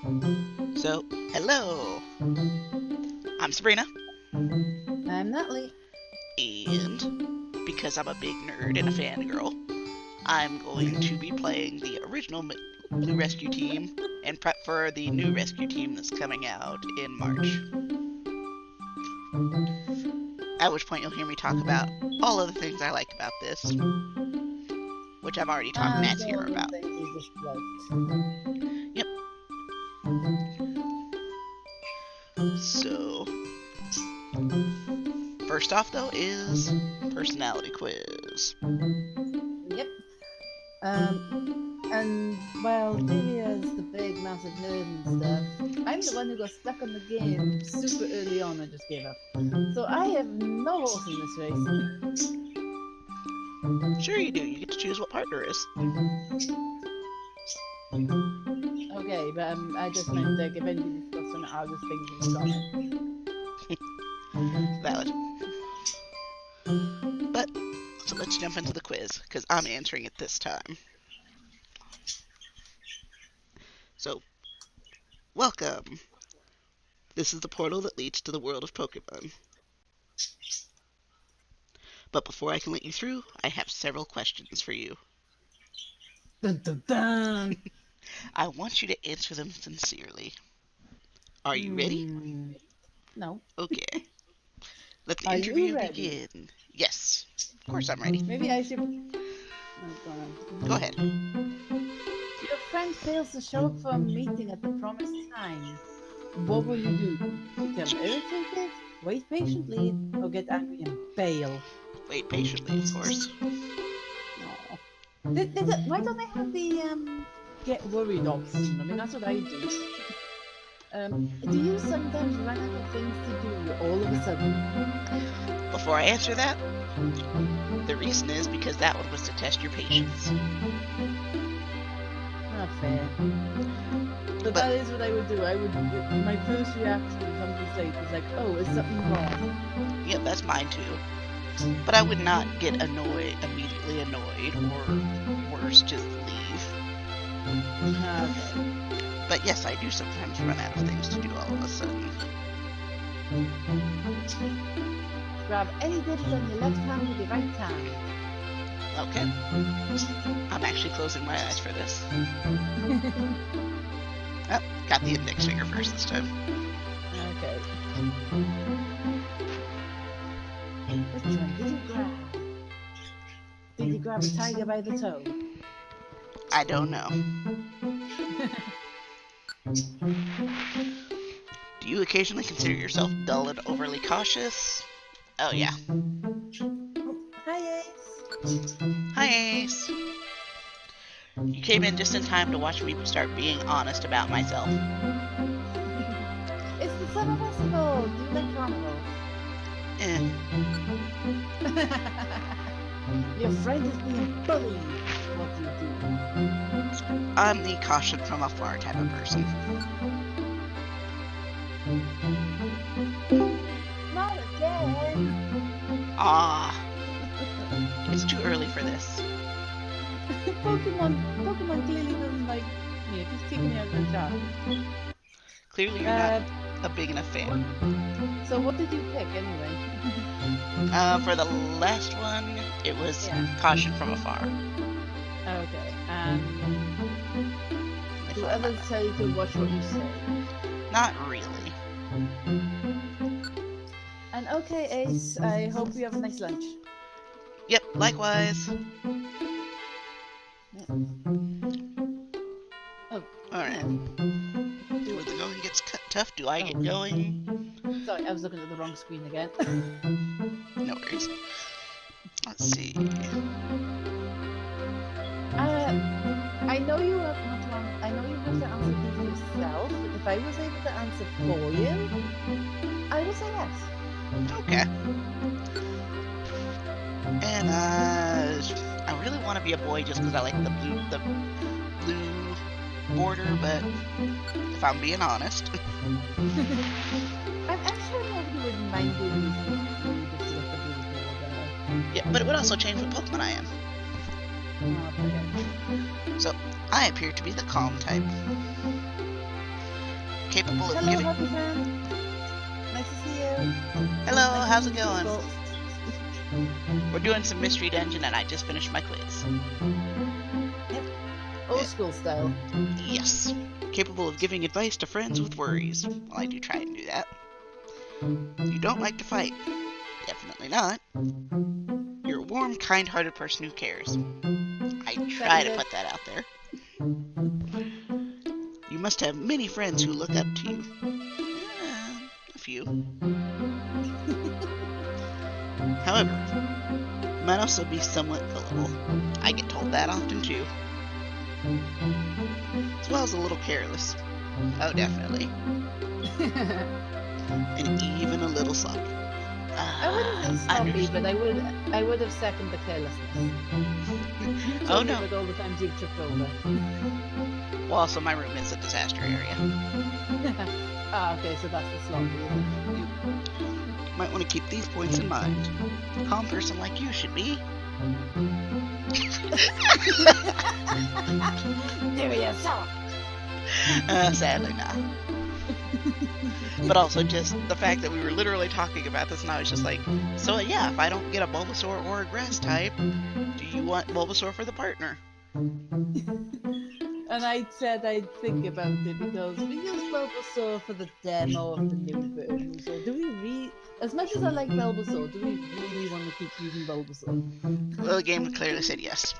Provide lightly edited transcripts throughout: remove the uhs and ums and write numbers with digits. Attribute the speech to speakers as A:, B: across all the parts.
A: So, hello, I'm Sabrina,
B: I'm Natalie.
A: and because I'm a big nerd and a fangirl, I'm going to be playing the original Blue Rescue Team and prep for the new Rescue Team that's coming out in March. At which point you'll hear me talk about all of the things I like about this, which I've already talked
B: And
A: Nat's
B: all
A: here
B: the
A: about.
B: things you disliked.
A: Yep, so first off though is personality quiz.
B: Yep. And while Delia is the big, massive nerd and stuff, I'm the one who got stuck on the game super early on and just gave up. So I have no horse in this race.
A: Sure you do, you get to choose what partner is.
B: Okay, but I just meant like if anybody discussed some other things in the comments.
A: Valid. But, so let's jump into the quiz, because I'm answering it this time. So, welcome! This is the portal that leads to the world of Pokemon. But before I can let you through, I have several questions for you.
B: Dun dun dun!
A: I want you to answer them sincerely. Are you ready?
B: Hmm. No.
A: Okay. Let the
B: Are you
A: interview
B: ready?
A: begin. Yes, of course I'm ready.
B: Maybe I should. Oh, go
A: Go
B: on.
A: ahead.
B: Your friend fails to show up for a meeting at the promised time. What will you do? Become irritated, wait patiently, or get angry and bail?
A: Wait patiently, of course.
B: No. Why don't they have the get worried option? I mean, that's what I do. Do you sometimes run out of things to do all of a sudden?
A: Before I answer that, the reason is because that one was to test your patience.
B: Not fair. But
A: But,
B: that is what I would do. My first reaction when somebody's late is like, oh, is something wrong?
A: yep, that's mine too. But I would not get immediately annoyed, or worse, just leave.
B: Okay.
A: But yes, I do sometimes run out of things to do all of a sudden.
B: Grab any digit on your left hand with your right hand.
A: Okay, I'm actually closing my eyes for this. Oh, got the index finger first this time.
B: Okay. Which one did you grab? Did you grab a tiger by the toe?
A: I don't know. Do you occasionally consider yourself dull and overly cautious? Oh yeah.
B: Oh, hi, Ace.
A: Hi Ace. You came in just in time to watch me start being honest about myself.
B: It's the summer festival. Do you like carnivals?
A: Eh,
B: Your friend is being bullied. What do you
A: I'm the caution from afar type of person.
B: do? Not again.
A: Ah, it's too early for this.
B: Pokemon clearly doesn't like me. It keeps kicking me out of the chat.
A: Clearly you're not
B: Uh,
A: a big enough
B: what?
A: fan.
B: So what did you pick anyway?
A: For the last one, it was
B: Yeah.
A: caution from afar.
B: Okay.
A: Let me
B: Do
A: find my
B: others tell you to watch what you say?
A: Not really.
B: And okay, Ace, I hope you have a nice lunch.
A: Yep, likewise.
B: Yeah. Oh,
A: Alright.
B: yeah.
A: When the going gets tough, do I get going?
B: Sorry, I was looking at the wrong screen again.
A: No worries. Let's see.
B: I know you have not to I know you have to answer these yourself, but if I was able to answer for you, I would say yes.
A: Okay. And I really want to be a boy just because I like the blue border, but if I'm being honest,
B: I'm actually nobody would mind doing this with the blue
A: yeah. But it would also change what Pokemon I am.
B: border.
A: So I appear to be the calm type. capable of
B: Hello,
A: giving...
B: happy fan. Nice to see you.
A: Hello,
B: Nice
A: how's
B: to
A: it
B: meet
A: going?
B: people.
A: We're doing some Mystery Dungeon, and I just finished my quiz.
B: Yep. Old school style.
A: Yes. Capable of giving advice to friends with worries. Well, I do try and do that. You don't like to fight. Definitely not. You're a warm, kind-hearted person who cares. I try to put that out there. You must have many friends who look up to you. A few. However, you might also be somewhat gullible. I get told that often too. As well as a little careless. Oh, definitely. And even a little sloppy.
B: I wouldn't say sloppy, but I would have seconded the carelessness. You told me about all the times you've tripped over.
A: Well, also my room is a disaster area.
B: Okay, so that's the sloppy.
A: You might want to keep these points in mind. A calm person like you should be.
B: Do yourself.
A: Sadly not. But also just the fact that we were literally talking about this and I was just like, so yeah, if I don't get a Bulbasaur or a Grass type, do you want Bulbasaur for the partner?
B: And I said I'd think about it because we used Bulbasaur for the demo of the new version. So do we as much as I like Bulbasaur, do we really want to keep using Bulbasaur?
A: Well, the game clearly said yes.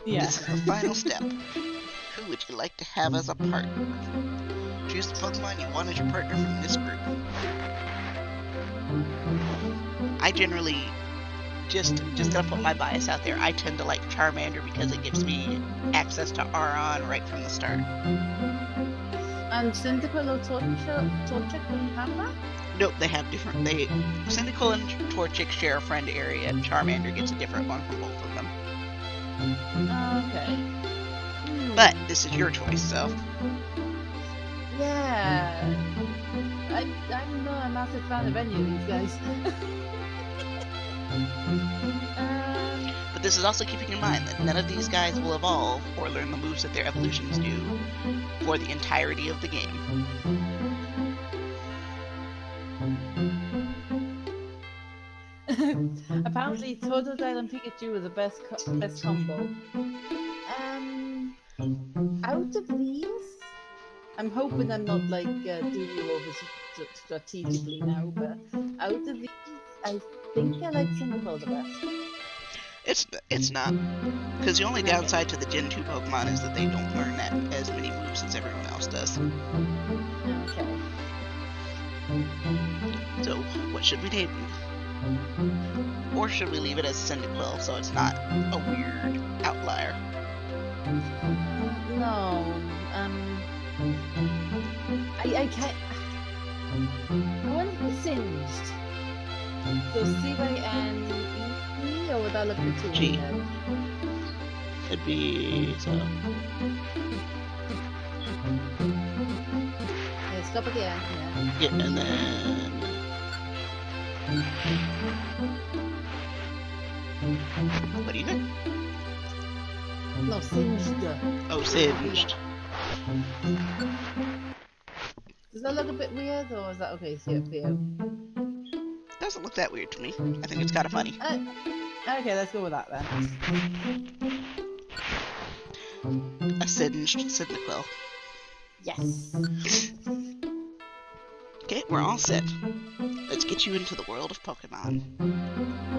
B: Yeah.
A: This is the final step. Who would you like to have as a partner? Choose the Pokemon you want as your partner from this group. I generally, just gonna put my bias out there, I tend to like Charmander because it gives me access to Aron right from the start.
B: And Cyndaquil or Torchic wouldn't have that?
A: Nope, they have different, Cyndaquil and Torchic share a friend area, and Charmander gets a different one from both of them.
B: Okay.
A: But this is your choice, so.
B: Yeah. I'm not a massive fan of any of these guys.
A: But this is also keeping in mind that none of these guys will evolve or learn the moves that their evolutions do for the entirety of the game.
B: Apparently, Totodile and Pikachu are the best combo. Out of these, I'm hoping I'm not like doing you over strategically now, but out of these, I think I like Cyndaquil the best.
A: It's not, because the only downside to the Gen 2 Pokemon is that they don't learn that as many moves as everyone else does.
B: Okay.
A: So, what should we name you? Or should we leave it as Cyndaquil so it's not a weird outlier?
B: No, I can't. I want to be singed. So C-Y-N-E, or would that look the two?
A: G. It'd be so.
B: Yeah, stop at the end. Yeah.
A: Yeah, and then. What do you think?
B: No, singed.
A: Oh, singed.
B: Does that look a bit weird, or is that okay for you?
A: Doesn't look that weird to me. I think it's kind of funny.
B: Okay, let's go with that then.
A: A singed Cyndaquil.
B: Yes.
A: Okay, we're all set. Let's get you into the world of Pokemon.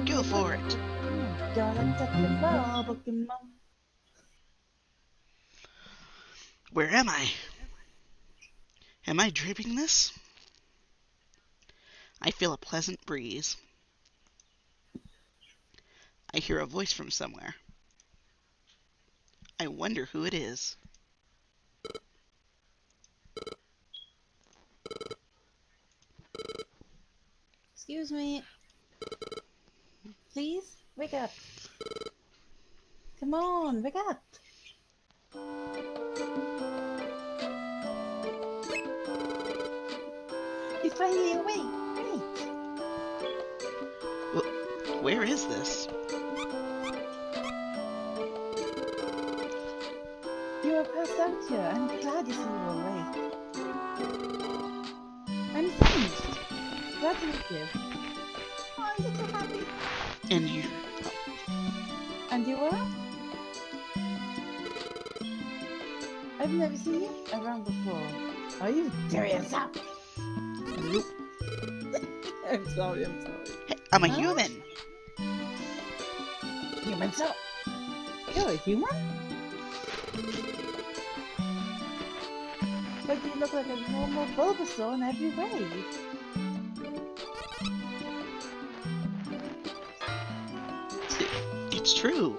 A: Go for it.
B: Gotta touch the ball, Pokemon.
A: Where am I? Am I dreaming this? I feel a pleasant breeze. I hear a voice from somewhere. I wonder who it is.
B: Excuse me. Please, wake up. Come on, wake up. He's finally awake. Great.
A: Where is this?
B: You are passed out here. I'm glad to see you awake. glad to meet you. Oh, I'm so happy.
A: And you.
B: And you are? I've never seen you around before. Are you serious?
A: Nope.
B: I'm sorry.
A: Hey, I'm a
B: Huh?
A: human.
B: Human so? You're a human? But you look like a normal Bulbasaur in every way.
A: It's true.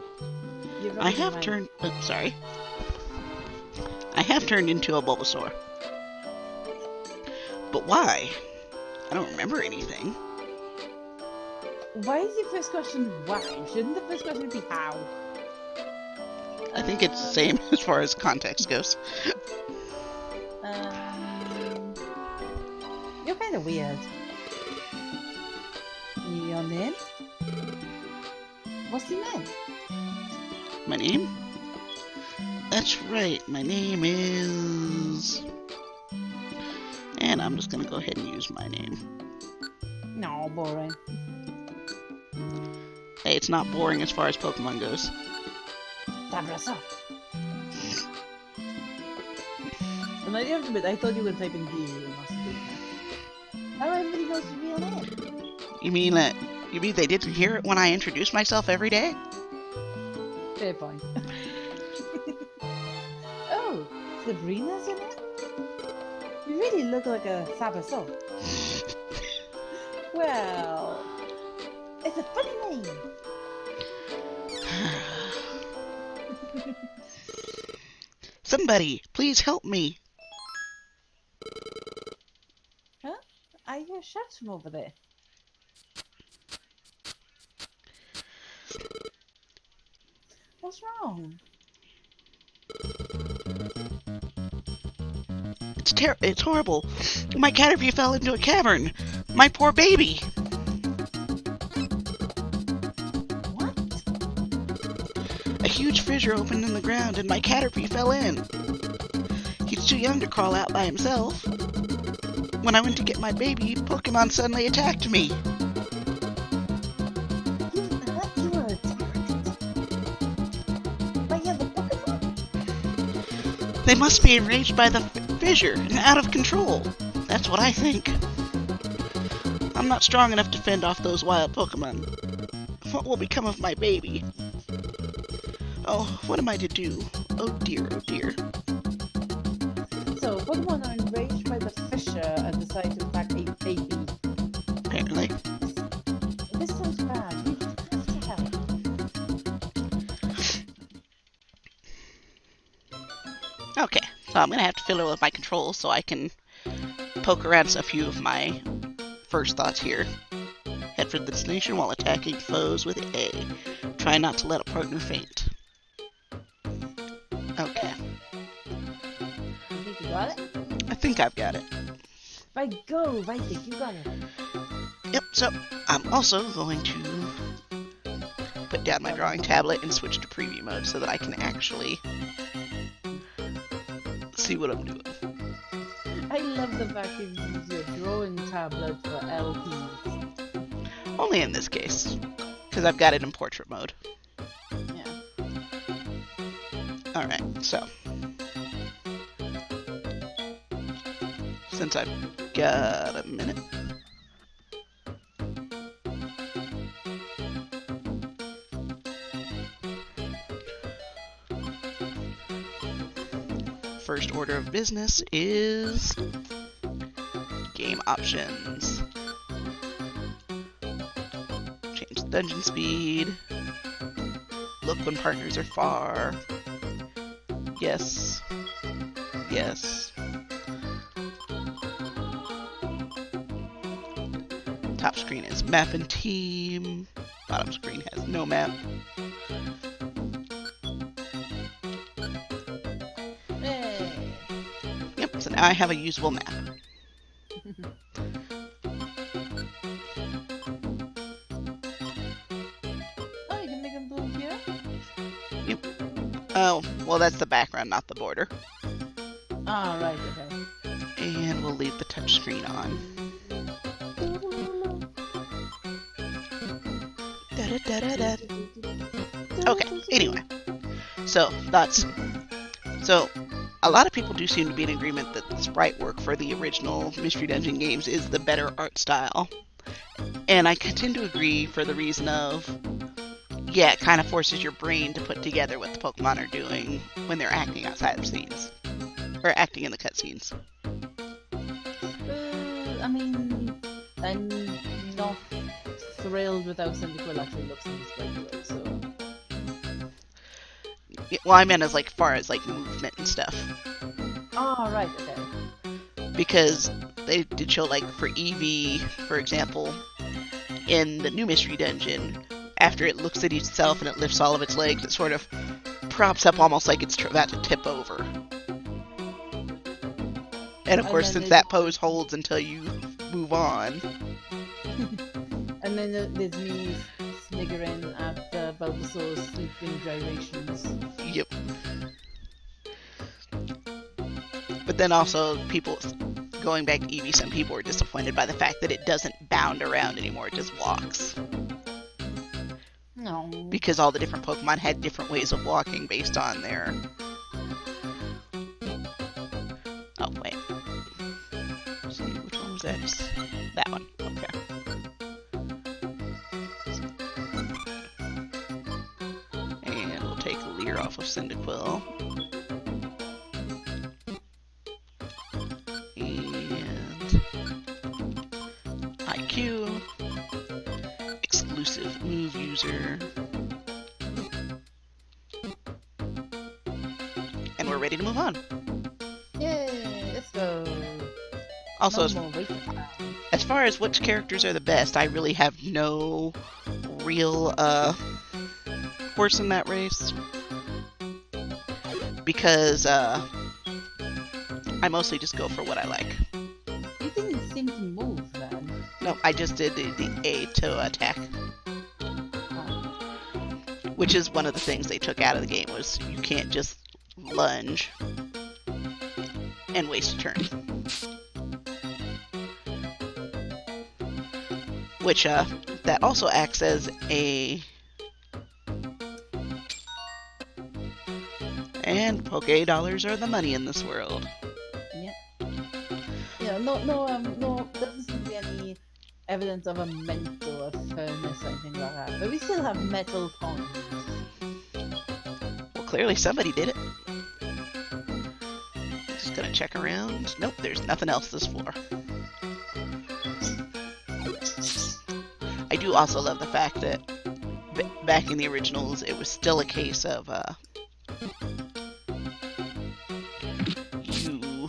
B: You're
A: I
B: rubbing
A: have
B: my...
A: turned. Sorry. I have turned into a Bulbasaur. But why? I don't remember anything.
B: Why is your first question why? Shouldn't the first question be how?
A: I think it's the same as far as context goes.
B: You're kind of weird. Your name? What's your name?
A: My name? That's right, my name is... And I'm just gonna go ahead and use my name.
B: No, boring.
A: Hey, it's not boring as far as Pokemon goes.
B: Tabraso. And I have to admit, I thought you were typing D or something. How everybody knows your real name?
A: You mean they didn't hear it when I introduced myself every day?
B: Fair point. Oh, Sabrina's your name? You really look like a Sabaso. Well, it's a funny name.
A: Somebody, please help me.
B: Huh? I hear shots from over there. What's wrong?
A: It's horrible. My Caterpie fell into a cavern. My poor baby.
B: What?
A: A huge fissure opened in the ground and my Caterpie fell in. He's too young to crawl out by himself. When I went to get my baby, Pokemon suddenly attacked me.
B: You were attacked? By other Pokemon?
A: They must be enraged by the fissure and out of control. That's what I think. I'm not strong enough to fend off those wild Pokemon. What will become of my baby? Oh, what am I to do? Oh dear, oh dear.
B: So, Pokemon are enraged by the fissure and decide to attack a baby.
A: Apparently.
B: This sounds bad. You have to help.
A: Okay, so I'm gonna have to fiddle with my controls so I can poke around a few of my first thoughts here. Head for the destination while attacking foes with A. Try not to let a partner faint. Okay,
B: You think you got it?
A: I think I've got it.
B: Right, go! Right, think you got it.
A: Yep, so I'm also going to put down my drawing tablet and switch to preview mode so that I can actually see what I'm doing.
B: I love the fact you use your drawing tablet for LPs.
A: Only in this case, because I've got it in portrait mode.
B: Yeah.
A: Alright, so since I've got a minute, first order of business is game options. Change the dungeon speed. Look when partners are far. Yes. Yes. Top screen is map and team. Bottom screen has no map.
B: Hey.
A: Yep, so now I have a usable map.
B: Oh, you can make them bloom here?
A: Oh, well that's the background, not the border.
B: Ah, right, okay.
A: And we'll leave the touchscreen on. Okay, anyway. So, thoughts. So, a lot of people do seem to be in agreement that the sprite work for the original Mystery Dungeon games is the better art style. And I tend to agree for the reason of, yeah, it kind of forces your brain to put together what the Pokemon are doing when they're acting outside of scenes. Or acting in the cutscenes.
B: I mean, I'm not thrilled with how Cyndaquil actually looks in this breakaway, so...
A: Well, I meant as like far as like movement and stuff.
B: Oh, right, okay.
A: Because they did show like for Eevee, for example, in the new Mystery Dungeon, after it looks at itself and it lifts all of its legs, it sort of props up almost like it's about to tip over. And of course, since that pose holds until you move on.
B: And then there's me sniggering at Bulbasaur's sleeping gyrations.
A: Yep. But then also, people, going back to Eevee, some people were disappointed by the fact that it doesn't bound around anymore, it just walks.
B: No.
A: Because all the different Pokemon had different ways of walking based on their... Oh, wait. Let's see, which one was that? That one. Okay. And we'll take Leer off of Cyndaquil. And... IQ. Exclusive move user. And we're ready to move on.
B: Yay, let's go.
A: Also,
B: No more waiting time.
A: as far as which characters are the best, I really have no real horse in that race. Because I mostly just go for what I like.
B: You didn't seem to move then.
A: No, I just did the A to attack.
B: Oh.
A: Which is one of the things they took out of the game, was you can't just lunge and waste a turn. Which, that also acts as a... And Poke dollars are the money in this world.
B: Yep. Yeah, no, doesn't seem to be any evidence of a mental firmness or anything like that. But we still have metal coins.
A: Well, clearly somebody did it. Just gonna check around. Nope, there's nothing else this floor. I do also love the fact that back in the originals, it was still a case of you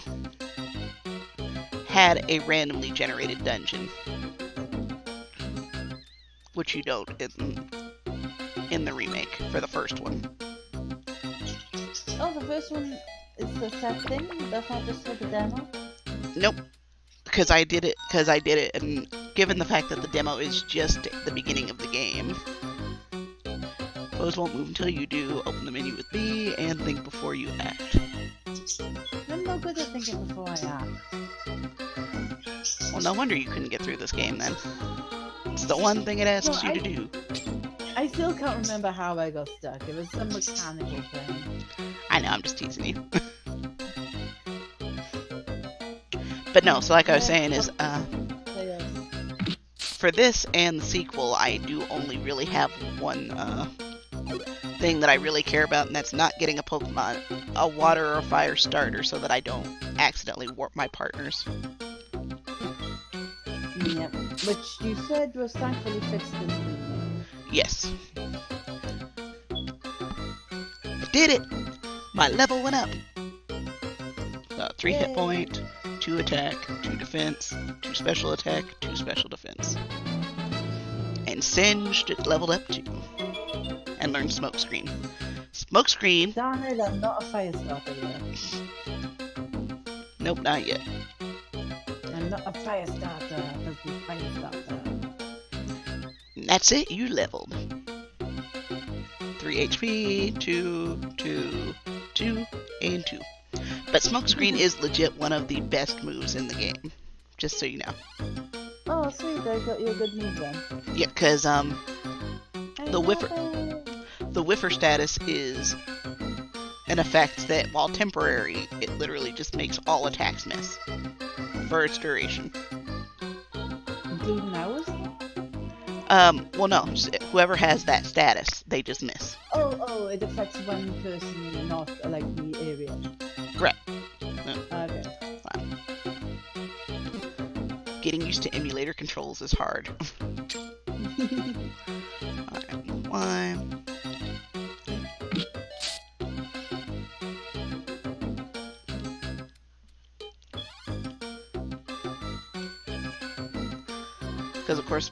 A: had a randomly generated dungeon, which you don't in the remake for the first one.
B: Oh, the first one is the set thing? That's not just for the demo?
A: Nope. Because I did it, and given the fact that the demo is just the beginning of the game, foes won't move until you do. Open the menu with B, and think before you act.
B: I'm no good at thinking before I act.
A: Well, no wonder you couldn't get through this game then. It's the one thing it asks you to do.
B: I still can't remember how I got stuck. It was some mechanical thing.
A: I know, I'm just teasing you. But no, so like I was saying is, for this and the sequel, I do only really have one thing that I really care about, and that's not getting a Pokemon, a water or a fire starter, so that I don't accidentally warp my partners.
B: Yep. Which you said was thankfully fixed in the remake.
A: Yes. I did it! My level went up! 3
B: Yay.
A: hit point, 2 attack, 2 defense, 2 special attack, 2 special defense. And Singed it leveled up too. And learned Smokescreen. Smokescreen!
B: Darn it, I'm not a fire starter yet.
A: Nope, not yet.
B: I'm not a fire starter, because the fire starter.
A: And that's it, you leveled. 3 HP, 2, 2, 2, and 2. But Smokescreen is legit one of the best moves in the game. Just so you know.
B: Oh, sweet, I got you a good move then.
A: Yeah, because,
B: I
A: The whiffer, the whiffer status is an effect that, while temporary, it literally just makes all attacks miss for its duration.
B: Including ours?
A: Well, no. Whoever has that status, they just miss.
B: Oh, it affects one person, not like the area.
A: Right.
B: Okay.
A: Wow. Getting used to emulator controls is hard. Alright, one. Because, of course,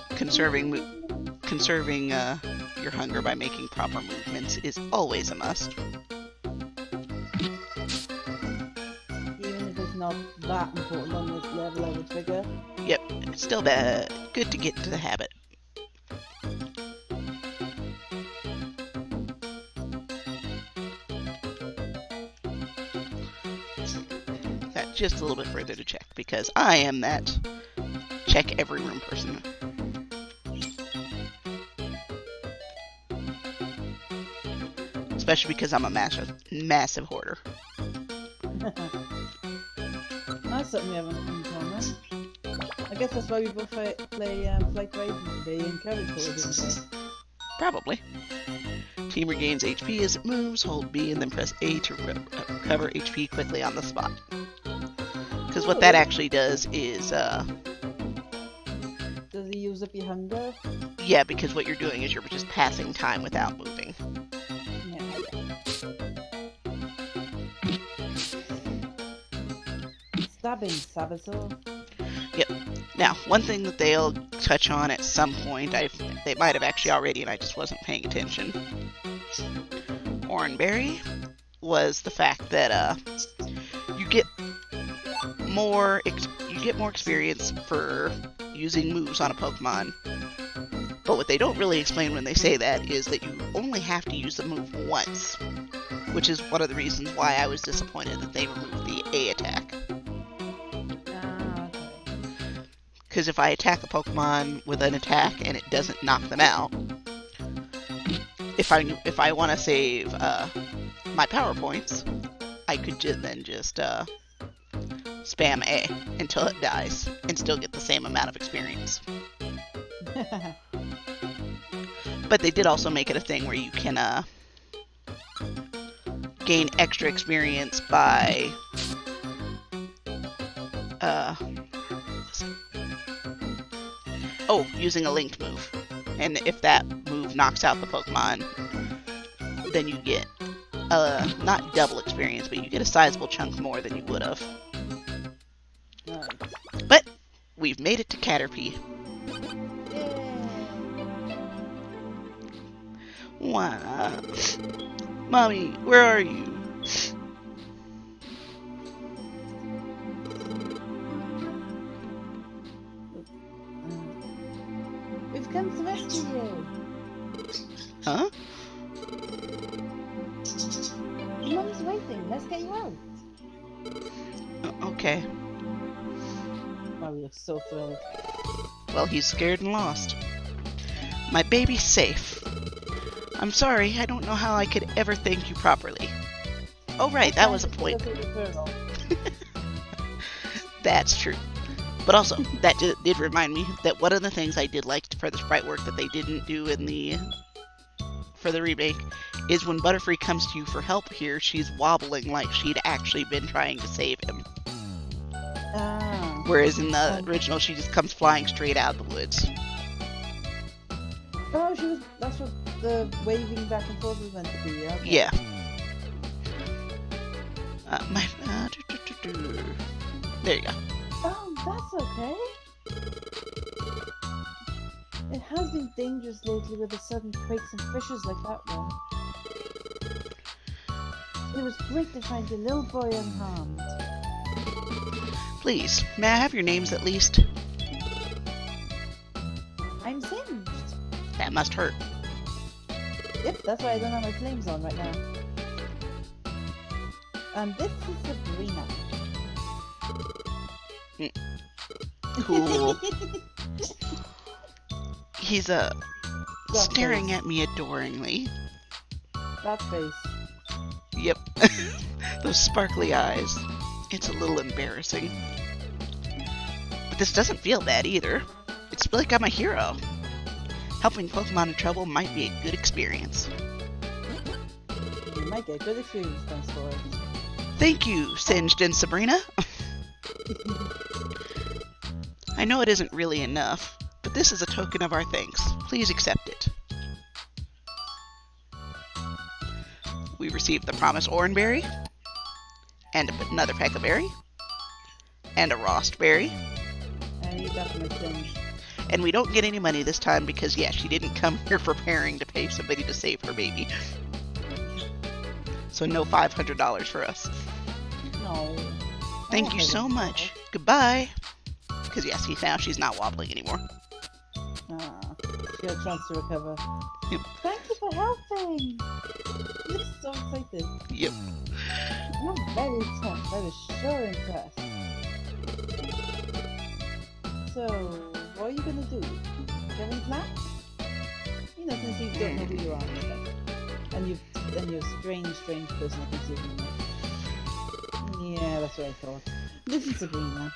A: conserving your hunger by making proper movements is always a must.
B: Even if it's not that important on this level, I would figure.
A: Yep, it's still good to get into the habit. That just a little bit further to check, because I am that check every room person. Especially because I'm a massive hoarder.
B: That's something we haven't in common. I guess that's why we both play Flight Rising. They encourage hoarding.
A: Probably. Team regains HP as it moves. Hold B and then press A to recover HP quickly on the spot. Because what that actually does is,
B: Does he use up your hunger?
A: yeah, because what you're doing is you're just passing time without moving.
B: Yeah. Stabbing Saboteur.
A: Yep. Now, one thing that they'll touch on at some point, they might have actually already, and I just wasn't paying attention. Oranberry was the fact that you get more experience for using moves on a Pokemon. But what they don't really explain when they say that is that you only have to use the move once, which is one of the reasons why I was disappointed that they removed the A attack. Because if I attack a Pokemon with an attack and it doesn't knock them out, if I want to save my power points, I could then just spam A until it dies and still get the same amount of experience. But they did also make it a thing where you can gain extra experience by using a linked move. And if that move knocks out the Pokemon, then you get not double experience, but you get a sizable chunk more than you would have.
B: Nice.
A: But we've made it to Caterpie. Wow. Mommy, where are you?
B: We've come to rescue you.
A: Huh?
B: Your mum's waiting. Let's get you out.
A: Okay.
B: Oh, we look so thrilled.
A: Well, he's scared and lost. My baby's safe. I'm sorry, I don't know how I could ever thank you properly. Oh right, that was a point. That's true. But also, that did remind me that one of the things I did like for the sprite work that they didn't do for the remake is when Butterfree comes to you for help here, she's wobbling like she'd actually been trying to save him. Whereas in the original, she just comes flying straight out of the woods.
B: Oh, that's what the waving back and forth was meant to be, okay.
A: Yeah. There you go.
B: Oh, that's okay. It has been dangerous lately with the sudden quakes and fissures like that one. It was great to find your little boy unharmed.
A: Please, may I have your names at least?
B: I'm singed.
A: That must hurt.
B: Yep, that's why I don't have my flames on right now. And this is Sabrina.
A: Cool.
B: That
A: staring
B: face.
A: at me adoringly.
B: That face.
A: Yep. Those sparkly eyes. It's a little embarrassing. But this doesn't feel bad either. It's like I'm a hero. Helping Pokemon in trouble might be a good experience.
B: You might get good experience thanks for it.
A: Thank you, Singed and Sabrina. I know it isn't really enough, but this is a token of our thanks. Please accept it. We received the Promise Oranberry, and another Peckberry, and a Rostberry.
B: And you got my thing.
A: And we don't get any money this time because, yeah, she didn't come here preparing to pay somebody to save her baby. So no $500 for us.
B: No.
A: Thank you so much. Goodbye. Because, yes, now she's not wobbling anymore.
B: Ah, she got a chance to recover.
A: Yep.
B: Thank you for helping. You look so excited.
A: Yep.
B: You're very tough. I was sure impressed. So, what are you gonna do? Do you have any plans? You know, since you don't know who you are and stuff. And you're a strange person I can see from you. Yeah, that's what I thought. Listen, Sabrina.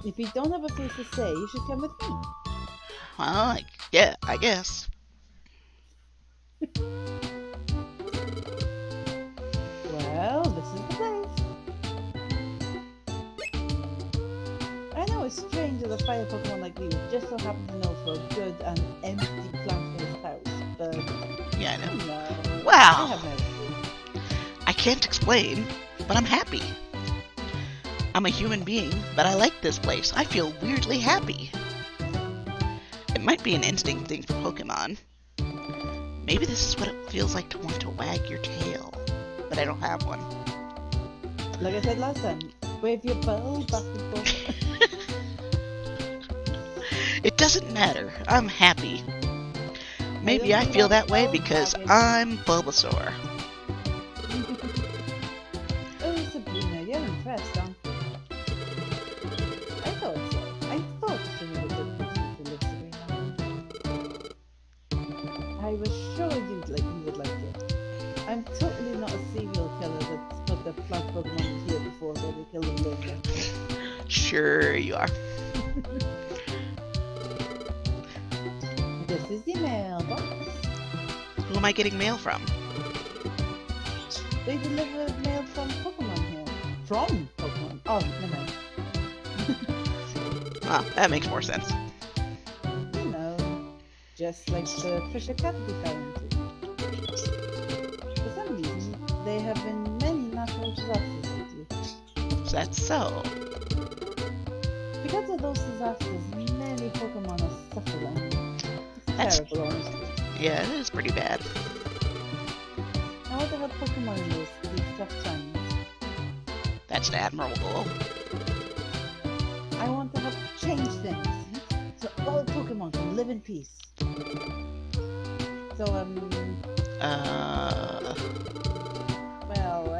B: If you don't have a place to stay, you should come with me.
A: Well, yeah, I guess.
B: Well, this is the place. I know it's strange that a fire Pokemon like you just so happen to know for a good and empty plant-based house, but
A: Yeah, I know.
B: no. I
A: Wow.
B: have no clue.
A: I can't explain, but I'm happy. I'm a human being, but I like this place. I feel weirdly happy. It might be an instinct thing for Pokemon. Maybe this is what it feels like to want to wag your tail, but I don't have one.
B: Like I said last time, wave your bell back and forth.
A: It doesn't matter. I'm happy. Maybe I feel that way because I'm Bulbasaur.
B: Oh, Sabrina, you're impressed, aren't you? I thought so. I thought you were a good person to live, Sabrina. I was sure you would like it. I'm totally not a serial killer that's put the plant Pokemon here before so they kill them later.
A: Sure you are.
B: This is the mailbox.
A: Who am I getting mail from?
B: They deliver mail from Pokemon here. From Pokemon? Oh, never mind.
A: Ah, that makes more sense.
B: You know, just like the Fisher Cat we fell into. For some reason, they have been many natural disasters lately.
A: That's so.
B: Because of those disasters, many Pokemon are suffering.
A: That's-
B: Terrible, honestly.
A: Yeah, it is pretty bad.
B: I want to help Pokemon in these tough times.
A: That's an admirable goal.
B: I want to help change things so all Pokemon can live in peace. So, well,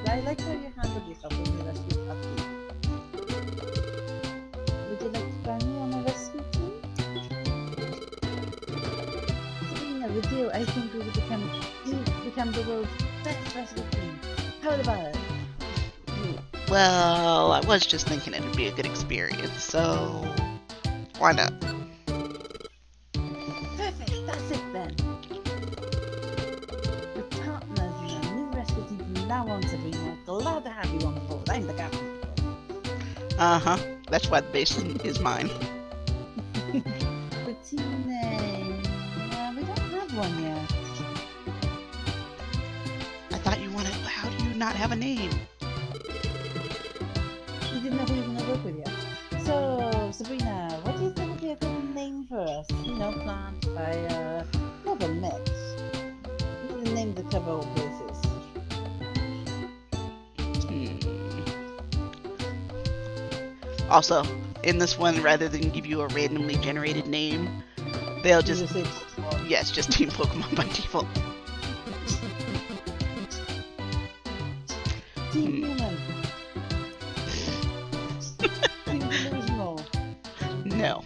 B: I like how you handled yourself when you rescued Happy. Would you like to join me on a rescue team? Sabrina, with you, I think we will become the world's best rescue team. How about it?
A: Well, I was just thinking it would be a good experience, so why not?
B: Perfect, that's it then. We're partners in a new rescue team from now on, Sabrina. Glad to have you on board. I'm the captain.
A: Uh-huh. That's why the basin is mine.
B: The team name... we don't have one yet.
A: I thought you wanted... How do you not have a name?
B: We didn't know who we were going to work with yet. So, Sabrina, what do you think would be a good name for us? You know, plant, fire, not a mix. We need a name to cover all places.
A: Also, in this one, rather than give you a randomly generated name, they'll just...
B: say
A: Yes, just Team Pokemon by default.
B: Team Human. Team Delusional.
A: No.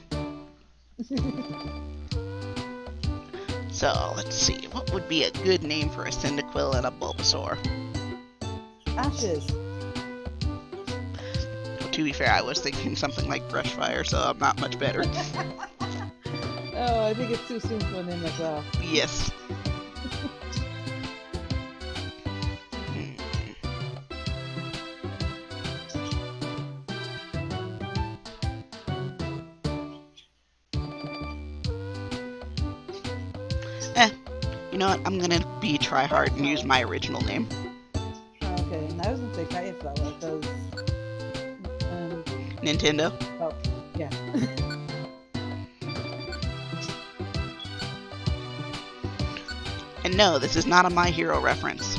A: So, let's see. What would be a good name for a Cyndaquil and a Bulbasaur?
B: Ashes.
A: Well, to be fair, I was thinking something like Brushfire, so I'm not much better.
B: Oh, I think it's too soon for him as well.
A: Yes. You know what? I'm gonna be tryhard and use my original name.
B: Okay, and I was gonna say Fire Flower because
A: Nintendo.
B: oh yeah.
A: And no, this is not a My Hero reference.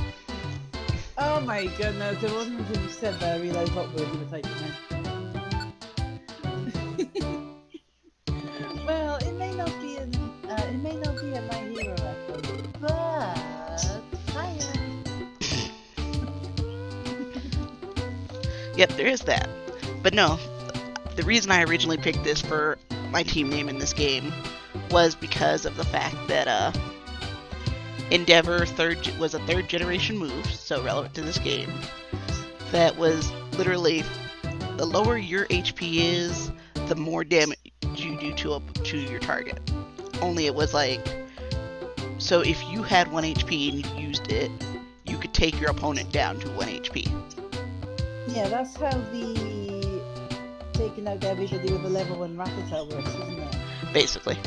B: Oh my goodness! It wasn't until you said that I realized what word you were typing in. Well, it may not be a My Hero reference, but fire.
A: Yep, there is that. But no, the reason I originally picked this for my team name in this game was because of the fact that Endeavor was a third generation move, so relevant to this game. That was literally the lower your HP is, the more damage you do to your target. Only it was like, so if you had 1 HP and you used it, you could take your opponent down to 1 HP.
B: Yeah, that's how the taking out everybody with a level 1 Rattata works, isn't it?
A: Basically.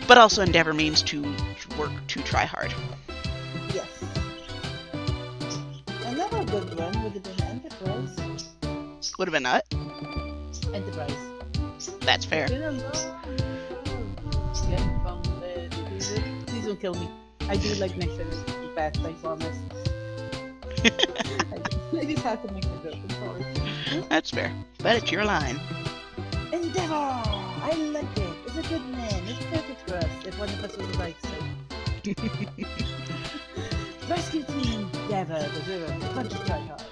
A: But also Endeavor means to work to try hard.
B: Yes. Another good one would have been Enterprise.
A: Would have been nut.
B: Enterprise.
A: That's fair.
B: It's been a long time. Please don't kill me. I do like missions the best, I promise. I just have to make the joke, I'm sorry.
A: That's fair. But it's your line.
B: Endeavor! I like it. It's a good name. It's perfect for us if one of us was like so. Rescue Team Endeavor deserve a bunch of try hard.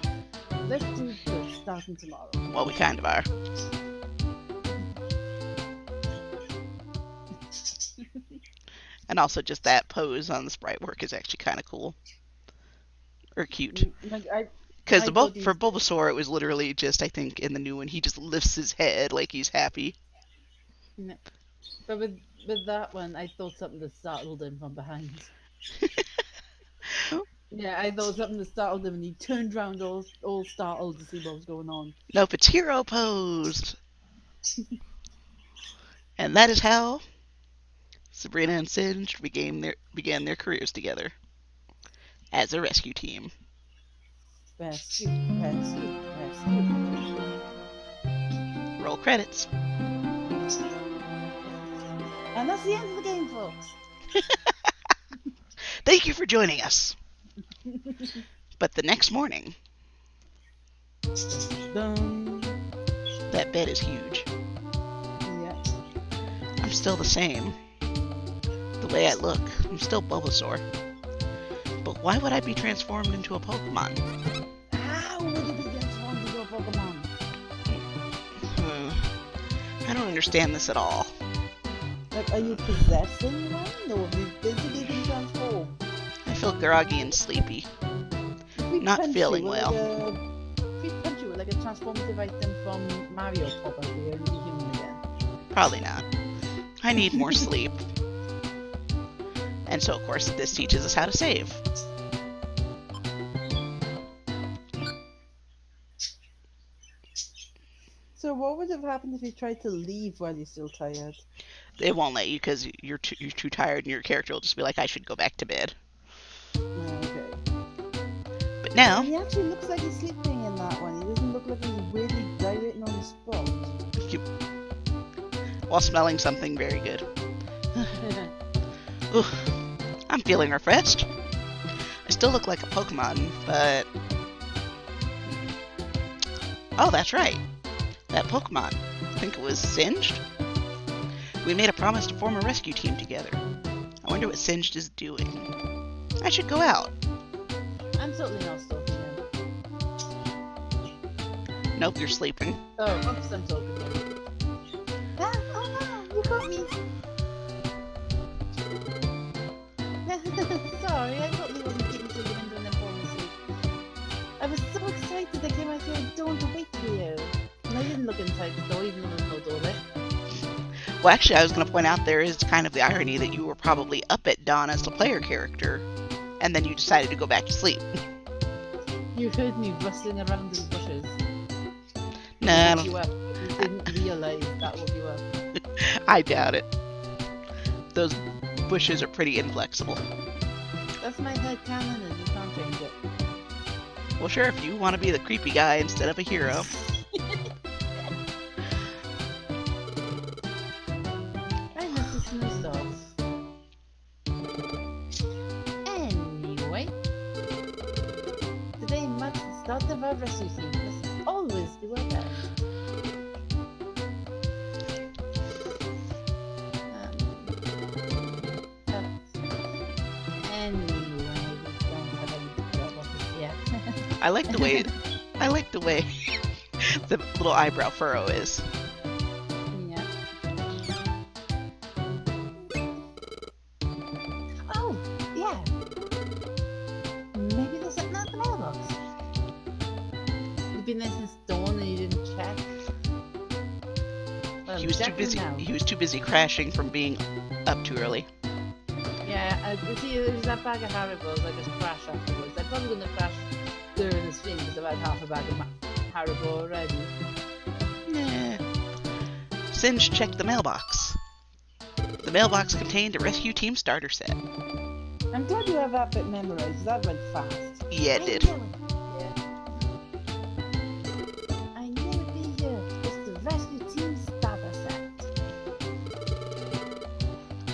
B: Let's do good starting tomorrow.
A: Well, we kind of are. And also just that pose on the sprite work is actually kind of cool. Or cute. Because for Bulbasaur, it was literally just, I think, in the new one, he just lifts his head like he's happy.
B: No. But with that one, I thought something that startled him from behind. Yeah, I thought something that startled him and he turned around all startled to see what was going on.
A: Nope, it's hero pose! And that is how Sabrina and Singed began their careers together. As a rescue team.
B: Rescue.
A: Roll credits.
B: And that's the end of the game, folks.
A: Thank you for joining us. But the next morning,
B: Dun.
A: that bed is huge.
B: Yeah.
A: I'm still the same. The way I look, I'm still Bulbasaur. But why would I be transformed into a Pokemon?
B: How would you be transformed into a Pokemon?
A: I don't understand this at all.
B: Like, are you possessing one, or have you physically been transformed?
A: I feel groggy and sleepy. Not feeling well.
B: If we punch you with like a transformative item from Mario pop out here, and you human again?
A: Probably not. I need more sleep. And so, of course, this teaches us how to save.
B: So what would have happened if you tried to leave while you're still tired?
A: It won't let you because you're too tired, and your character will just be like, I should go back to bed.
B: Okay.
A: But now...
B: And he actually looks like he's sleeping in that one. He doesn't look like he's really gyrating on the spot.
A: While smelling something very good. Ooh, I'm feeling refreshed. I still look like a Pokemon, but... Oh, that's right. That Pokemon. I think it was Singed? We made a promise to form a rescue team together. I wonder what Singed is doing. I should go out.
B: I'm totally not stalking him.
A: Nope, you're sleeping.
B: Oh, oops, I'm talking to him. Ah, oh no, you caught me. Sorry, I totally wasn't keeping through the window and then falling asleep. I was so excited I came out here and don't wait for you. And I didn't look inside the door even though there's no door there.
A: Well, actually, I was going to point out there is kind of the irony that you were probably up at dawn as the player character, and then you decided to go back to sleep.
B: You heard me rustling around in the bushes.
A: Nah,
B: You up. You didn't realise that woke you up.
A: I doubt it. Those bushes are pretty inflexible.
B: That's my head canon and you can't change it.
A: Well, sure, if you want to be the creepy guy instead of a hero.
B: I must have snoozed off. Anyway, today marks the start of our rescue team. Let's always do our best. Anyway, we don't have any problems yet.
A: I like the way the little eyebrow furrow is.
B: Yeah. Oh, yeah. Maybe there's something at the mailbox. You've been there since dawn and you didn't check. Well,
A: He was too
B: checking
A: busy.
B: now.
A: He was too busy crashing from being up too early.
B: Yeah, see, there's that bag of Haribos. I just crash afterwards. I'm probably gonna crash during the stream because I've had half a bag of Haribo already.
A: Nah. Singe checked the mailbox. The mailbox contained a rescue team starter set.
B: I'm glad you have that bit memorized. That went fast.
A: Yeah, it did.
B: I knew it'd be here. It's the rescue team starter set.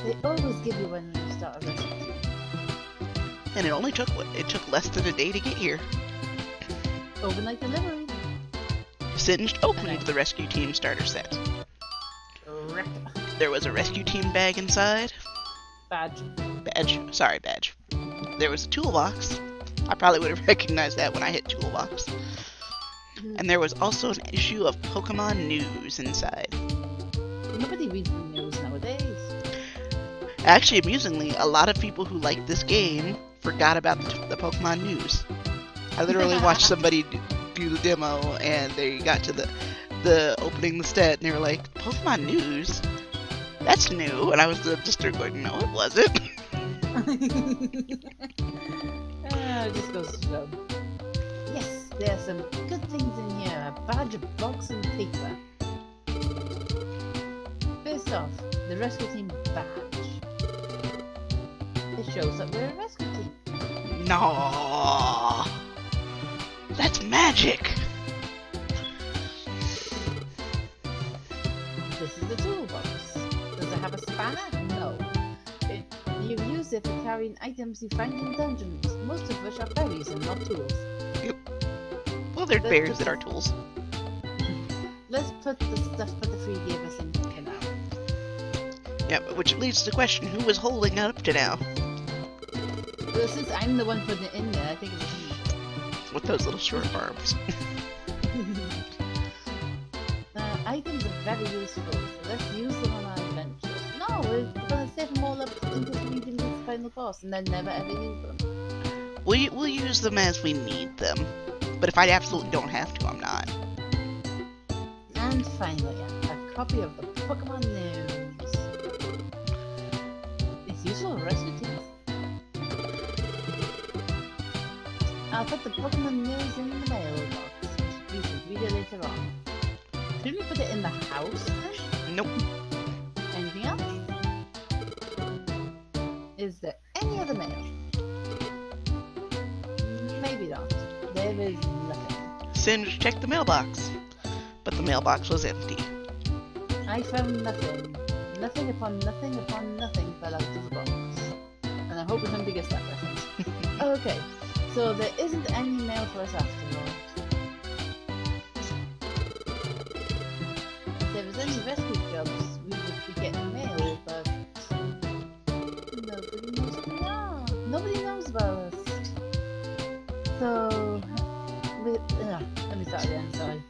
B: They always give you one when you start a rescue team.
A: And it only took less than a day to get here.
B: Overnight delivery.
A: Singed opened the rescue team starter set.
B: Rip.
A: There was a rescue team bag inside.
B: Badge.
A: Badge. There was a toolbox. I probably would have recognized that when I hit toolbox. And there was also an issue of Pokemon news inside.
B: Nobody reads the news nowadays.
A: Actually, amusingly, a lot of people who like this game forgot about the Pokemon news. I literally watched somebody do the demo, and they got to the opening the stat, and they were like, Pokemon news? That's new. And I was just going, no, it wasn't.
B: Just goes to show. Yes, there are some good things in here. A badge, a box, and paper. First off, the rescue team badge. It shows that we're a rescue team.
A: No, that's magic.
B: This is the toolbox. Does it have a spanner? No. You use it for carrying items you find in dungeons, most of which are berries and not tools.
A: Well, they're bears that are tools.
B: Let's put the stuff that the free gave us in here now.
A: Yeah, which leads to the question, who was holding it up to now?
B: Well, since I'm the one putting it in there, I think it was me.
A: With those little short arms.
B: Items are very useful, so let's use them on our adventures. No, we're gonna save them all up until we meet the final boss and then never ever use them.
A: We'll use them as we need them. But if I absolutely don't have to, I'm not.
B: And finally, a copy of the Pokemon News. It's useful for rescue teams. I'll put the Pokemon News in the mailbox. You can read it later on. Should we put it in the house then?
A: Nope.
B: Anything else? Is there any other mail? Maybe not. There is nothing.
A: Singe checked the mailbox. But the mailbox was empty.
B: I found nothing. Nothing upon nothing upon nothing fell out of the box. And I hope somebody gets that reference. Okay, so there isn't any mail for us after all. If there was any rescue jobs, we would be getting mail, but nobody knows who we are. Nobody knows about us. So, let me start again, sorry.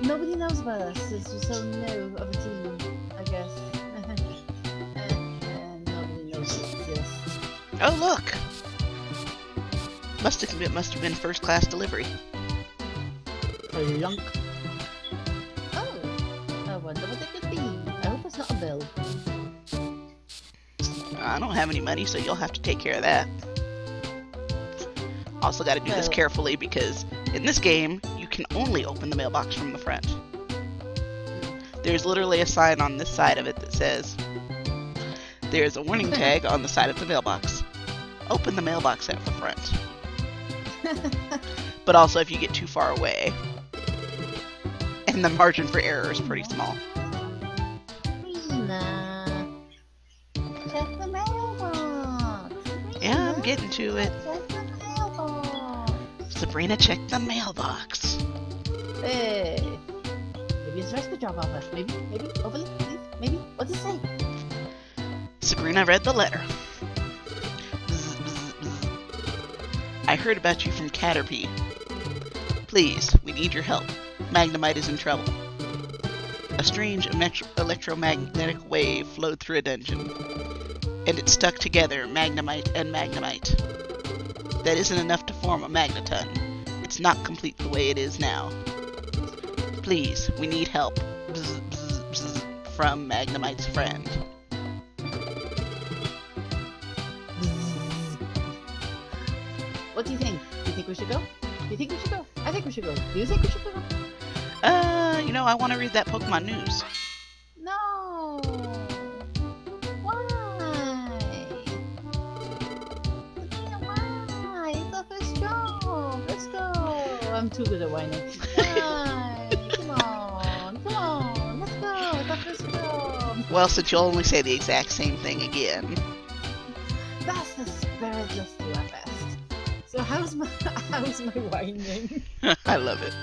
B: Nobody knows about us since we're so new of a team. I guess. And nobody knows it exists.
A: Oh, look! Must have been first class delivery.
B: Plunk. Oh, I wonder what it could be. I hope it's not a bill.
A: I don't have any money, so you'll have to take care of that. Also got to do this carefully because in this game, you can only open the mailbox from the front. There's literally a sign on this side of it that says, there's a warning tag on the side of the mailbox. Open the mailbox at the front. But also if you get too far away. And the margin for error is pretty small.
B: Rena, check the mailbox.
A: Yeah, I'm getting to it.
B: Check the mailbox.
A: Sabrina, check the mailbox.
B: Hey. Maybe it's rescue job offer. Maybe, overlook, please. Maybe. What does it say?
A: Sabrina read the letter. Bzz, bzz, bzz. I heard about you from Caterpie. Please, we need your help. Magnemite is in trouble. A strange electromagnetic wave flowed through a dungeon, and it stuck together Magnemite and Magnemite. That isn't enough to form a magneton. It's not complete the way it is now. Please, we need help. Bzz, bzz, bzz, from Magnemite's friend.
B: What do you think? Do you think we should go? Do you think we should go? I think we should go. Do you think we should go?
A: You know, I want to read that Pokemon news.
B: No. Why? Why? It's our first job. Let's go. I'm too good at whining. Why? Come on. Let's go. It's our first job.
A: Well, since you'll only say the exact same thing again.
B: That's the spirit. Let's do our best. So how's my whining?
A: I love it.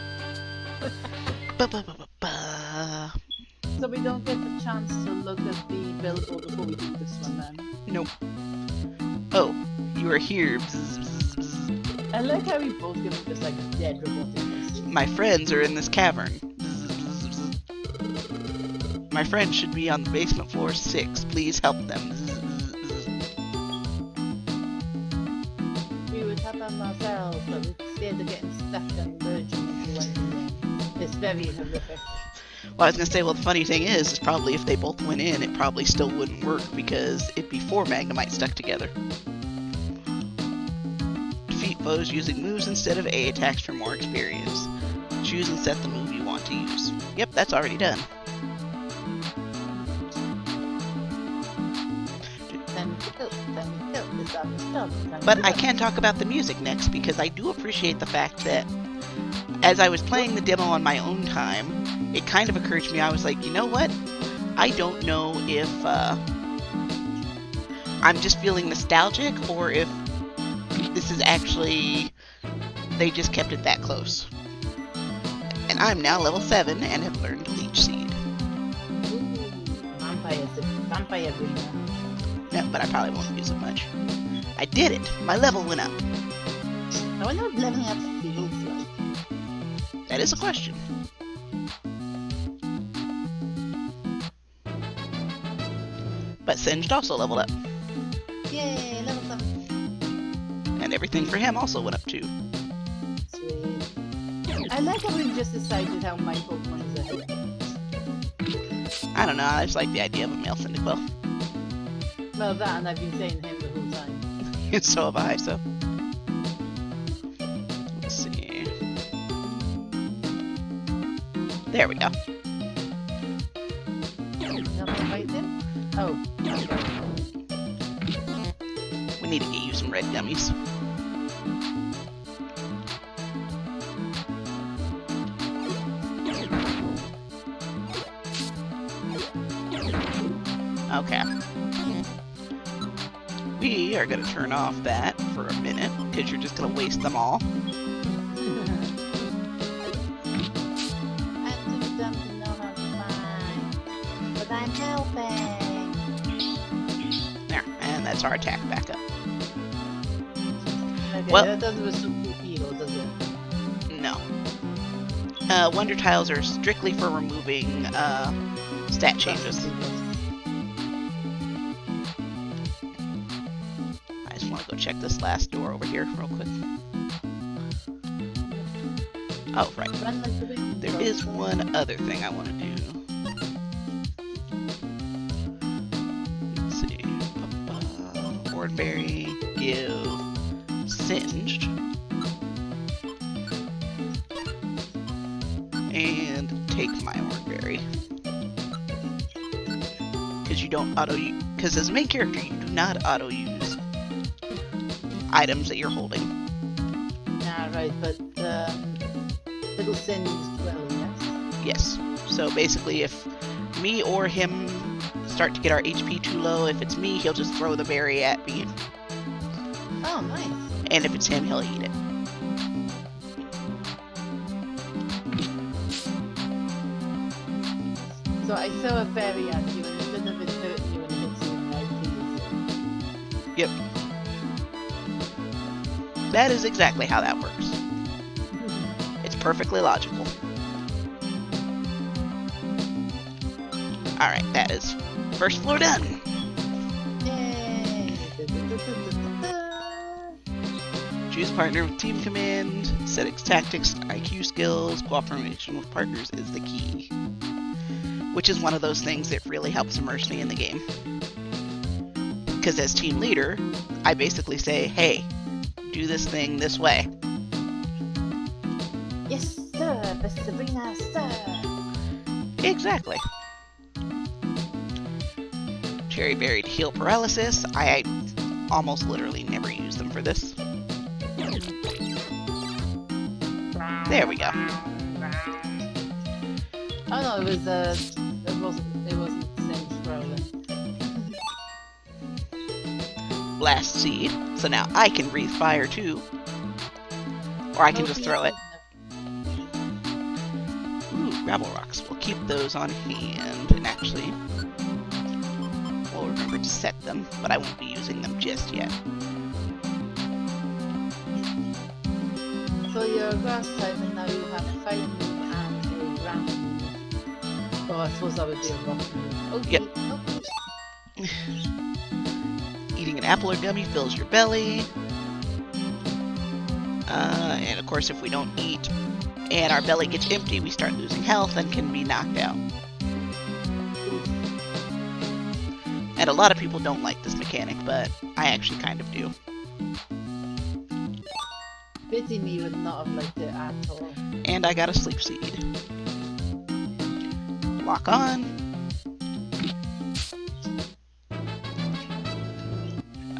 B: So we don't get the chance to look at the billboard before we do this one then?
A: Nope. Oh, you are here. Bzz, bzz, bzz.
B: I like how we both give him just like dead robotic voices.
A: My friends are in this cavern. Bzz, bzz, bzz. My friends should be on the basement floor 6. Please help them. Bzz, bzz, bzz.
B: We would help them ourselves, but we're scared of getting stuck and merging into one thing. It's very horrific.
A: Well, I was gonna say, well, the funny thing is probably if they both went in, it probably still wouldn't work because it'd be 4 Magnemite stuck together. Defeat foes using moves instead of A attacks for more experience. Choose and set the move you want to use. Yep, that's already done. But I can talk about the music next because I do appreciate the fact that as I was playing the demo on my own time, it kind of occurred to me, I was like, you know what? I don't know if I'm just feeling nostalgic or if this is actually, they just kept it that close. And I'm now level 7 and have learned Leech Seed.
B: Vampire green.
A: Yeah, but I probably won't use it much. I did it! My level went up.
B: I wonder what leveling up feels like.
A: That is a question. But Singed also leveled up.
B: Yay, level 7.
A: And everything for him also went up too.
B: Sweet. I like how we just decided how my Pokemon is ahead.
A: I don't know, I just like the idea of a male Cyndaquil.
B: Well, that and I've been saying him the whole time.
A: So have I, so. Let's see. There we go.
B: Nothing right there? Oh.
A: We need to get you some red gummies. Okay. We are going to turn off that for a minute, because you're just going to waste them all.
B: I'm too dumb to know how to find. But I'm helping.
A: There, and that's our attack back up.
B: Okay,
A: Well-
B: that doesn't look so cool, does it?
A: No. Wonder Tiles are strictly for removing stat changes. I just want to go check this last door over here real quick. Oh, right. There is one other thing I want to do. Let's see. Ordberry, give, singed. And take my Ordberry. Because you don't auto-use... Because as a main character, you do not auto-use items that you're holding.
B: Yeah, right, but it'll send you as well, yes?
A: Yes. So basically, if me or him start to get our HP too low, if it's me, he'll just throw the berry at me.
B: Oh, nice.
A: And if it's him, he'll eat it.
B: So I throw a berry at you, and instead of it hurting you when it hits you in the eye,
A: Yep. That is exactly how that works. It's perfectly logical. Alright, that is first floor done.
B: Yay!
A: Choose partner with team command, settings, tactics, IQ skills, cooperation with partners is the key. Which is one of those things that really helps immerse me in the game. Because as team leader, I basically say, hey, do this thing this way.
B: Yes, sir, Miss Sabrina, sir.
A: Exactly. Cherry berry to heal paralysis. I almost literally never use them for this. There we go.
B: Oh no, it wasn't Saint Scrolling.
A: Blast seed. So now I can breathe fire too. Or I can just throw it. Ooh, gravel rocks. We'll keep those on hand. And actually, we'll remember to set them, but I won't be using them just yet.
B: So you're a grass type and now you have a fight move and a ground move. Oh, I suppose that would be a rock move. Okay,
A: Yep.
B: okay.
A: Eating an apple or gummy fills your belly. And of course, if we don't eat and our belly gets empty, we start losing health and can be knocked out. And a lot of people don't like this mechanic, but I actually kind of do.
B: Pity me would not have liked it at all.
A: And I got a sleep seed. Lock on.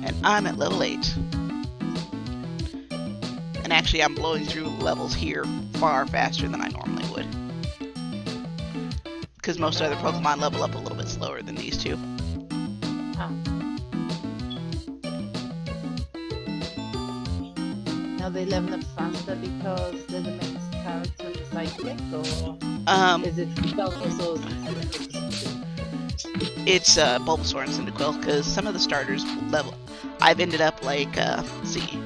A: And I'm at level 8. And actually I'm blowing through levels here far faster than I normally would. Because most other Pokemon level up a little bit slower than these two.
B: Now they level up faster because they're the main character in the sidekick, or is it Bulbasaur?
A: It's Bulbasaur and Cyndaquil, because some of the starters level. I've ended up like, let's see.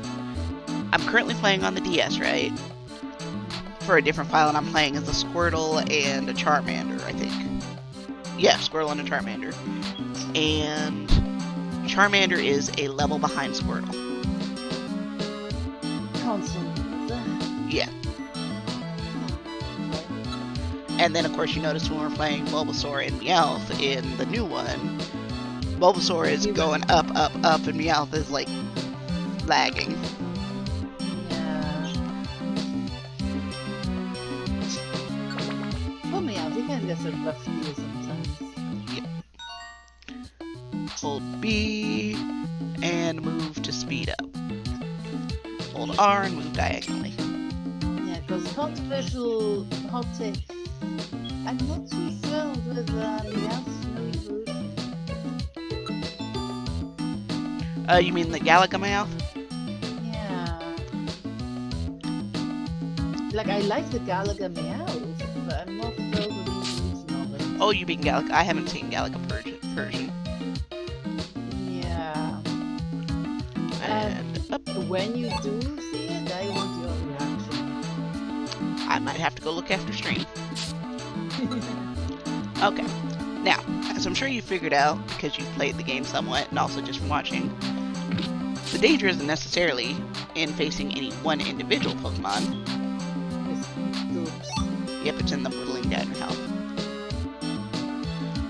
A: I'm currently playing on the DS, right? For a different file, and I'm playing as a Squirtle and a Charmander, I think. Yeah, Squirtle and a Charmander. And Charmander is a level behind Squirtle. Yeah. And then, of course, you notice when we're playing Bulbasaur and Meowth in the new one, Bulbasaur is going up, up, up, and Meowth is, like, lagging.
B: Yeah. For Meowth, he kind of gets a rough deal sometimes.
A: Yep. Hold B and move to speed up. Hold R and move diagonally.
B: Yeah, because controversial hot take. I'm not too thrilled with Meowth's snowy version.
A: You mean the Galaga Meowth?
B: Yeah. Like, I like the Galaga Meowth, but I'm not thrilled with the evolution of it.
A: Oh, you mean Galaga? I haven't seen Galaga version.
B: Yeah.
A: And up.
B: When you do see it, I want your reaction.
A: I might have to go look after stream. Okay. Now, as I'm sure you figured out because you've played the game somewhat and also just from watching, the danger isn't necessarily in facing any one individual Pokemon.
B: It's groups.
A: Yep, it's in the whittling down your health.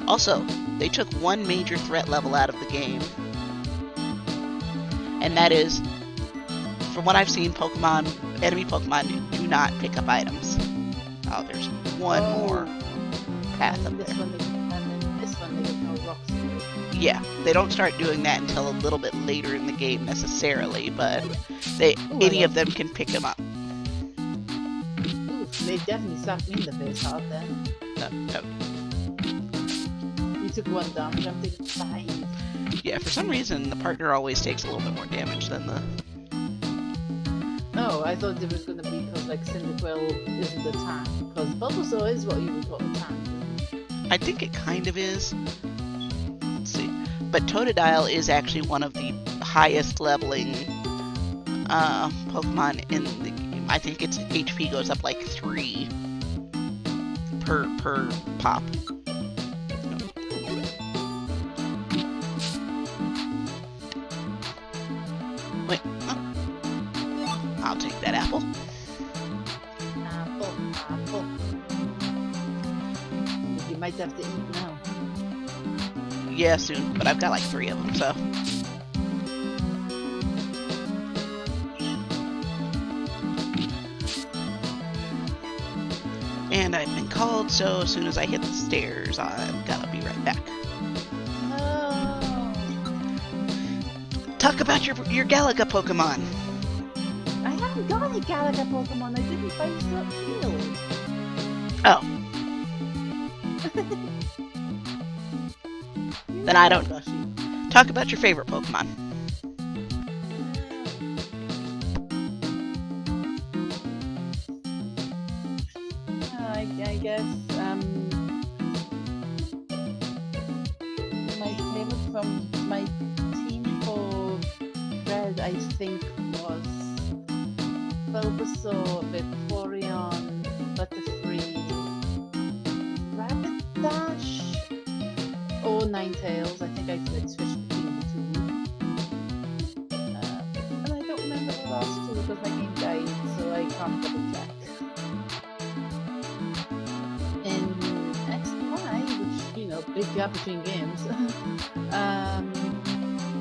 A: Also, they took one major threat level out of the game, and that is, from what I've seen, enemy Pokemon do not pick up items. Oh, there's one more path up there.
B: And then this one, they get no rocks.
A: Yeah, they don't start doing that until a little bit later in the game necessarily, but any of them can pick them up.
B: Ooh, they definitely slapped me in the face hard then.
A: No.
B: You took one damage, I'm taking 5.
A: Yeah, for some reason, the partner always takes a little bit more damage than the...
B: No, I thought it was going to be because like Cyndaquil isn't a tank, because Bulbasaur is what you would call a tank.
A: I think it kind of is. Let's see. But Totodile is actually one of the highest leveling Pokemon in the game. I think its HP goes up like 3 per pop. Wait. Oh. I'll take that apple.
B: Apple. You might have to eat now.
A: Yeah, soon. But I've got like 3 of them, so... And I've been called, so as soon as I hit the stairs, I'm gonna be right back.
B: No.
A: Talk about your Galaga Pokemon.
B: I haven't got any Galaga Pokemon. I didn't find Sword Shield.
A: Oh. Then I don't. Talk about your favorite Pokemon.
B: I guess my favorite from my team for Red, I think, was Bulbasaur, Vaporeon, Butterfree, Rapidash, or Ninetales. I think I switched between the two. And I don't remember the last two because my game died, so I can't double check. In X and Y, which, you know, big gap between games, I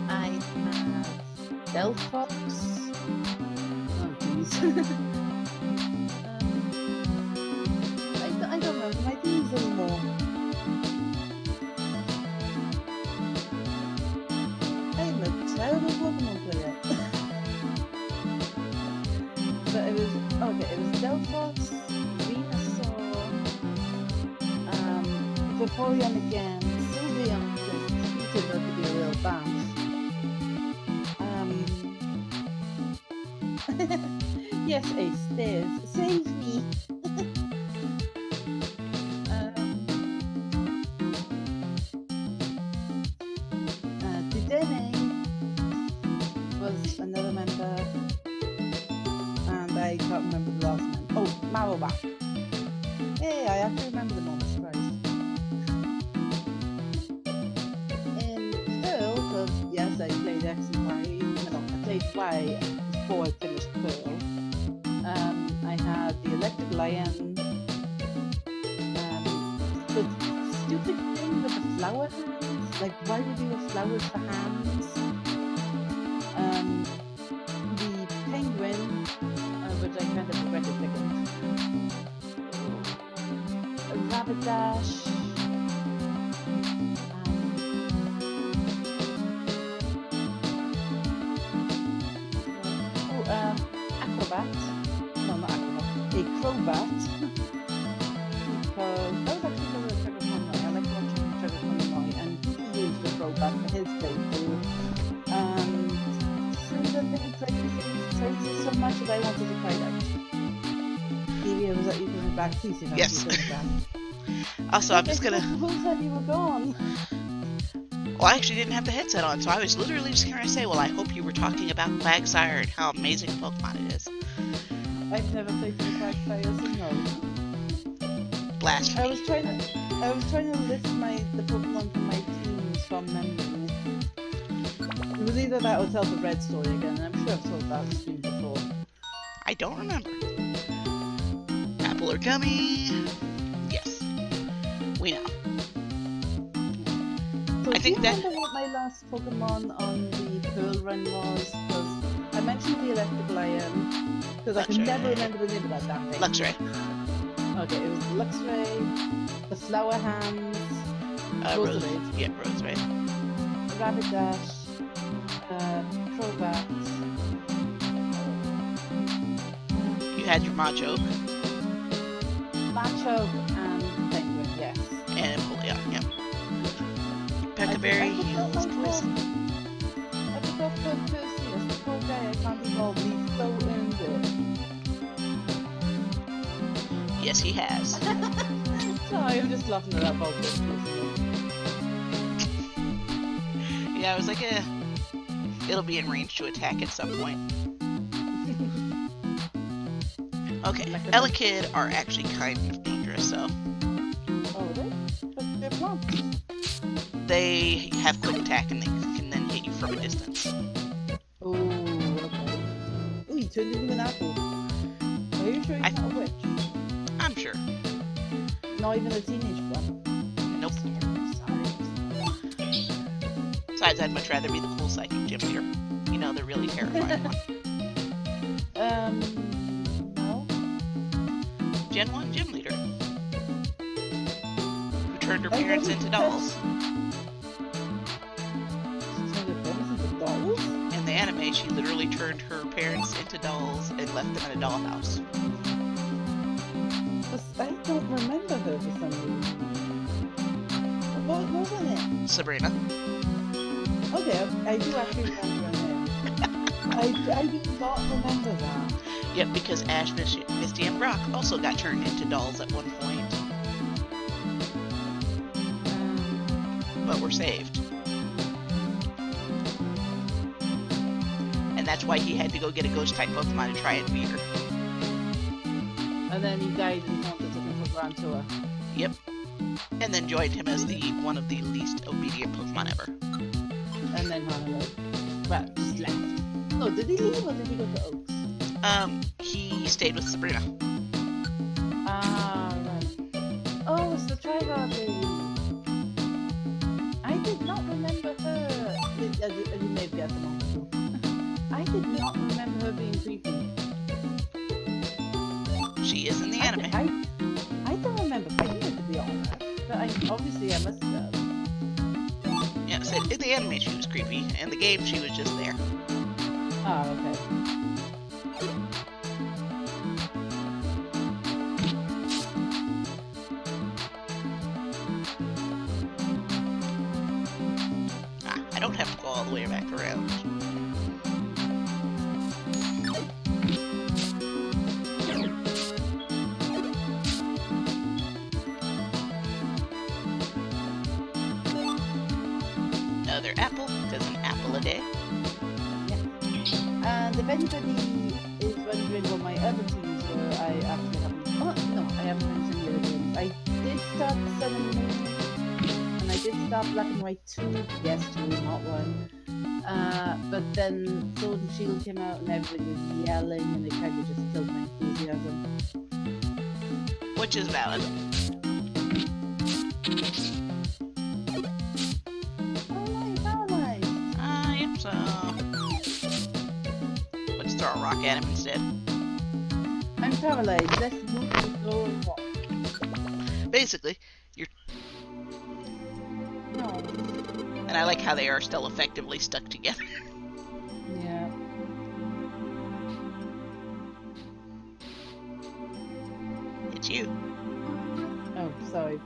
B: have Delphox. Oh, jeez. I don't remember. My team's a little more. I'm a terrible Pokemon player. But it was Delphox, Venusaur, Vaporeon again, Sylveon, because he turned out to be a real bam. Yes, Ace, stairs, save me! Dudene was another member, and I can't remember the last name. Oh, Marowak. Hey, I actually remember them all, surprised. In Pearl, because yes, I played X and Y. No, I played Y before I finished Pearl. I had the Electric Lion, the stupid thing with the flower hands. Like, why would you have flowers for hands? The Penguin, which I kind of regretted picking. Rapidash. Acrobat. No, not Acrobat. A Crobat. Because that was actually the Trevor Conroy. I like watching Trevor Conroy, and he used the Crobat for his playthrough. And Cinder didn't play traces so much that I wanted to try it out. Stevie, was that you coming back? Please, if
A: Yes.
B: you coming back.
A: Also, I'm just gonna...
B: Who said you were gone?
A: Well, I actually didn't have the headset on, so I was literally just gonna say, well, I hope you were talking about Quagsire and how amazing Pokemon it is.
B: I've never played with Quagsire, so no.
A: Blasphemy.
B: I was trying to list the Pokemon from my teams from memory. It was either that or tell the red story again. I'm sure I've told that stream before.
A: I don't remember. Apple or gummy? Yes. We know.
B: So
A: I think
B: do you
A: that-
B: remember what my last Pokemon on the Pearl run was? Because I mentioned the electrical iron. Because I can
A: Luxray.
B: never remember the name of that damn thing.
A: Luxray.
B: Okay, it was the Luxray, the Flower Hands, Roserade,
A: Yeah, Roserade.
B: Rapidash, Crobat.
A: You had your Machoke
B: Macho and Penguin, yes.
A: and Empoleon, yeah.
B: I
A: Pecaberry
B: forgot
A: was
B: my
A: poison.
B: I forgot Perseus, the poor guy, I can't evolve, he's so earned it.
A: Yes, he has.
B: Sorry, I'm just laughing at that about this.
A: Yeah, I was like, it'll be in range to attack at some point. Okay,
B: Like the-
A: Elekid are actually kind of dangerous, so
B: Oh, they? But they're plants.
A: they have quick attack and they can then hit you from a distance.
B: Oh, okay. Ooh, you turned into an apple. Are you sure he's not a witch?
A: I'm sure.
B: Not even a teenage one.
A: Nope.
B: Sorry.
A: Besides, I'd much rather be the cool psychic gym leader. You know, the really terrifying one.
B: No.
A: Gen 1 gym leader. Who turned her
B: I
A: parents
B: wasn't
A: into dolls.
B: So the bonus into dolls?
A: In the anime, she literally turned her parents into dolls and left them in a dollhouse.
B: I don't remember her for some reason. What wasn't it?
A: Sabrina.
B: Okay, I do actually remember her name. I do not remember that.
A: Yep, because Ash, Misty, and Brock also got turned into dolls at one point, but were saved. And that's why he had to go get a ghost-type Pokemon to try and beat her.
B: And then he died and he wanted to take him for Grand Tour.
A: Yep. And then joined him as one of the least obedient Pokemon ever.
B: And then ran away. Well, just left. Oh, did he leave or did he go to Oaks?
A: He stayed with Sabrina.
B: Ah, right. Oh, it's the Tryhard lady. I did not remember her. You may have guessed them all. I did not remember her being creepy.
A: She is in the anime.
B: I don't remember fighting her, to be honest. But obviously I must have.
A: Yeah, so in the anime she was creepy. In the game she was just there.
B: Ah, okay.
A: I don't have to go all the way back around. Another apple, because an apple a day.
B: And if anybody is wondering what my other teams were, I actually haven't. Oh, no, I haven't mentioned the other games. I did start Sun and Moon, and I did start Black and White 2. Yes, 2, not 1. But then Sword and Shield came out, and everybody was yelling, and it kind of just killed my enthusiasm.
A: Which is valid.
B: Paralyzed.
A: Yep, so... let's throw a rock at him instead.
B: I'm paralyzed. Let's move and throw a rock.
A: Basically,
B: No.
A: and I like how they are still effectively stuck together.
B: Yeah.
A: It's you.
B: Oh, sorry.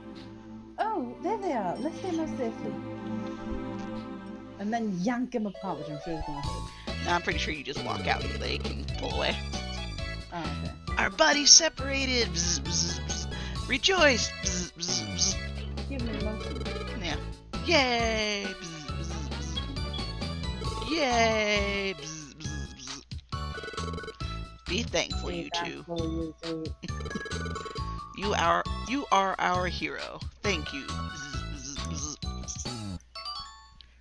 B: Oh, there they are. Let's get them out safely. And then yank them apart, which I'm sure is going to hurt.
A: I'm pretty sure you just walk out and they can pull away.
B: Oh, okay.
A: Our bodies separated! Bzz, bzz, bzz. Rejoice! Bzz, bzz, bzz.
B: Give me a monkey.
A: Yeah. Yay! Bzz, bzz, bzz. Yay! Bzz, bzz, bzz. Be thankful, you two.
B: Thankful, you two.
A: You are our hero. Thank you.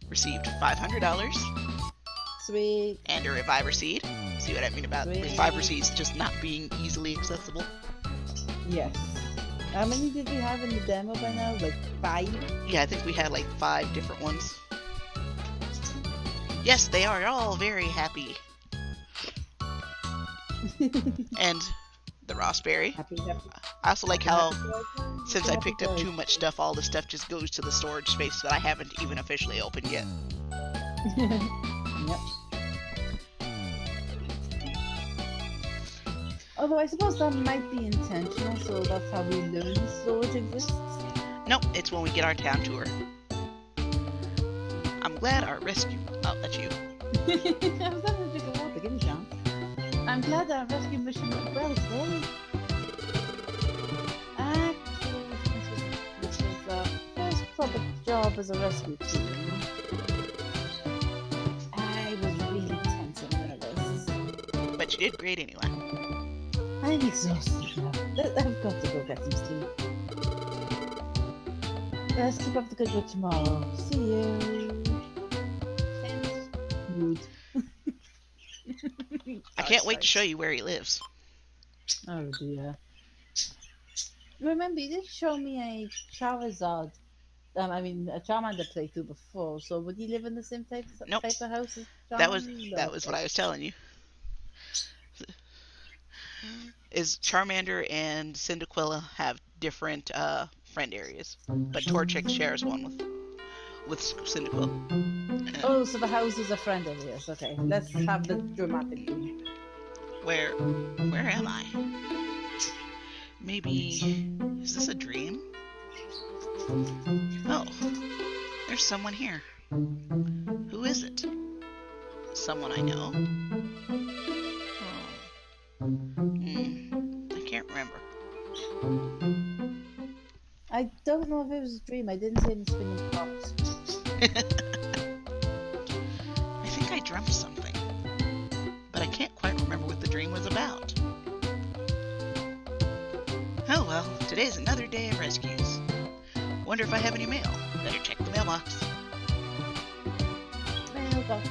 A: Received $500
B: Sweet.
A: and a reviver seed. See what I mean about
B: Sweet.
A: reviver seeds just not being easily accessible?
B: Yes. How many did we have in the demo by now? Like 5?
A: Yeah, I think we had like 5 different ones. Yes, they are all very happy. And the raspberry.
B: Happy.
A: I also like how,
B: Happy.
A: since I picked up too much stuff, all the stuff just goes to the storage space that I haven't even officially opened yet.
B: Yep. Although I suppose that might be intentional, so that's how we learn storage exists.
A: Nope, it's when we get our town tour. I'm glad our rescue... Oh, that's you.
B: I was having a drink of water, give me a chance. I'm glad our rescue mission went well today. Actually, this was our first proper job as a rescue team. I was really tense and nervous.
A: But you did great anyway.
B: I'm exhausted now. I've got to go get some sleep. Let's keep up the good work tomorrow. See you. And mood.
A: I can't wait to show you where he lives.
B: Oh dear. Remember, you did show me a Charizard. A Charmander playthrough before. So would he live in the same type
A: Nope.
B: of house as
A: That
B: Charmander?
A: was what I was telling you. Is Charmander and Cyndaquil have different friend areas, but Torchic shares one with Cyndaquil.
B: Oh, so the houses are friend areas. Okay, let's have the dramatic thing.
A: Where am I? Maybe, is this a dream? Oh, there's someone here. Who is it? Someone I know? I can't remember.
B: I don't know if it was a dream. I didn't see any spinning tops.
A: I think I dreamt something, but I can't quite remember what the dream was about. Oh well, today's another day of rescues. Wonder if I have any mail. Better check the mailbox.
B: Mailbox.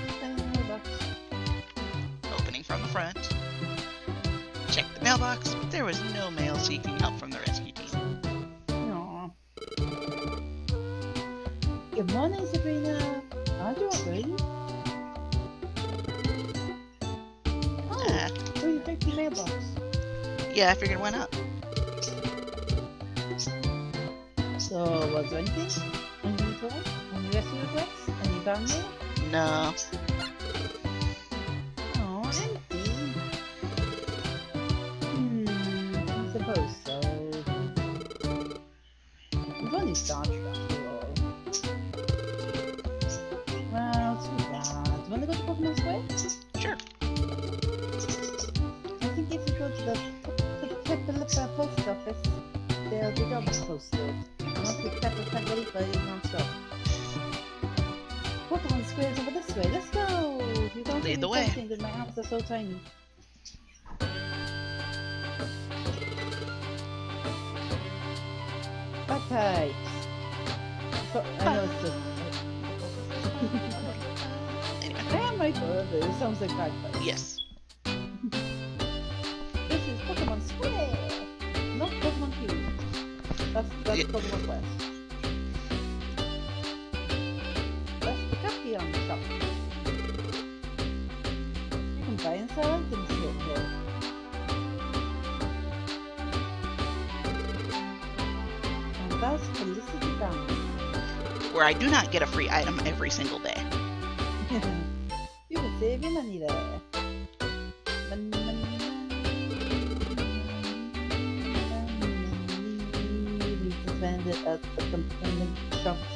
A: Opening from the front. Check the mailbox, but there was no mail seeking help from the rescue team.
B: Aww. Good morning, Sabrina. Aren't you up ready? Oh, so you checked the mailbox.
A: Yeah, I figured why not.
B: So, was there anything? Any report? Any rescue requests? Any found mail?
A: No.
B: Oh, empty. I suppose so. We've only started after all. Well, too bad. Wanna go to Pokemon Square?
A: Sure.
B: I think if you go to the Pepper post office, there'll be jobs posted. And once we Pepper Pepper, you non-stop. Pokemon Square's over this way. Let's go! You don't
A: Lead the way.
B: Because my arms are so tiny. Bagpipes! So, I know it's just...
A: Anyway.
B: I am right over there. It sounds like bagpipes.
A: Yes.
B: This is Pokemon Square! Not Pokemon Cube. That's
A: Yeah.
B: Pokemon Quest. That's the Capion shop. You can buy and sell items here. And that's Felicity Bank.
A: Where I do not get a free item every single day.
B: You can save your money there. Money. You can spend it at the component shops.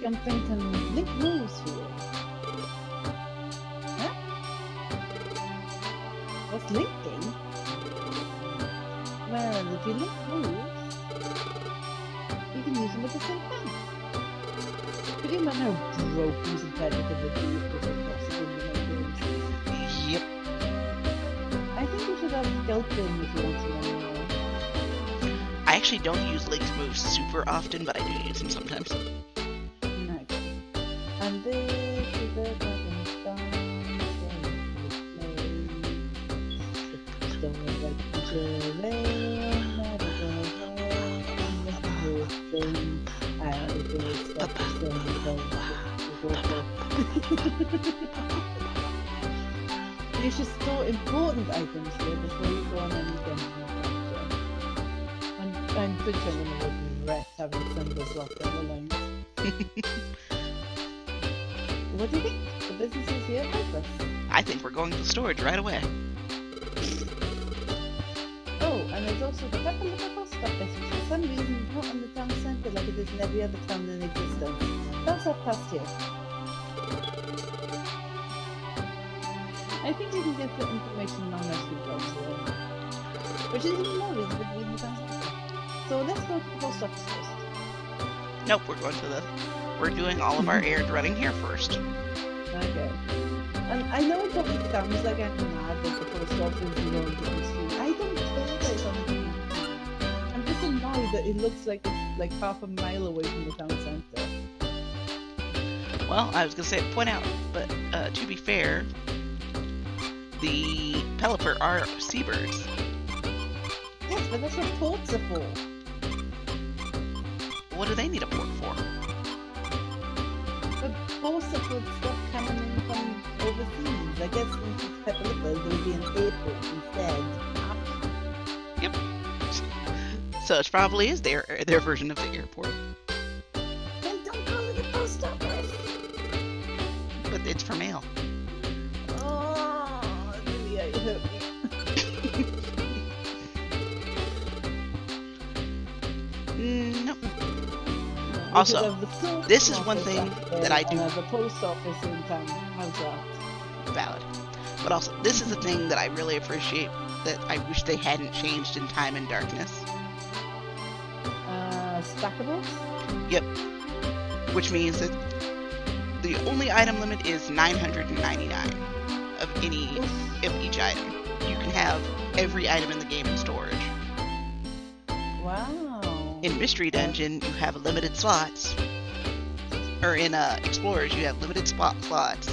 B: Something can link moves for you. Huh? What's linking? Well, if you link moves, you can use them with the same thing. Could you imagine how broke these competitive reviews could have possibly been?
A: Yep.
B: helping if you want to know more.
A: I actually don't use Link's moves super often, but I do use them sometimes.
B: Okay. And this is the dragon's dance. You should store important items here before you go on any dungeon adventure. I'm pretty sure I'm gonna regret having some of this locked down the lines. What do you think? The business is here help us.
A: I think we're going to storage right away.
B: Oh, and there's also the Pepper post office, which for some reason is not in the town centre like it is in every other town in existence. That's our past here. I think we can get the information on rescue jobs here. Which is even more reason to be in the town centre. So let's go to the post office first.
A: Nope, we're doing all of our errand running here first.
B: Okay. And I know it probably sounds like I'm mad that the post office is on the street. I don't care that it's on the street. I'm just annoyed that it looks like it's like half a mile away from the town centre.
A: Well, I was gonna say point out, but to be fair, the Pelipper are seabirds.
B: Yes, but that's what ports are for.
A: What do they need a port for?
B: But ports are for stuff coming in from overseas. I guess since it's Pepper, there will be an airport instead.
A: Yep. So it probably is their version of the airport.
B: Then don't call it a post office.
A: But it's for mail.
B: Oh, really, it hurt me.
A: No. Also, this is one thing that I do.
B: The post office in town. How's that?
A: Valid. But also, this is a thing that I really appreciate that I wish they hadn't changed in Time and Darkness.
B: Stackables?
A: Yep. Which means that the only item limit is 999 of each item. You can have every item in the game in storage.
B: Wow.
A: In Mystery Dungeon, you have limited slots. Or in Explorers, you have limited slots.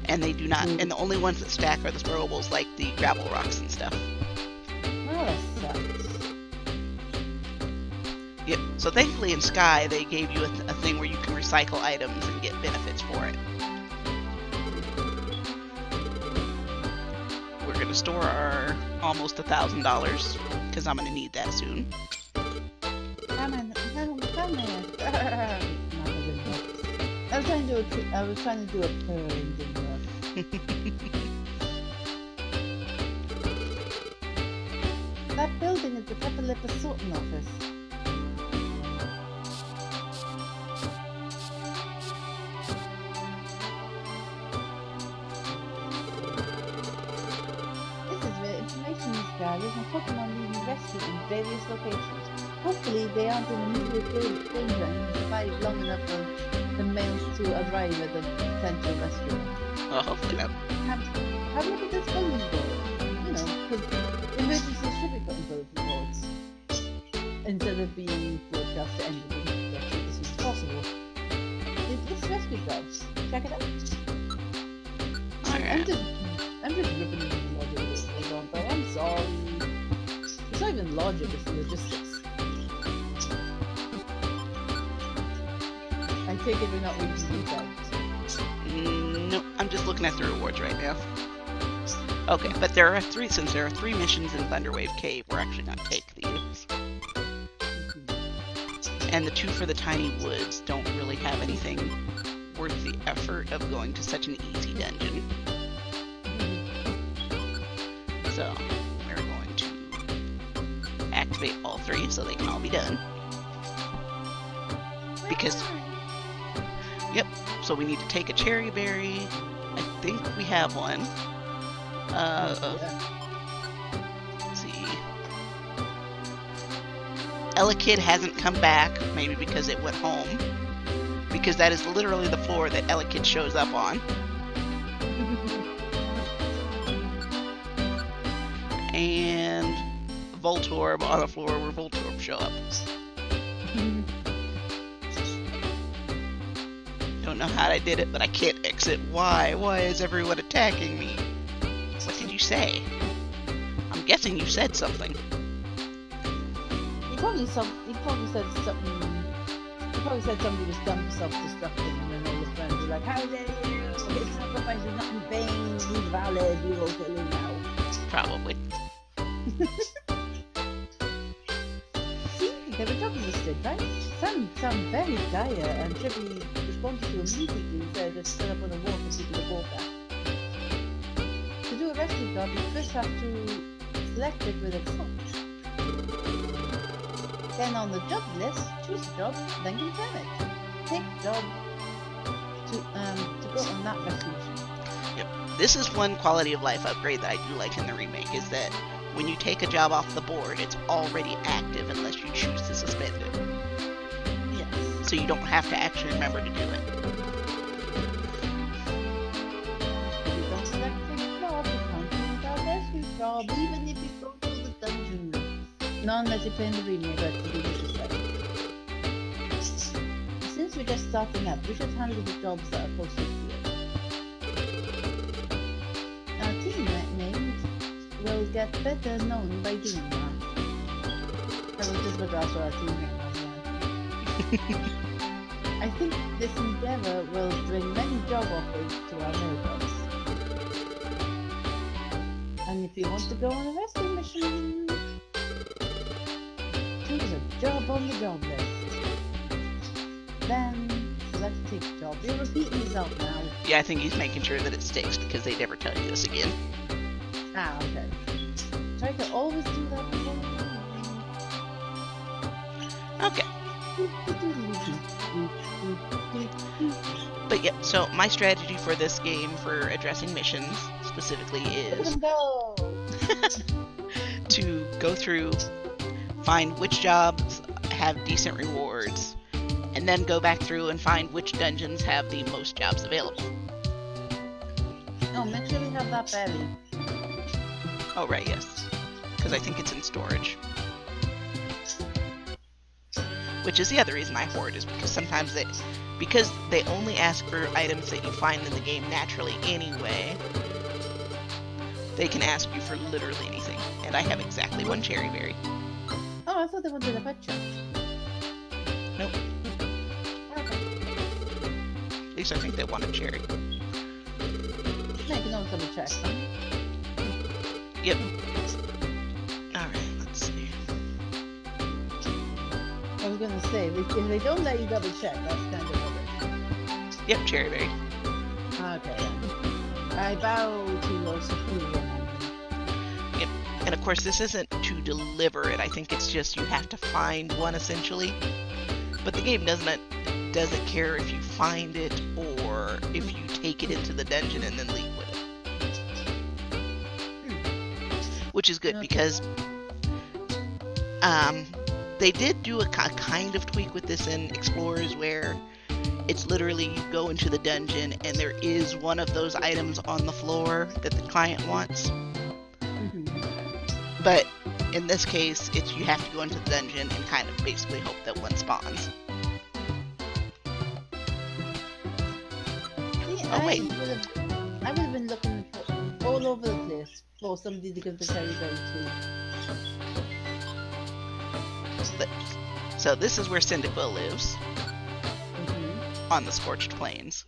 A: And they do not. And the only ones that stack are the throwables, like the gravel rocks and stuff.
B: Oh, that sucks.
A: Yep. So thankfully in Sky, they gave you a thing where you can recycle items and get benefits for it. We're gonna store our almost $1,000 because I'm gonna need that soon.
B: Come on. I was trying to do a purr and didn't work. That building is the Pepper sorting office. This is where information is gathered and Pokemon being rescued in various locations. Hopefully they aren't in immediate danger and survive long enough for the mails to arrive at the potential restaurant.
A: Well, hopefully not.
B: Have a look at this bulletin board. You know, because emergencies should be put in bulletin boards instead of being broadcast to anybody as soon as possible. It's rescue jobs. Check it out.
A: Alright.
B: I'm just ripping into the logic of this program, but I'm sorry. It's not even logic, it's logistics. I take it we're not reading these out.
A: Nope, I'm just looking at the rewards right now. Okay, but since there are three missions in Thunderwave Cave, we're actually gonna take these. And the 2 for the Tiny Woods don't really have anything worth the effort of going to such an easy dungeon. So, we're going to activate all 3 so they can all be done. Because, yep, so we need to take a cherry berry. I think we have one. Let's see. Elekid hasn't come back, maybe because it went home. Because that is literally the floor that Elekid shows up on. And Voltorb on the floor where Voltorb show up. Don't know how I did it, but I can't exit. Why? Why is everyone attacking me? What did you say? I'm guessing you said something.
B: He probably said something. He probably said somebody was done for self-destructing, and then all your friends were like, "How dare you! His sacrifice is not in vain. He's valid. We will kill him now."
A: Probably.
B: See, there were jobs listed, right? Some very dire and should be responded to immediately instead of just set up on a wall for people to walk at. To do a rescue job, you first have to select it with accept. Then on the job list, choose a job, then confirm it. Take job to go on that rescue mission.
A: Yep. This is one quality of life upgrade that I do like in the remake, is that when you take a job off the board, it's already active unless you choose to suspend it.
B: Yes.
A: So you don't have to actually remember to do it.
B: If you don't select a job, you can't do that rescue job, even if you go to the dungeon. Not unless you play in the remake, that's the biggest mistake. Since we're just starting up, we should handle the jobs that are closest to you. Our teammates will get better known by doing that. That was just what that's what our teammate was. I think this endeavor will bring many job offers to our mailbox. And if you want to go on a rescue mission, choose a job on the job list. Then select take job. You're repeating yourself now.
A: Yeah, I think he's making sure that it sticks because they never tell you this again.
B: Ah, okay. Try to always do that before.
A: Okay. But yeah, so my strategy for this game for addressing missions specifically
B: Let
A: is
B: them go.
A: to go through, find which jobs have decent rewards, and then go back through and find which dungeons have the most jobs available.
B: Oh, make sure we have that berry.
A: Oh, right, yes. Because I think it's in storage. Which is the other reason I hoard, is because sometimes because they only ask for items that you find in the game naturally anyway, they can ask you for literally anything. And I have exactly one cherry berry.
B: Oh, I thought they wanted a pet shop.
A: Nope.
B: Okay.
A: At least I think they want a cherry.
B: No, you can always double check, huh?
A: Yep. Alright, let's see.
B: I was gonna say, if they don't let you double check, that's kind of rubbish.
A: Yep, cherry berry.
B: Okay, then. I bow to your superior.
A: Yep. And of course, this isn't to deliver it. I think it's just you have to find one, essentially. But the game doesn't care if you find it or if you take it into the dungeon and then leave with it. Which is good because they did do a kind of tweak with this in Explorers where it's literally you go into the dungeon and there is one of those items on the floor that the client wants. But in this case, it's you have to go into the dungeon and kind of basically hope that one spawns. Oh wait.
B: I would have been looking all over the place for somebody to give the cherry berry to.
A: So this is where Cyndaquil lives, on the Scorched Plains.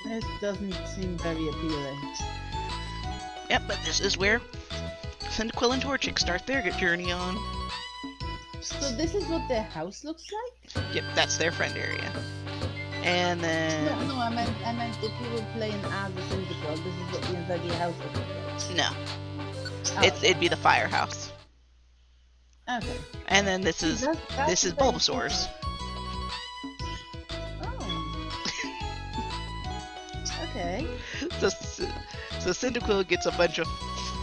B: This doesn't seem very appealing.
A: Yep, but this is where Cyndaquil and Torchic start their journey on.
B: So this is what their house looks like?
A: Yep, that's their friend area. And then...
B: No, I meant if you were playing as a Cyndaquil, this is what the inside of your house looks like.
A: No.
B: Oh.
A: It'd be the firehouse.
B: Okay.
A: And then this is Bulbasaur's.
B: Oh. Okay.
A: So Cyndaquil gets a bunch of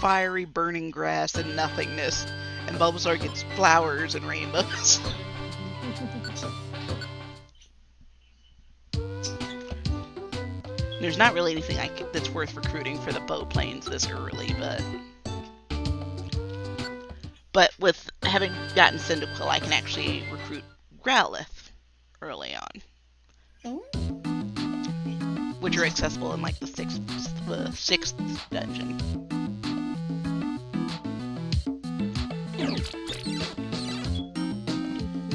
A: fiery burning grass and nothingness, and Bulbasaur gets flowers and rainbows. There's not really anything that's worth recruiting for the bow planes this early, but with having gotten Cyndaquil, I can actually recruit Growlithe early on,
B: Oh.
A: which are accessible in like the sixth dungeon.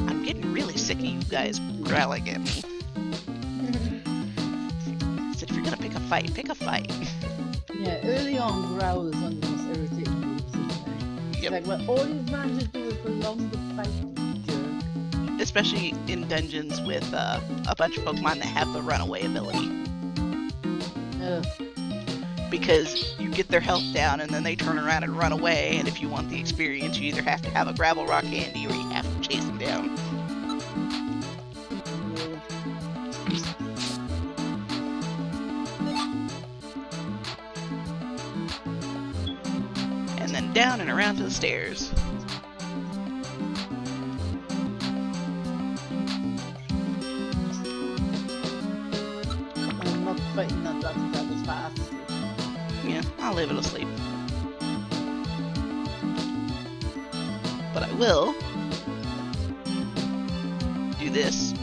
A: I'm getting really sick of you guys growling at me. Said if you're gonna pick a fight, pick a fight.
B: Yeah, early on, Growl is one of the most irritating moves, isn't it?
A: Yep.
B: Like, well, all you've managed to do is prolong the fight, you jerk.
A: Especially in dungeons with a bunch of Pokemon that have the runaway ability.
B: Ugh.
A: Because you get their health down and then they turn around and run away, and if you want the experience, you either have to have a Gravel Rock handy or you have to chase them down. And then down and around to the stairs.
B: I'm not fighting that as fast.
A: Yeah, I'll leave it asleep. But I will do this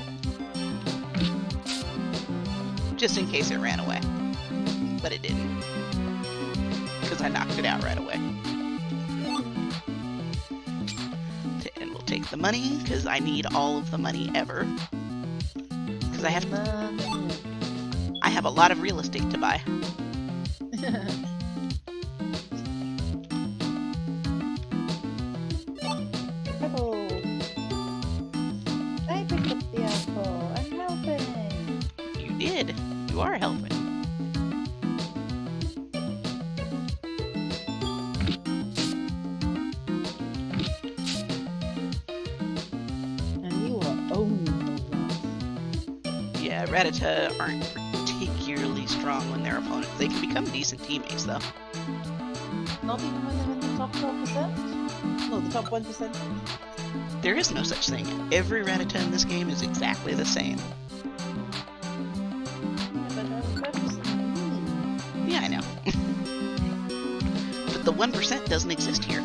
A: just in case it ran away. But it didn't. Because I knocked it out right away. And we'll take the money, because I need all of the money ever. Because I have a lot of real estate to buy.
B: Apple. I picked up the apple. I'm helping.
A: You did. You are helping.
B: And you are owning the run.
A: Yeah, Rattata aren't particularly strong when they're opponents. They can become decent teammates, though.
B: Not even when they're in the top 12%? No, the top 1%.
A: There is no such thing. Every Rattata in this game is exactly the same. Yeah, I know. But the 1% doesn't exist here.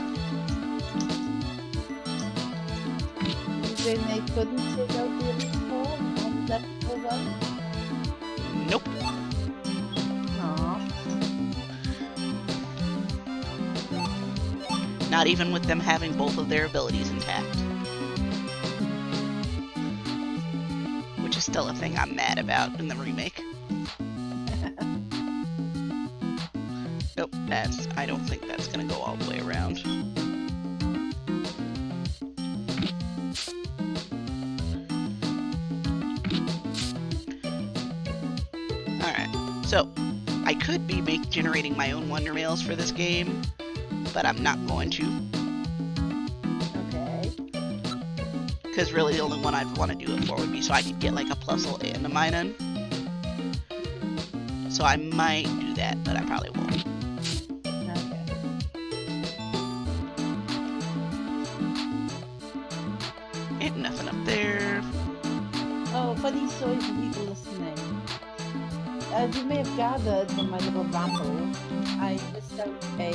B: Then they couldn't take out the Elite Four on level 1?
A: Nope.
B: Aww.
A: Not even with them having both of their abilities intact. Which is still a thing I'm mad about in the remake. Nope, I don't think that's gonna go all the way around. Alright, so I could be generating my own Wonder Mails for this game, but I'm not going to.
B: Okay.
A: Because really the only one I'd want to do it for would be so I could get like a Plusle and a Minun. So I might do that, but I probably won't.
B: Okay.
A: And nothing up there.
B: Oh, funny story for people listening. As you may have gathered from my little ramble, I missed out a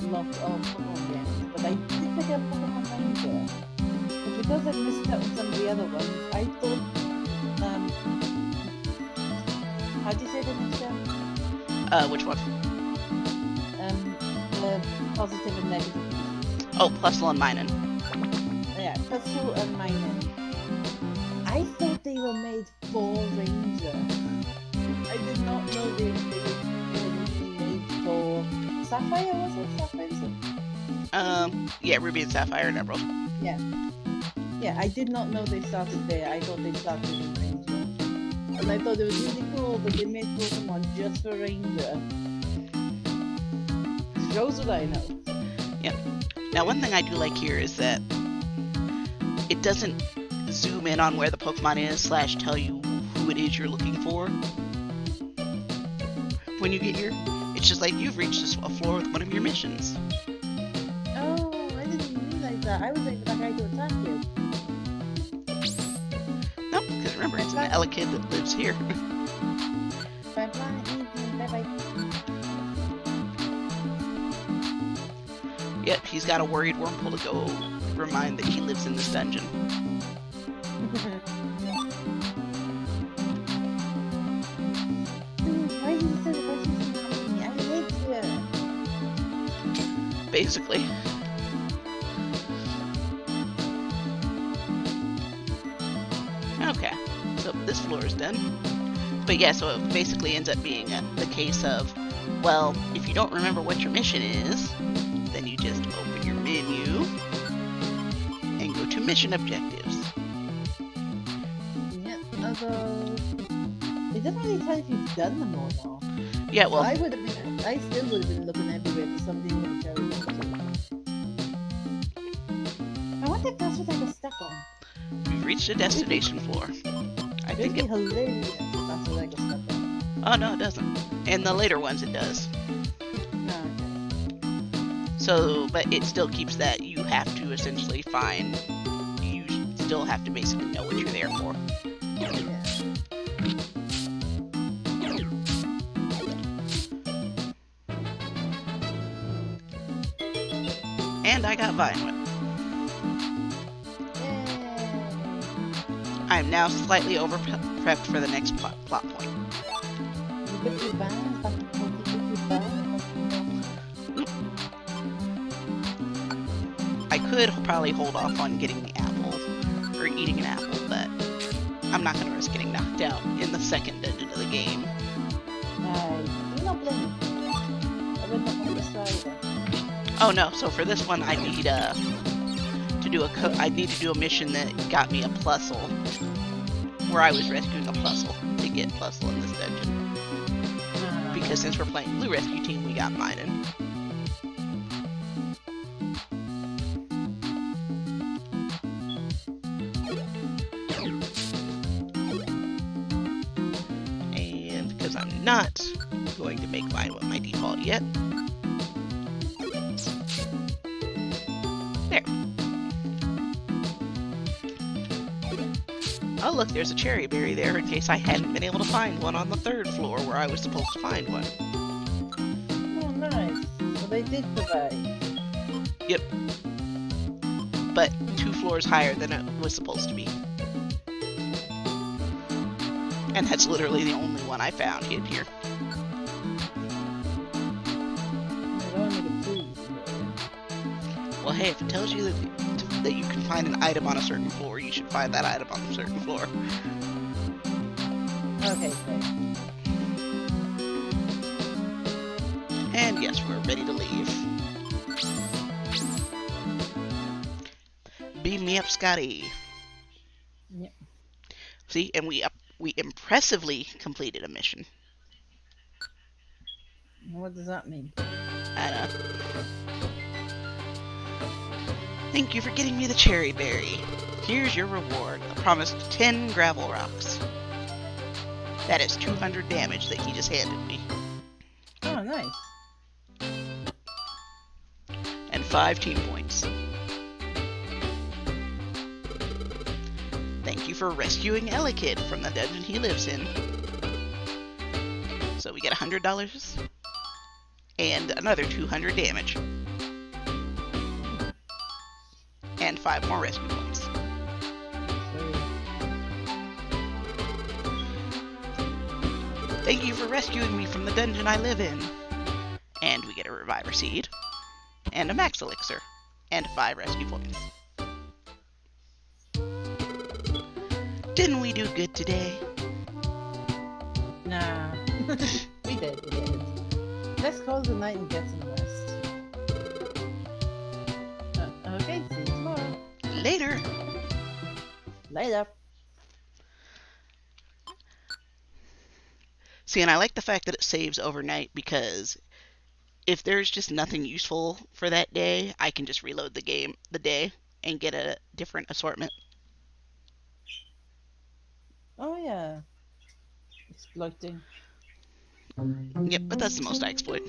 B: lot of Pokemon games, but I did pick up Pokemon Ranger. But because I missed out on some of the other ones, I thought, how do you say the name again?
A: Which one?
B: The positive and negative.
A: Oh, Plusle and Minun.
B: Yeah, Puzzle and Minun. I thought they were made for Ranger. I did not know they were made for Sapphire, was it? Sapphire?
A: Yeah, Ruby and Sapphire and Emerald.
B: Yeah. Yeah, I did not know they started there. I thought they started in Ranger. And I thought it was really cool that they made Pokemon just for Ranger. Shows what I know.
A: Yep. Now, one thing I do like here is that it doesn't zoom in on where the Pokemon is / tell you who it is you're looking for. When you get here, it's just like you've reached a floor with one of your missions.
B: Oh, I didn't realize that. I was waiting for that guy to attack you.
A: Nope, because remember, it's an Elekid that lives here.
B: Bye-bye. Bye-bye.
A: Yep, he's got a worried Wurmple to go remind that he lives in this dungeon.
B: Why did you say the questions about me? I hate you.
A: Basically. Okay, so this floor is done. But yeah, so it basically ends up being the case of, well, if you don't remember what your mission is, then you just open your menu and go to mission objectives.
B: Yeah, although it doesn't really tell if you've done them or not.
A: Yeah, well,
B: I still would have been looking everywhere for something with a cherry bomb. I wonder if that's what I got stuck on.
A: we've reached a destination floor. I think
B: It'd be
A: it...
B: hilarious if that's what I got stuck on.
A: Oh, no, it doesn't. In the later ones, it does.
B: No, okay.
A: So, but it still keeps that you have to essentially find... You still have to basically know what you're there for.
B: Yeah.
A: And I got Vine. I am now slightly over-prepped for the next plot point. I could probably hold off on getting the apple, or eating an apple, but I'm not going to risk getting knocked out in the second dungeon of the game.
B: Do not blame me. I would not want to try either.
A: Oh no, so for this one I need to do a mission that got me a plusle, where I was rescuing a plusle to get plusle in this dungeon. Because since we're playing Blue Rescue Team, we got mining. And because I'm not going to make mine with my default yet. There. Oh look, there's a cherry berry there in case I hadn't been able to find one on the 3rd floor where I was supposed to find one.
B: Oh, nice. So they did provide.
A: Yep. But 2 floors higher than it was supposed to be. And that's literally the only one I found in here. Well, hey, if it tells you that you can find an item on a certain floor, you should find that item on a certain floor.
B: Okay,
A: And yes, we're ready to leave. Beam me up, Scotty.
B: Yep.
A: See, and we impressively completed a mission.
B: What does that mean?
A: I know. Thank you for getting me the cherry berry. Here's your reward. A promised 10 gravel rocks. That is 200 damage that he just handed me.
B: Oh, nice.
A: And 5 team points. Thank you for rescuing Elekid from the dungeon he lives in. So we get $100 and another 200 damage. And 5 more rescue points. Thank you for rescuing me from the dungeon I live in. And we get a reviver seed. And a max elixir. And 5 rescue points. Didn't we do good today?
B: Nah. we did. Let's call it a night and get some rest. Okay, see you tomorrow.
A: Later.
B: Later.
A: See, and I like the fact that it saves overnight, because if there's just nothing useful for that day, I can just reload the day and get a different assortment.
B: Oh yeah. Exploiting.
A: Yep, but that's the most I exploit.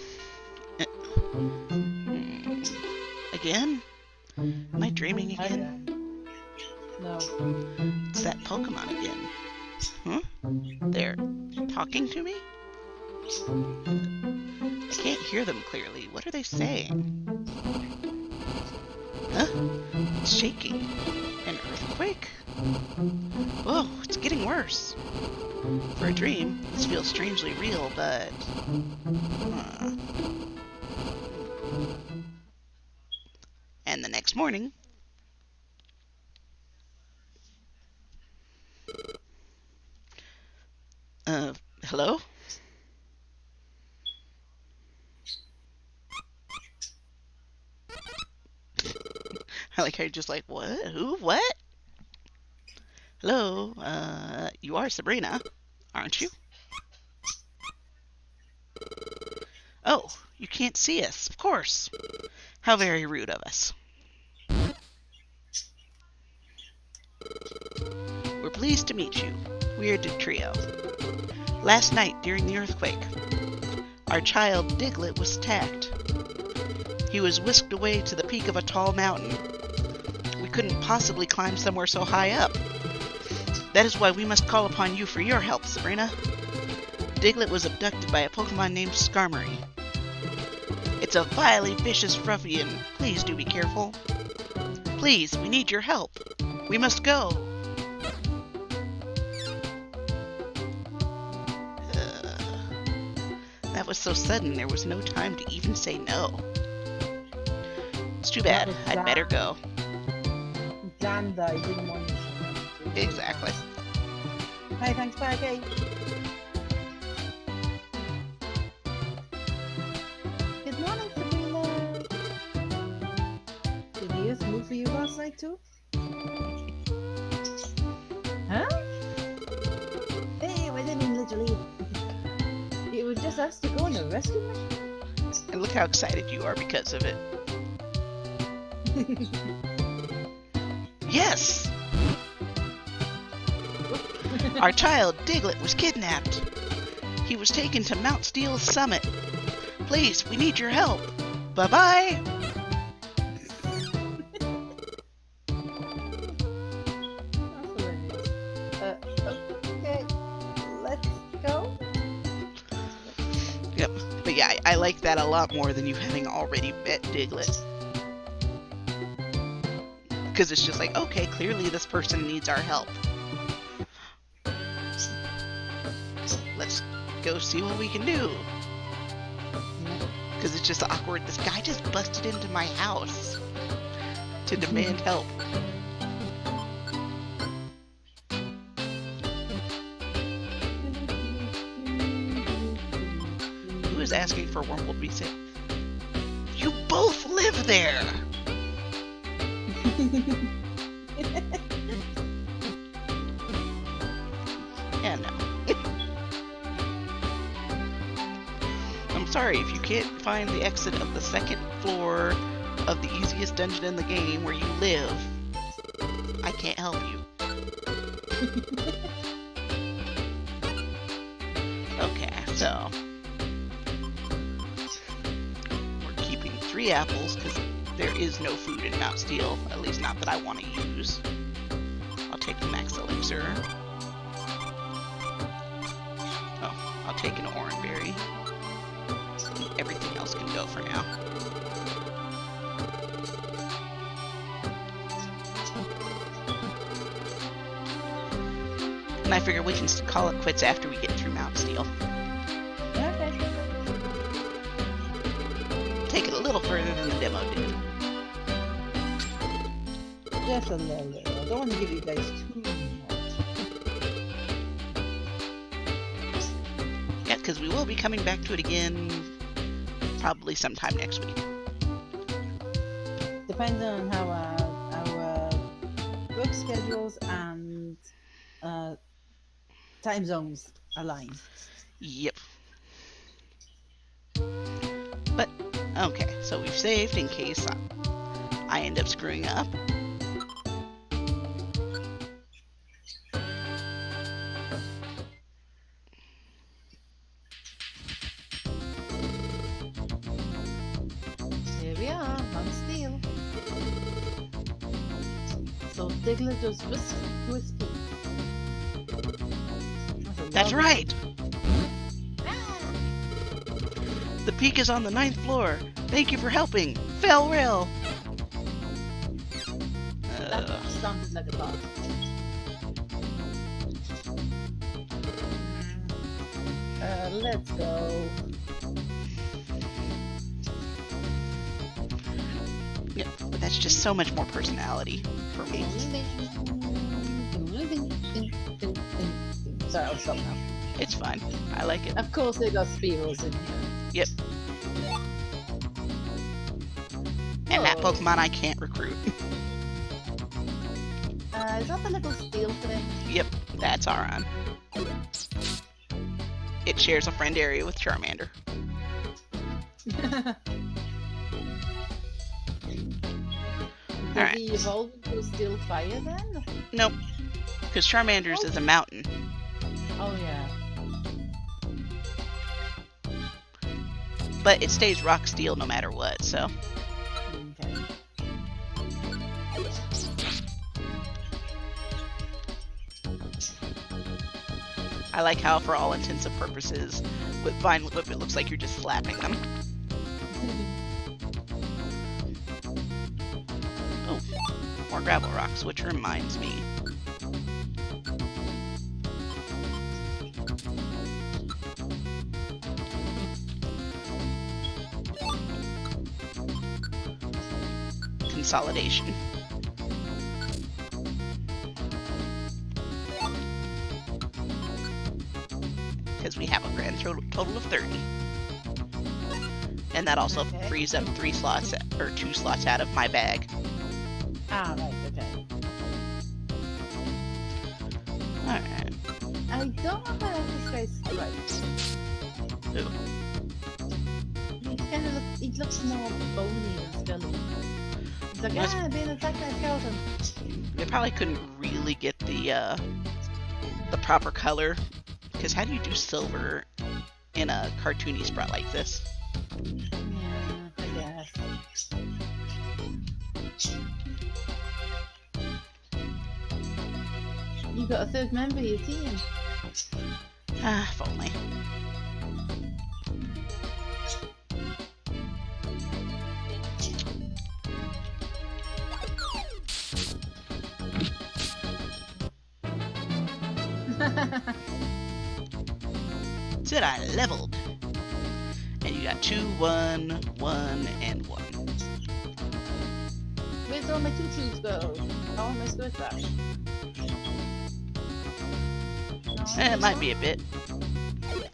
A: Again? Am I dreaming again?
B: No.
A: It's that Pokemon again. Huh? They're talking to me? I can't hear them clearly. What are they saying? Huh? It's shaking. An earthquake? Whoa, it's getting worse. For a dream, this feels strangely real, but... And the next morning... Hello? I like how you're just like, what? Who? What? Hello? You are Sabrina, aren't you? Oh, you can't see us, of course. How very rude of us. We're pleased to meet you. We're the trio. Last night, during the earthquake, our child Diglett was attacked. He was whisked away to the peak of a tall mountain. We couldn't possibly climb somewhere so high up. That is why we must call upon you for your help, Sabrina. Diglett was abducted by a Pokemon named Skarmory. It's a vilely vicious ruffian. Please do be careful. Please, we need your help. We must go. That was so sudden, there was no time to even say no. It's too bad. I'd better go.
B: Damn that I didn't want to say no.
A: Exactly.
B: Hey, thanks, Peggy. Good morning, Sabrina. Did the earth move for you last night too? Huh? Hey, we didn't mean literally. It was just us to go on a rescue mission.
A: And look how excited you are because of it. Yes! Our child, Diglett, was kidnapped. He was taken to Mount Steel's summit. Please, we need your help. Bye-bye!
B: Okay, let's go.
A: Yep. But yeah, I like that a lot more than you having already met Diglett. Because it's just like, okay, clearly this person needs our help. Let's go see what we can do. Because it's just awkward. This guy just busted into my house to demand help. Who is asking for Wurmple to be safe? You both live there! Yeah, no. I'm sorry, if you can't find the exit of the second floor of the easiest dungeon in the game where you live, I can't help you. Okay, so we're keeping 3 apples because there is no food in Mount Steel, at least not that I want to use. I'll take the max elixir. Oh, I'll take an orange berry. Everything else can go for now. And I figure we can call it quits after we get through Mount Steel.
B: Okay.
A: Take it a little further than the demo did.
B: Just a little. I don't want to give you guys too much.
A: Yeah, because we will be coming back to it again probably sometime next week.
B: Depends on how our work schedules and time zones align.
A: Yep. But, okay, so we've saved in case I end up screwing up.
B: Here we are, on Steel. So Diglett just whiskey.
A: That's right! The peak is on the 9th floor. Thank you for helping. Fell rail.
B: That sounded like a thought. Let's go.
A: Yeah, but that's just so much more personality for me.
B: Sorry, I'll stop now.
A: It's fine. I like it.
B: Of course they got Spearows in here.
A: Yep. And that Pokemon I can't recruit.
B: Is that the little steel thing?
A: Yep, that's Aron. It shares a friend area with Charmander.
B: Did he evolve into a steel fire then?
A: Nope. Because Charmander's is a mountain.
B: Oh yeah.
A: But it stays rock steel no matter what, so.
B: Okay.
A: I like how, for all intents and purposes, with Violent Whip, it looks like you're just slapping them. Oh, more gravel rocks, which reminds me. Consolidation. Because we have a grand total of 30. And that also frees up 3 slots, or 2 slots out of my bag.
B: Ah, right, okay.
A: Alright.
B: I don't know if I like this guy's stripes.
A: Ooh.
B: He looks more bony than skeleton. He's like,
A: Yes.
B: being attacked by a skeleton.
A: They probably couldn't really get the proper color. Because how do you do silver in a cartoony sprout like this?
B: Yeah, I guess. You got a third member of your team.
A: Ah, if only. Said I leveled. And you got 2, 1, 1, and 1.
B: Where's all my tutus go? How am I supposed to?
A: It might be a bit.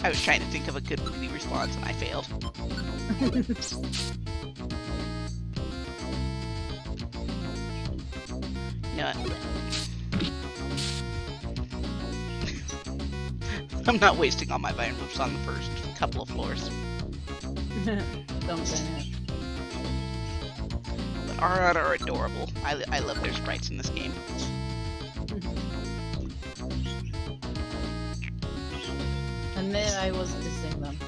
A: I was trying to think of a good movie response and I failed. You know what? I'm not wasting all my Violent Whips on the first couple of floors.
B: Don't say it.
A: But Aurora are adorable. I love their sprites in this game.
B: And there I was dissing them.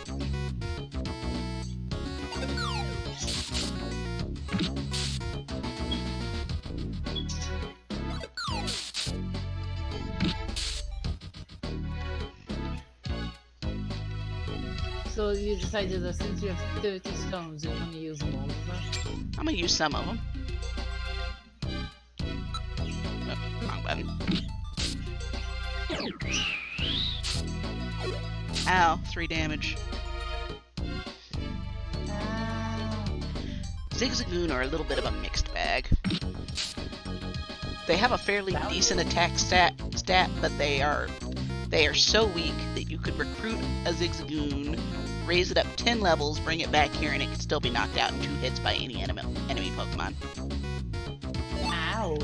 B: So you decided that since you have 30 stones, you're going to use them all, is that?
A: I'm gonna use some of them. Oh, wrong button. Ow, 3 damage. Zigzagoon are a little bit of a mixed bag. They have a fairly decent attack stat, but they are so weak that you could recruit a Zigzagoon, raise it up 10 levels, bring it back here, and it could still be knocked out in 2 hits by any enemy Pokemon.
B: Ouch.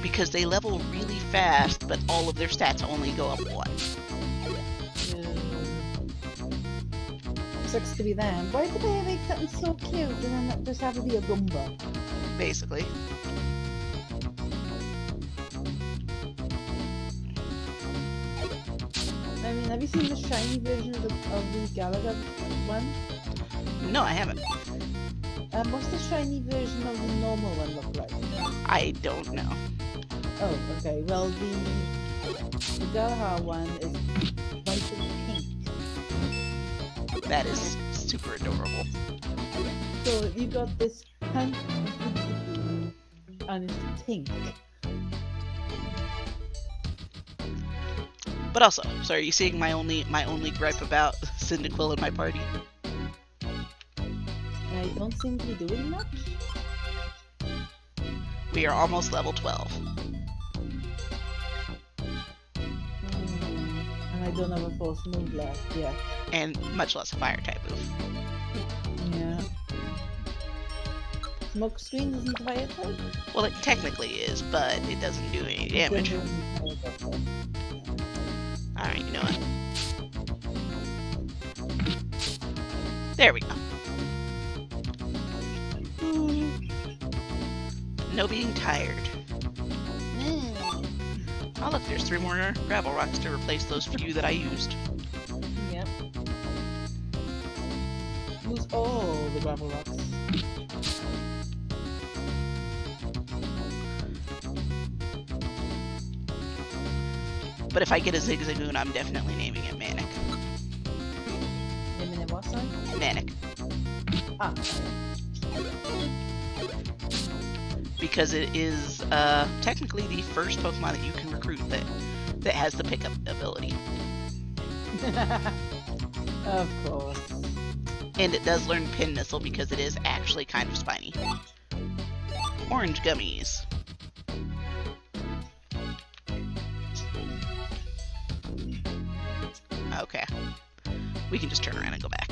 A: Because they level really fast, but all of their stats only go up 1.
B: Sucks to be them. Why did they make something so cute and then that just have to be a Goomba?
A: Basically.
B: I mean, have you seen the shiny version of the Galaga one?
A: No, I haven't.
B: What's the shiny version of the normal one look like?
A: I don't know.
B: Oh, okay. Well, the Galaga one is white and pink.
A: That is super adorable.
B: So you got this hand and it's pink.
A: But also, so are you seeing my only gripe about Cyndaquil in my party?
B: I don't seem to be doing much.
A: We are almost level 12.
B: And I don't have a force move left yet.
A: And much less a fire type move.
B: Yeah. Smoke screen isn't fire type?
A: Well, it technically is, but it doesn't do any damage. Alright, you know what? There we go. No being tired. Oh look, there's 3 more gravel rocks to replace those few that I used.
B: Yep. Use all the gravel rocks.
A: But if I get a Zigzagoon, I'm definitely naming it Manic.
B: Naming it what, sorry?
A: Manic.
B: Ah.
A: Because it is technically the first Pokemon that you can recruit that has the pickup ability.
B: Of course.
A: And it does learn Pin Missile because it is actually kind of spiny. Orange gummies. Okay. We can just turn around and go back.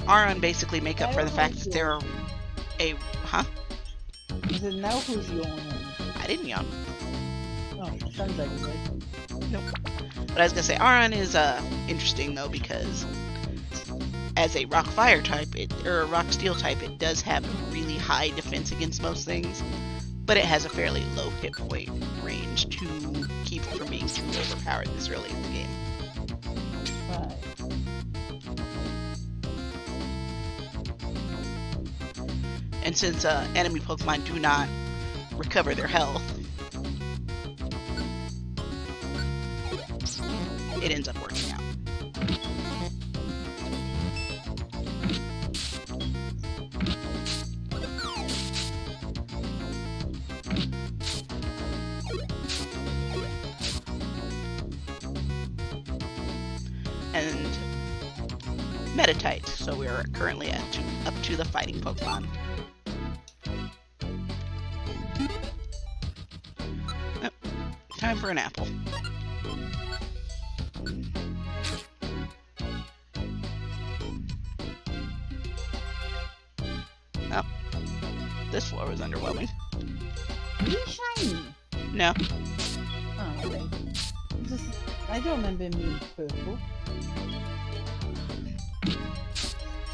A: Aron basically make up for the fact that they're a... Huh?
B: Is it now who's yawning?
A: I didn't yawn.
B: Oh, sounds like it, right?
A: Nope. But I was gonna say, Aron is interesting though because as a rock fire type, or a rock steel type, it does have really high defense against most things, but it has a fairly low hit point range to keep it from being too overpowered this early in the game.
B: Right.
A: And since enemy Pokemon do not recover their health, it ends up working out. And Metatite, so we are currently up to the fighting Pokemon. Oh, time for an apple. Oh, this floor was underwhelming.
B: Really shiny.
A: No.
B: Oh, okay. I don't remember him being purple.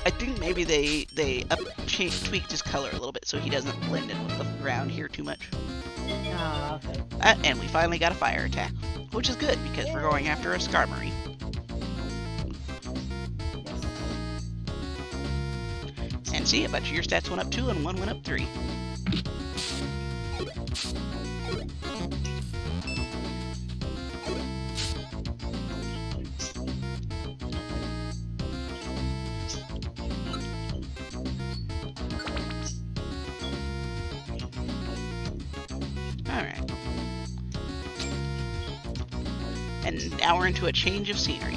A: I think maybe they tweaked his color a little bit so he doesn't blend in with the ground here too much.
B: Ah, okay.
A: And we finally got a fire attack, which is good because we're going after a Skarmory.
B: Yes.
A: And see, a bunch of your stats went up 2 and one went up 3. Alright. And now we're into a change of scenery.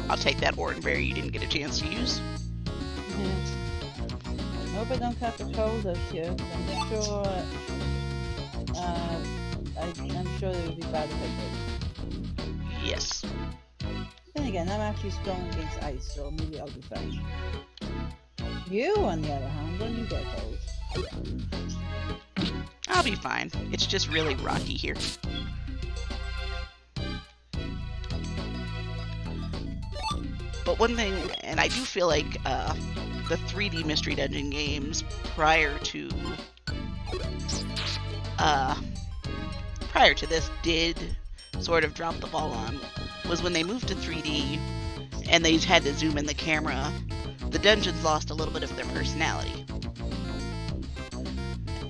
A: I'll take that Oranberry you didn't get a chance to use.
B: I hope I don't catch a cold out here, 'cause I'm sure I'm sure it would be bad if I did.
A: Yes.
B: Then again, I'm actually strong against ice, so maybe I'll be fine. You, on the other hand, don't you get cold?
A: I'll be fine. It's just really rocky here. But one thing, and I do feel like the 3D Mystery Dungeon games prior to this did sort of drop the ball on, was when they moved to 3D, and they had to zoom in the camera, the dungeons lost a little bit of their personality.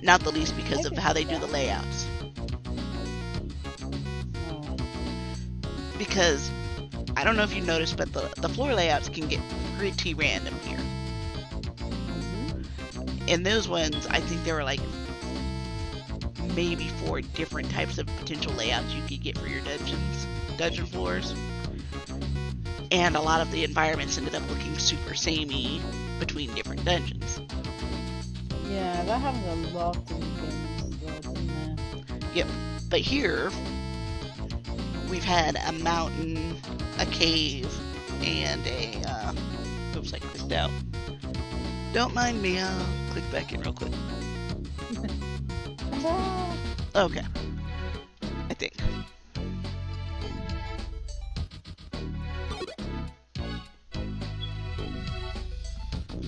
A: Not the least because of how they do the layouts. Because, I don't know if you noticed, but the floor layouts can get pretty random here. In those ones, I think there were like maybe 4 different types of potential layouts you could get for your dungeon floors. And a lot of the environments ended up looking super samey between different dungeons.
B: Yeah, that happens a lot in games, though, doesn't it?
A: Yep. But here, we've had a mountain, a cave, and a, oops, I clicked out. Don't mind me, I'll click back in real quick. Okay. I think.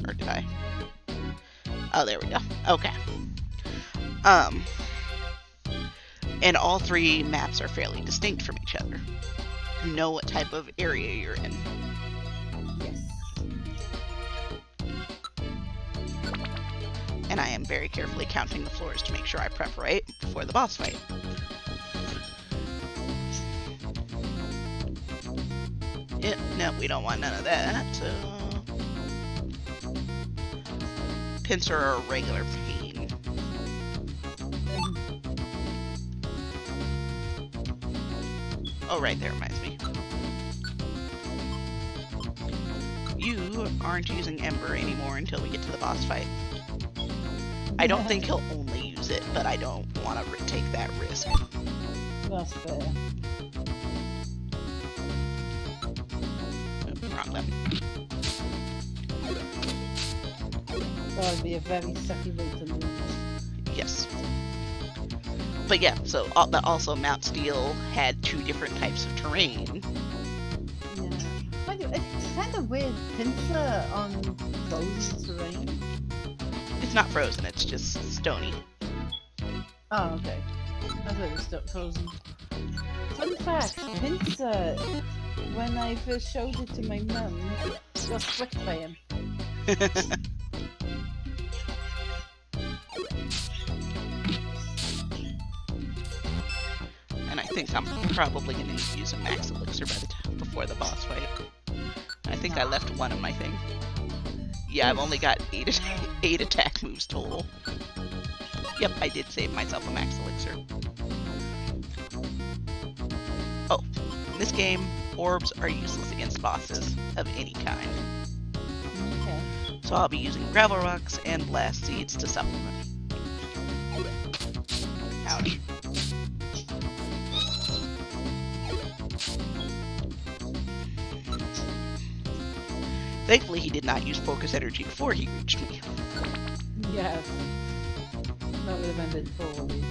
A: Or did I? Oh, there we go. Okay. And all 3 maps are fairly distinct from each other. You know what type of area you're in.
B: Yes.
A: And I am very carefully counting the floors to make sure I prep right before the boss fight. Yep, no, we don't want none of that, so... Pincer are a regular pain. Oh, right, that reminds me. You aren't using Ember anymore until we get to the boss fight. I don't think he'll only use it, but I don't want to take that risk.
B: That's fair.
A: Oh, wrong button.
B: That would be a very sucky way to lose.
A: Yes. But yeah, so but also Mount Steel had 2 different types of terrain.
B: Yeah. But it's kind of weird. Pincer on frozen terrain?
A: It's not frozen, it's just stony.
B: Oh, okay. I thought it was frozen. Fun fact, Pincer, when I first showed it to my mum, was tricked by him.
A: And I think I'm probably going to use a max elixir by the time before the boss fight. I think I left 1 of my thing. Yeah, I've only got 8 attack moves total. Yep, I did save myself a max elixir. Oh, in this game, orbs are useless against bosses of any kind.
B: Okay.
A: So I'll be using gravel rocks and blast seeds to supplement. Ouch. Thankfully, he did not use focus energy before he reached me.
B: Yes. That would have ended poorly.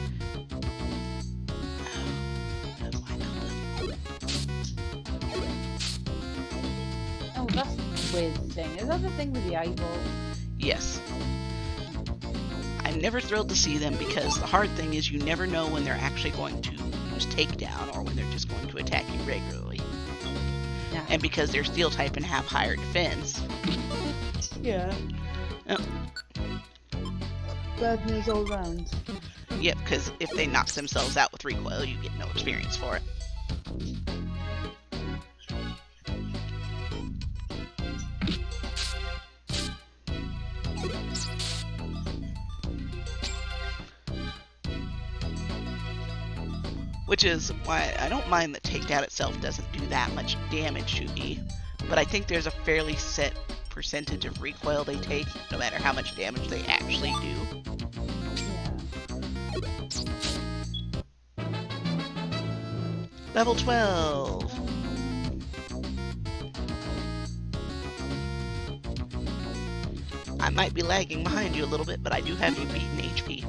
B: Oh, that's the weird thing. Is that the thing with the eyeball?
A: Yes. I'm never thrilled to see them because the hard thing is you never know when they're actually going to use takedown or when they're just going to attack you regularly.
B: Yeah.
A: And because they're steel type and have higher defense.
B: Yeah.
A: Oh.
B: Bad news all round.
A: Yep, because if they knock themselves out with recoil, you get no experience for it. Which is why I don't mind that takedown itself doesn't do that much damage to me, but I think there's a fairly set percentage of recoil they take, no matter how much damage they actually do.
B: Yeah.
A: Level 12! I might be lagging behind you a little bit, but I do have you beaten HP.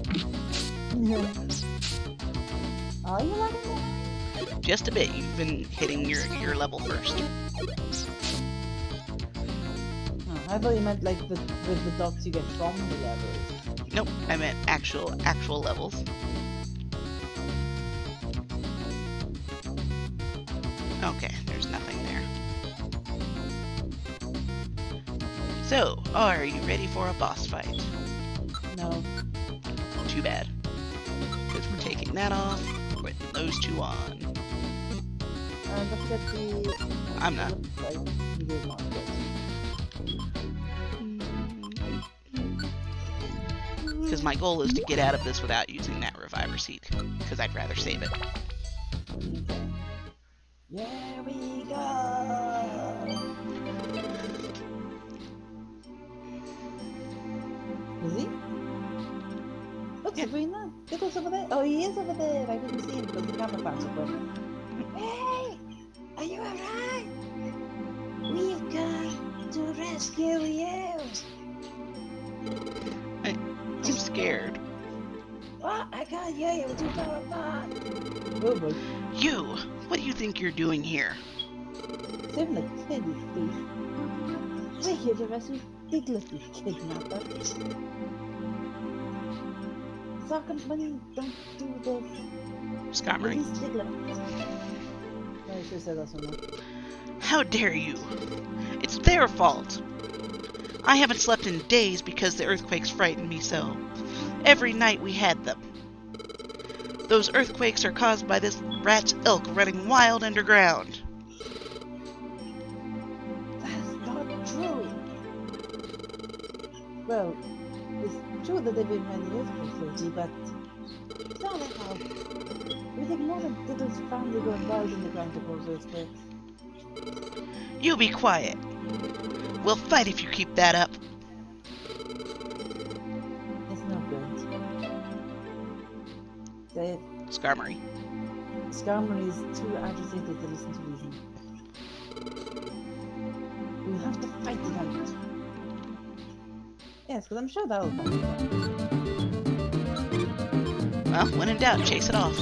B: Are you lagging behind?
A: Just a bit. You've been hitting your level first.
B: Oh, I thought you meant like with the dots you get from the levels.
A: Nope, I meant actual levels. Okay, there's nothing there. So, are you ready for a boss fight?
B: No.
A: Too bad. Because we're taking that off, putting those two on.
B: Don't forget the...
A: I'm not.
B: You're not
A: Because my goal is to get out of this without using that reviver seed. Because I'd rather save it.
B: Okay. Here we go! Is he? Look,
A: Yeah.
B: Sabrina! Diggle's over there! Oh, he is over there! I didn't see him because the camera bounced up on him. Hey! Are you alright? We've come to rescue you!
A: I'm scared.
B: What? I can't hear you! We're too far apart! Oh boy.
A: You! What do you think you're doing here?
B: Saving the kid, you thief. We're here to rescue Diglett, you kidnapper. Sarkhan, when you don't do the...
A: Skarmory.
B: Release Diglett. No, I should have said that somewhere.
A: How dare you? It's their fault. I haven't slept in days because the earthquakes frightened me so. Every night we had them. Those earthquakes are caused by this rat's ilk running wild underground.
B: That's not true. Well, it's true that there have been many earthquakes lately, but it's not like how we think more than Diddle's family going wild in the ground to cause earthquakes.
A: You be quiet. We'll fight if you keep that up.
B: It's no good. Say it.
A: Skarmory.
B: Skarmory is too agitated to listen to reason. We have to fight it out. Yes, because I'm sure that'll come.
A: Well, when in doubt, chase it off.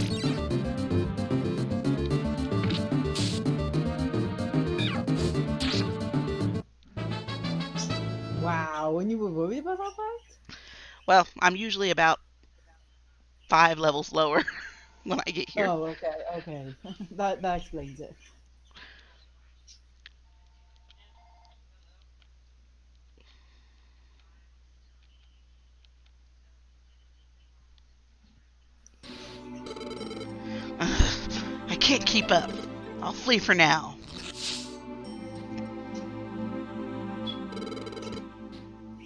B: Wow, and you were worried about that part?
A: Well, I'm usually about 5 levels lower when I get here.
B: Oh, okay. that explains it.
A: I can't keep up. I'll flee for now.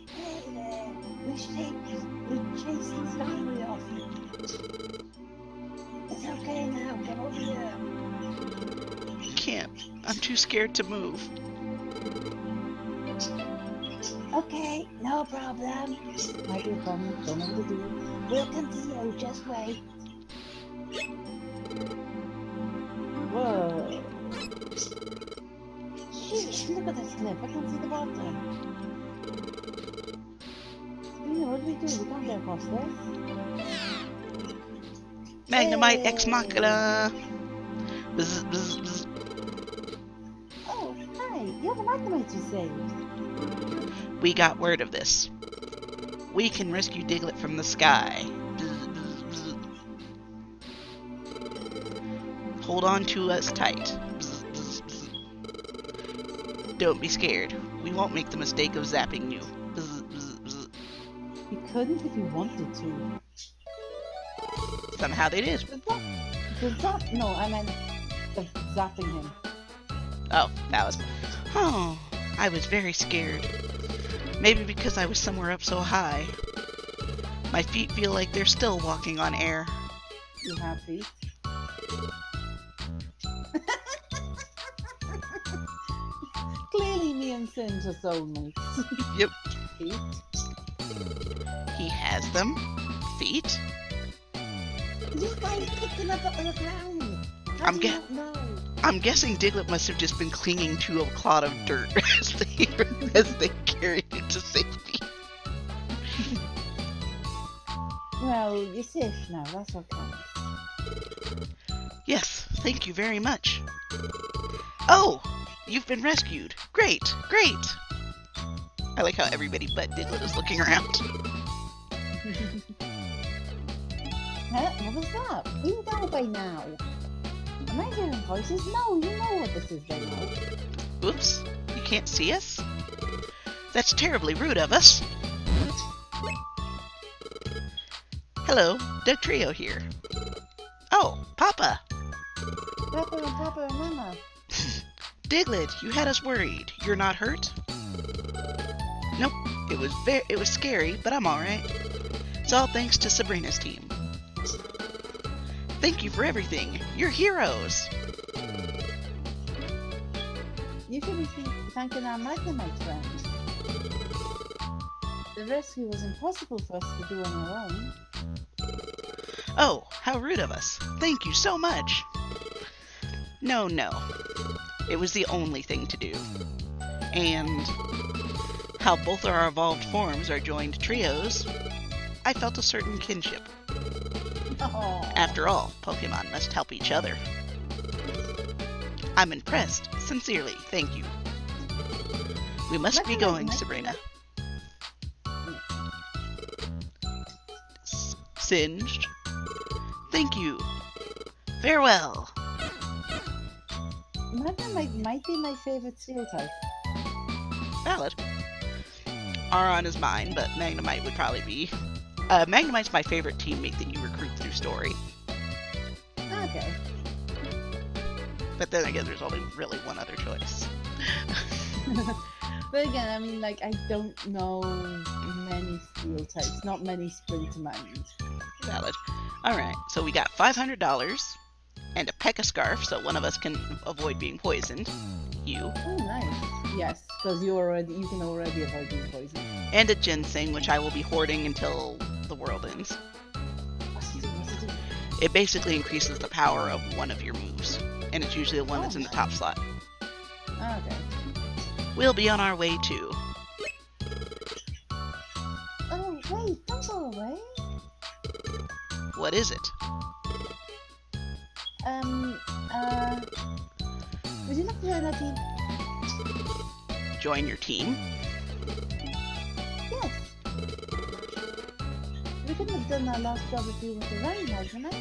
B: Hey there, we're chasing Skarmory off. It's okay now, come over here.
A: Can't. I'm too scared to move.
B: Okay, no problem. Might be a problem, don't know what to do. We'll come to you, just wait. Whoa. Sheesh, look at this cliff, I can't see the bottom. Sabrina, what do? We can't get across this.
A: Magnemite
B: Hey.
A: Ex Machina. Bzz, bzz, bzz.
B: Oh, hi, you're the Magnemite you saved.
A: We got word of this. We can rescue Diglett from the sky. Bzz, bzz, bzz. Hold on to us tight. Bzz, bzz, bzz. Don't be scared. We won't make the mistake of zapping you. Bzz, bzz, bzz.
B: You couldn't if you wanted to.
A: Somehow they did.
B: No, I meant zapping him.
A: Oh, that was... Oh, I was very scared. Maybe because I was somewhere up so high. My feet feel like they're still walking on air.
B: You have feet. Clearly me and Singe are soulmates.
A: Yep.
B: Feet.
A: He has them. Feet.
B: You guys picked him up on the ground. How
A: I'm
B: do you not know?
A: I'm guessing Diglett must have just been clinging to a clod of dirt as they carried him to safety.
B: Well, you're safe now, that's what counts.
A: Yes, thank you very much. Oh, you've been rescued. Great, great. I like how everybody but Diglett is looking around.
B: Huh? What was that? You know by now. Am I hearing voices? No, you know what this is by now.
A: Oops, you can't see us? That's terribly rude of us. Hello, Doug Trio here. Oh, Papa.
B: Papa, Mama.
A: Diglett, you had us worried. You're not hurt? Nope. It was scary, but I'm alright. It's all thanks to Sabrina's team. Thank you for everything. You're heroes.
B: You should be thanking our Magnemite friends. The rescue was impossible for us to do on our own.
A: Oh, how rude of us. Thank you so much. No. It was the only thing to do. And how both our evolved forms are joined trios, I felt a certain kinship.
B: Aww.
A: After all, Pokemon must help each other. I'm impressed. Sincerely, thank you. We must be going, Sabrina. Singed. Thank you. Farewell.
B: Magnemite might be my favorite steel type.
A: Valid. Aron is mine, but Magnemite would probably be. Magnemite's my favorite teammate that you recruit through story.
B: Okay.
A: But then again, there's only really one other choice.
B: But again, I mean, like, I don't know many steel types, not many spring to mind.
A: Valid. Alright, so we got $500 and a Pekka scarf, so one of us can avoid being poisoned. You.
B: Oh, nice. Yes, because you can already avoid being poisoned.
A: And a ginseng, which I will be hoarding until the world ends.
B: What's it do?
A: It basically increases the power of one of your moves, and it's usually the one that's in the top slot.
B: Okay.
A: We'll be on our way too.
B: Oh, wait, don't go away.
A: What is it?
B: Would you like to join our team?
A: Join your team?
B: Yes. We couldn't have done our last job if we were around, wasn't it?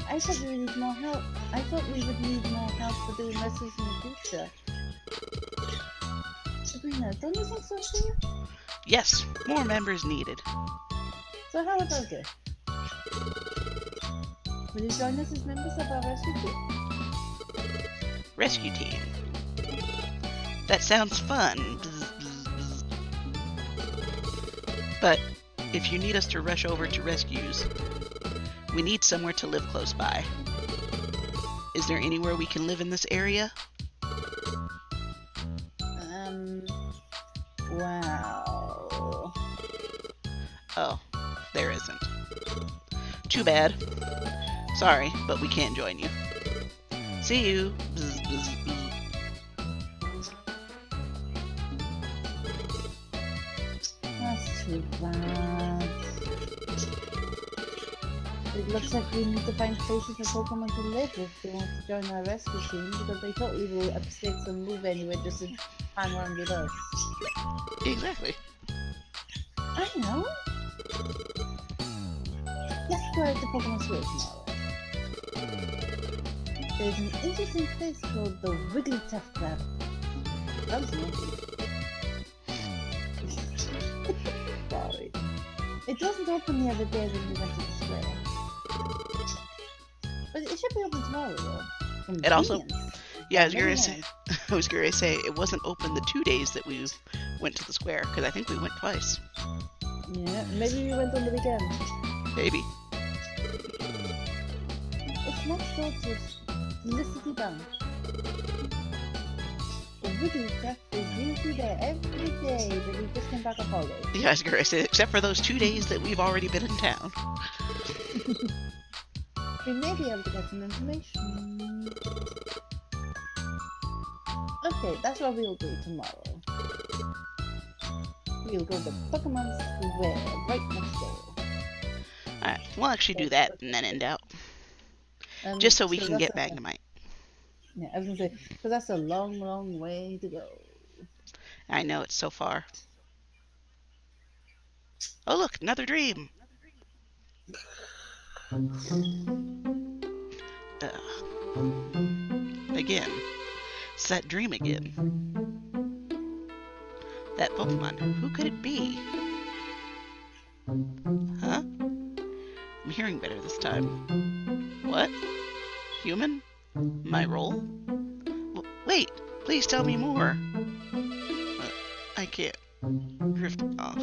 B: I thought we would need more help. I thought we would need more help for doing lessons in the future. Sabrina, don't you think so too?
A: Yes, more members needed.
B: So how about it? Will you join us as members of our rescue team?
A: Rescue team. That sounds fun. Bzz, bzz, bzz. But if you need us to rush over to rescues, we need somewhere to live close by. Is there anywhere we can live in this area?
B: Wow.
A: Oh, there isn't. Too bad. Sorry, but we can't join you. See you. Bzz, bzz, bzz.
B: That's too bad. It looks like we need to find places for Pokemon to live if they want to join our rescue team, because they totally will up sticks and move anywhere just to hang around with us.
A: Exactly.
B: I know. Let's go out to Pokemon Switch tomorrow. There's an interesting place called the Wigglytuff Club. That was naughty. Sorry. It wasn't open the other day when we went to the square. But it should be open tomorrow, though.
A: It also-
B: Convenience.
A: Yeah, I was
B: Maybe
A: gonna
B: not.
A: say. I was gonna say it wasn't open the 2 days that we went to the square, because I think we went twice.
B: Yeah, maybe we went on the weekend.
A: Maybe.
B: It's next door to Felicity Bank. The Wigglytuff is usually there every day, but we just came back off holiday.
A: Yeah, I was gonna say, except for those 2 days that we've already been in town.
B: We may be able to get some information. Okay, that's what we'll do tomorrow. We'll go to Pokemon Square, right next door.
A: Alright, we'll actually do that and then end out. Just so we can get
B: that's
A: Magnemite.
B: Yeah, I was gonna say, because that's a long, long way to go.
A: I know, it's so far. Oh look, another dream! Again. It's that dream again. That Pokemon. Who could it be? Huh? I'm hearing better this time. What? Human? My role? Wait, please tell me more. I can't. Drifting off.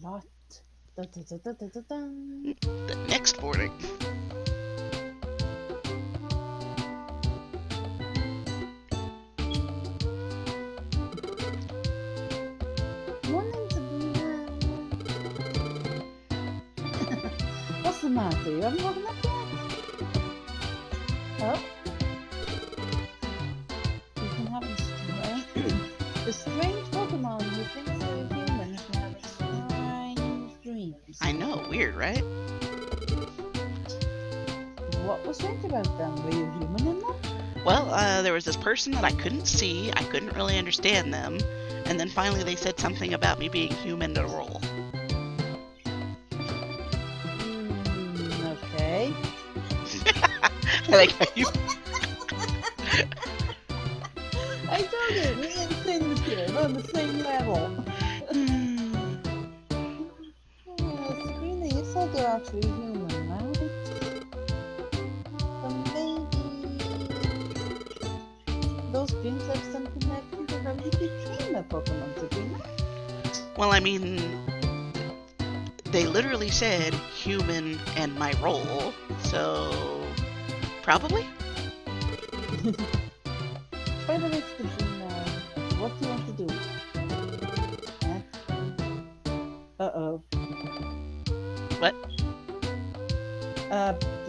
B: Lot. Dun.
A: The next morning.
B: Morning, Sabrina. What's the matter? You haven't woken up yet? Oh? You can have a strange Pokemon who thinks they're human and have strange dreams.
A: I know, weird, right?
B: What was strange about them? Were you human in them?
A: Well, there was this person that I couldn't see. I couldn't really understand them. And then finally they said something about me being human to roll.
B: Okay.
A: I like how you...
B: I told you, we're in sync. We're on the same level. Sabrina, you said you're actually human, right? So maybe those dreams have some connection to how you became a Pokemon, Sabrina?
A: Well, I mean... They literally said human and my role, so... Probably?
B: By the way, Sabrina, what do you want to do? Huh? Uh-oh.
A: What?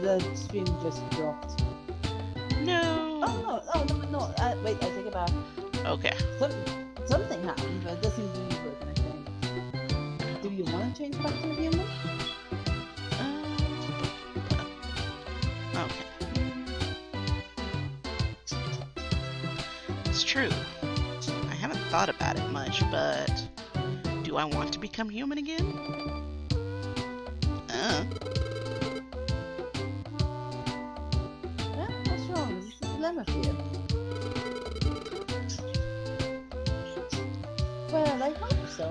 B: The stream just dropped.
A: No.
B: No. Wait, I take it back.
A: Okay.
B: Something happened, but it doesn't seem to be working, I think. Do you want to change back to a human?
A: Okay. It's true. I haven't thought about it much, but do I want to become human again?
B: What's wrong? Is this a dilemma for you? Well, I hope so.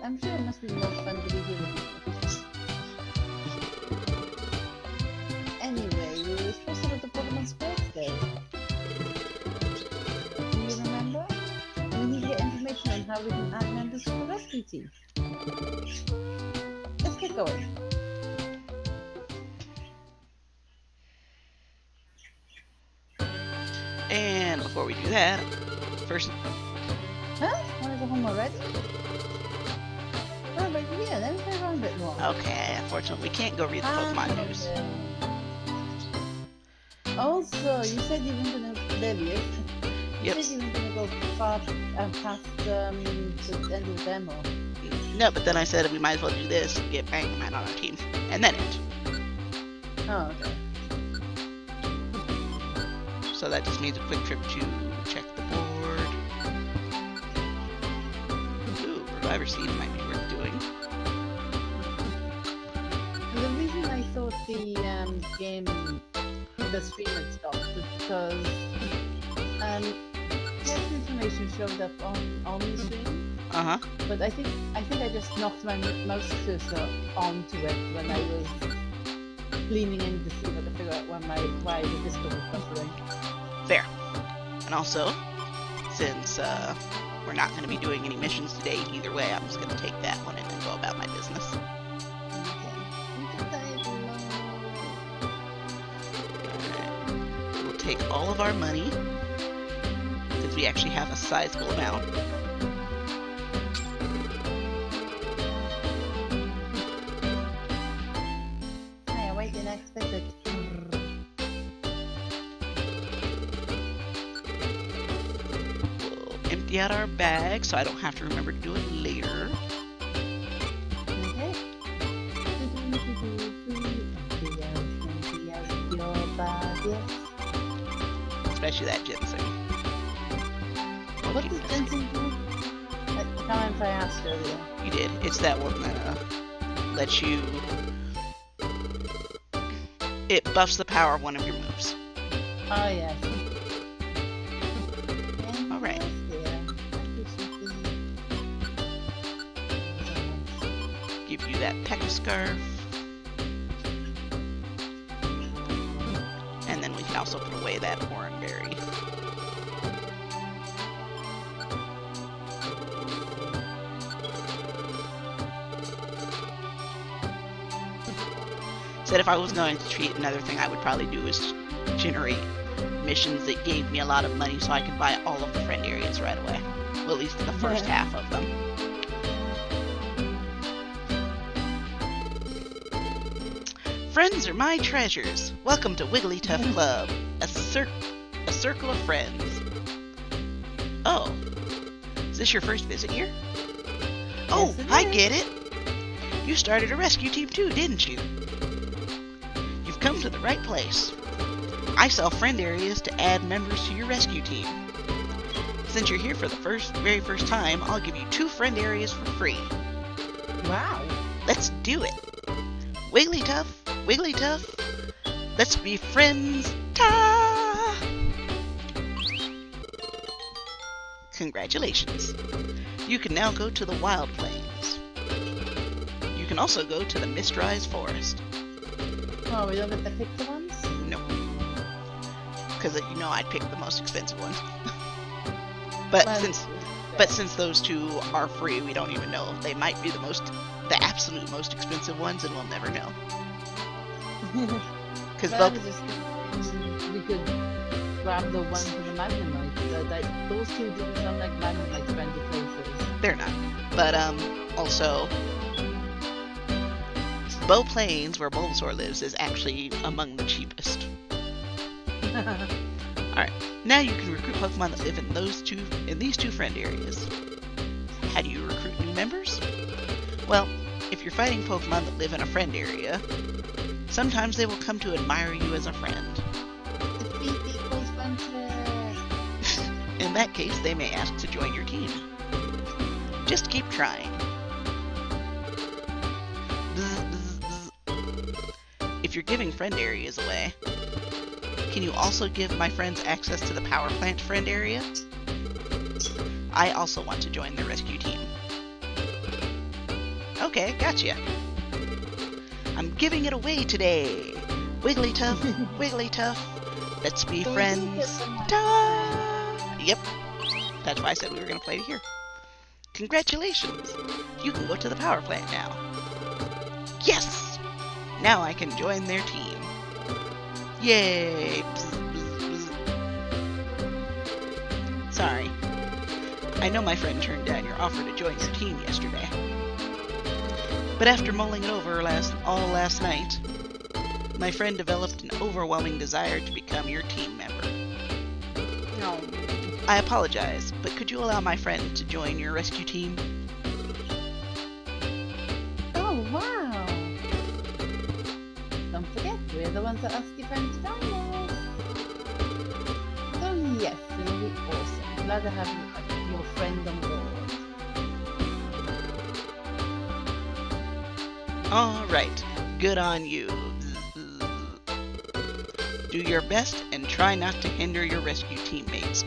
B: I'm sure it must be more fun to be human. Anyway, we were supposed to go to Pokemon Square today. Do you remember? We need to get information on how we can add members to the rescue team. Let's get going.
A: And before we do that, first...
B: Huh? Want to go home already? Oh, but yeah, let me play around a bit more.
A: Okay, unfortunately we can't go read the Pokemon news.
B: Also, you said you weren't going to Lilius. You
A: Yep.
B: said you weren't going to go far past the end of the demo.
A: No, but then I said we might as well do this and get Magnemite on our team. And then it.
B: Oh, okay.
A: So that just means a quick trip to check the board. Ooh, Reviver Seed might be worth doing.
B: The reason I thought the stream had stopped was because text information showed up on the stream.
A: Uh-huh.
B: But I think I just knocked my mouse cursor onto it when I was leaning in to see if I could figure out why the Discord was buffering.
A: Fair. And also, since we're not going to be doing any missions today either way, I'm just going to take that one and then go about my business. Alright. We'll take all of our money, because we actually have a sizable amount.
B: I await the next visit.
A: We'll empty out our bag so I don't have to remember to do it later.
B: Okay.
A: Especially that ginseng.
B: What does ginseng do? I can't remember if I asked earlier.
A: You did. It's that one that lets you... It buffs the power of one of your moves.
B: Oh, yes.
A: Alright. Give you that Pekka scarf. And then we can also put away that oranberry. Said if I was going to cheat, another thing I would probably do is generate missions that gave me a lot of money so I could buy all of the friend areas right away. Well, at least the first half of them. Friends are my treasures. Welcome to Wigglytuff Club, a circle of friends. Oh, is this your first visit here? Oh,
B: Yes,
A: I get it. You started a rescue team too, didn't you? You've come to the right place. I sell friend areas to add members to your rescue team. Since you're here for the very first time, I'll give you 2 friend areas for free.
B: Wow.
A: Let's do it. Wigglytuff, Wigglytuff, let's be friends. Ta! Congratulations. You can now go to the Wild Plains. You can also go to the Mistrise Forest.
B: Oh, we don't get to pick the ones?
A: No. Because you know I'd pick the most expensive ones. But since those 2 are free, we don't even know. They might be the absolute most expensive ones, and we'll never know. Because
B: we could grab the one for the Magnemite. Those 2 didn't sound like Magnemite friendly places.
A: they're not. But also, Bow Plains, where Bulbasaur lives, is actually among the cheapest. Alright, now you can recruit Pokemon that live in these 2 friend areas. How do you recruit new members? Well, if you're fighting Pokemon that live in a friend area, sometimes they will come to admire you as a friend.
B: Defeat equals friendship.
A: In that case, they may ask to join your team. Just keep trying. Bzz, bzz, bzz. If you're giving friend areas away, can you also give my friends access to the power plant friend area? I also want to join the rescue team. Okay, gotcha. I'm giving it away today. Wigglytuff, Wigglytuff, let's be friends. Ta! Yep, that's why I said we were going to play it here. Congratulations! You can go to the power plant now. Yes! Now I can join their team. Yay! Bzz, bzz, bzz. Sorry. I know my friend turned down your offer to join your team yesterday. But after mulling it over all last night, my friend developed an overwhelming desire to become your team member.
B: No.
A: I apologize, but could you allow my friend to join your rescue team?
B: Oh, wow. Don't forget, we're the ones that ask your friend to join us. So yes, it'll be awesome. Glad to have your friend on board.
A: Alright, good on you. Do your best and try not to hinder your rescue teammates.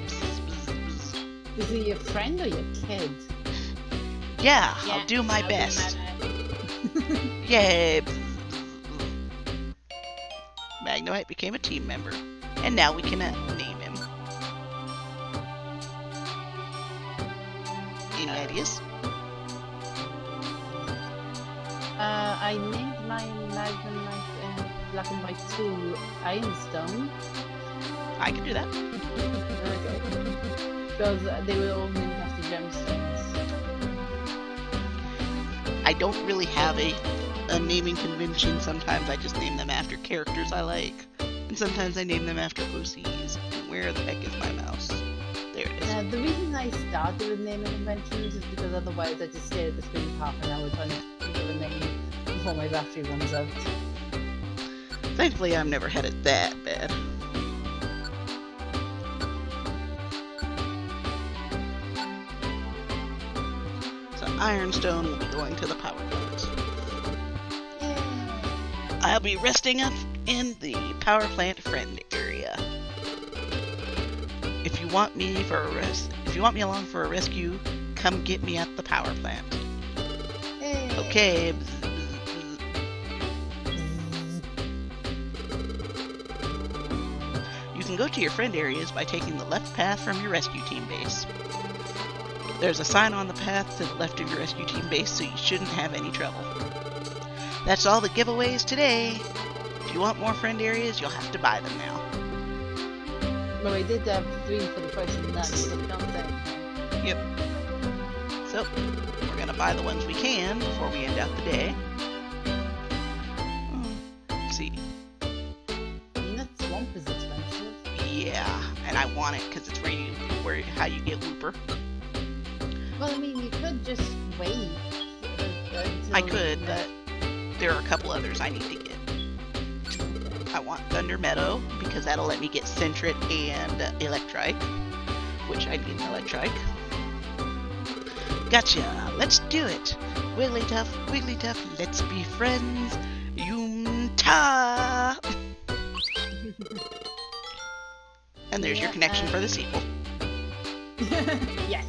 B: Is he your friend or your kid?
A: Yeah, I'll do my best. Yay! Magnemite became a team member, and now we can name him. Any ideas?
B: I named my Magnemite and Black and White 2 Ironstone.
A: I can do that.
B: Okay. Because they were all named after gemstones.
A: I don't really have a naming convention. Sometimes I just name them after characters I like, and sometimes I name them after OCs. And where the heck is my mouse? There it is.
B: The reason I started with naming conventions is because otherwise I just stare at the screen for half an hour trying to think of a name before my battery runs out.
A: Thankfully, I've never had it that bad. So Ironstone will be going to the power plant. I'll be resting up in the power plant friend area. If you want me along for a rescue, come get me at the power plant.
B: Hey.
A: Okay. You can go to your friend areas by taking the left path from your rescue team base. There's a sign on the path to the left of your rescue team base, so you shouldn't have any trouble. That's all the giveaways today. If you want more friend areas, you'll have to buy them now.
B: Well, we did have 3 for the price of none, so we can't say.
A: Yep. So, we're gonna buy the ones we can before we end out the day. Let's see.
B: I mean, that swamp is expensive.
A: Yeah, and I want it because it's how you get Looper.
B: Well, I mean, you could just wait.
A: I could, but there are a couple others I need to get. I want Thunder Meadow because that'll let me get Centret and Electrike, which I need an Electrike. Gotcha! Let's do it! Wigglytuff, let's be friends! Yoom-ta! And there's your connection for the sequel.
B: Yes!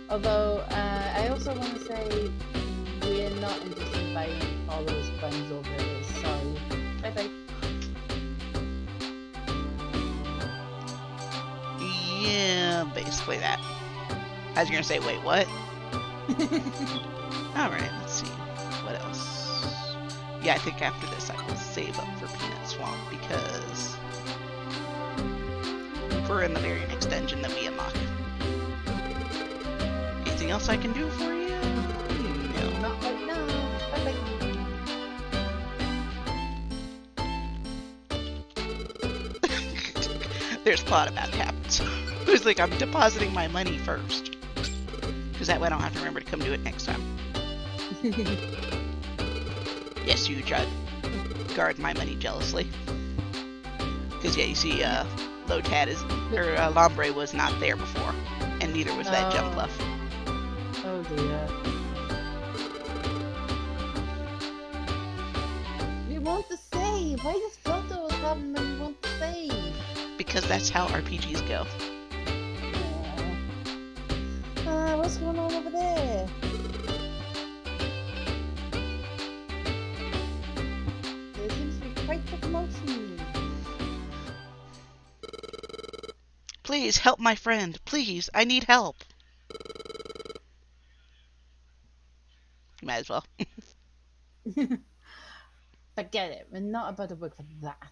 B: Although, I also want to say we're not interested in buying all those friends over here, so bye-bye.
A: Yeah, basically that. I was gonna say, wait, what? Alright, let's see. What else? Yeah, I think after this I will save up for Peanut Swamp because we're in the very next dungeon that we unlock. Anything else I can do for you? No.
B: Not right now. Bye-bye.
A: There's plot about to happen. So it was like, I'm depositing my money first. Because that way I don't have to remember to come do it next time. Yes, you try to guard my money jealously. Because yeah, you see, Lombre was not there before. And neither was that Jumpluff.
B: Oh dear. We want to save! Why does Proto have when we want to save?
A: Because that's how RPGs go.
B: What's going on over there? There seems to be quite the commotion.
A: Please, help my friend. Please, I need help. You might as well.
B: Forget it. We're not about to work for that.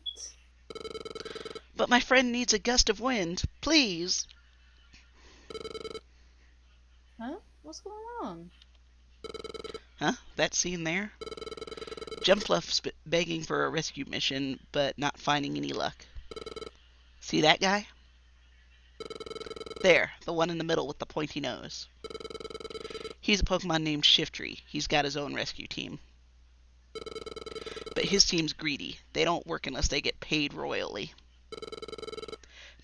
A: But my friend needs a gust of wind. Please.
B: Huh? What's going on?
A: Huh? That scene there? Jumpluff's begging for a rescue mission, but not finding any luck. See that guy? There, the one in the middle with the pointy nose. He's a Pokemon named Shiftry. He's got his own rescue team. But his team's greedy. They don't work unless they get paid royally.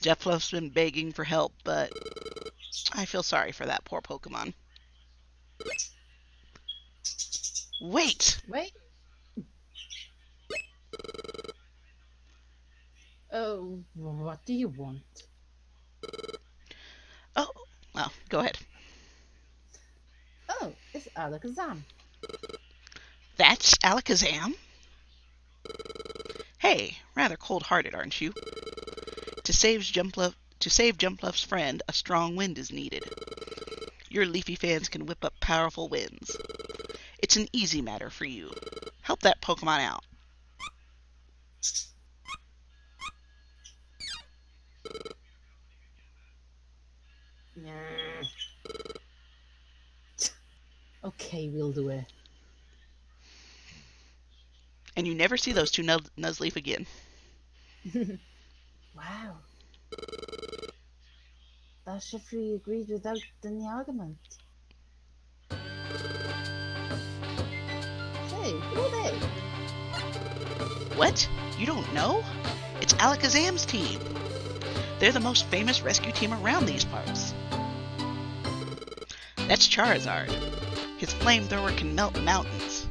A: Jumpluff's been begging for help, but I feel sorry for that poor Pokemon. Wait!
B: Wait. Oh, what do you want?
A: Oh, well, go ahead.
B: Oh, it's Alakazam.
A: That's Alakazam? Hey, rather cold-hearted, aren't you? To save Jumpluff's friend, a strong wind is needed. Your Leafy fans can whip up powerful winds. It's an easy matter for you. Help that Pokemon out.
B: Okay, we'll do it.
A: And you never see those two Nuzleaf again.
B: Wow. That Shiftry agreed without any argument. Say, who are they?
A: What? You don't know? It's Alakazam's team. They're the most famous rescue team around these parts. That's Charizard. His flamethrower can melt mountains.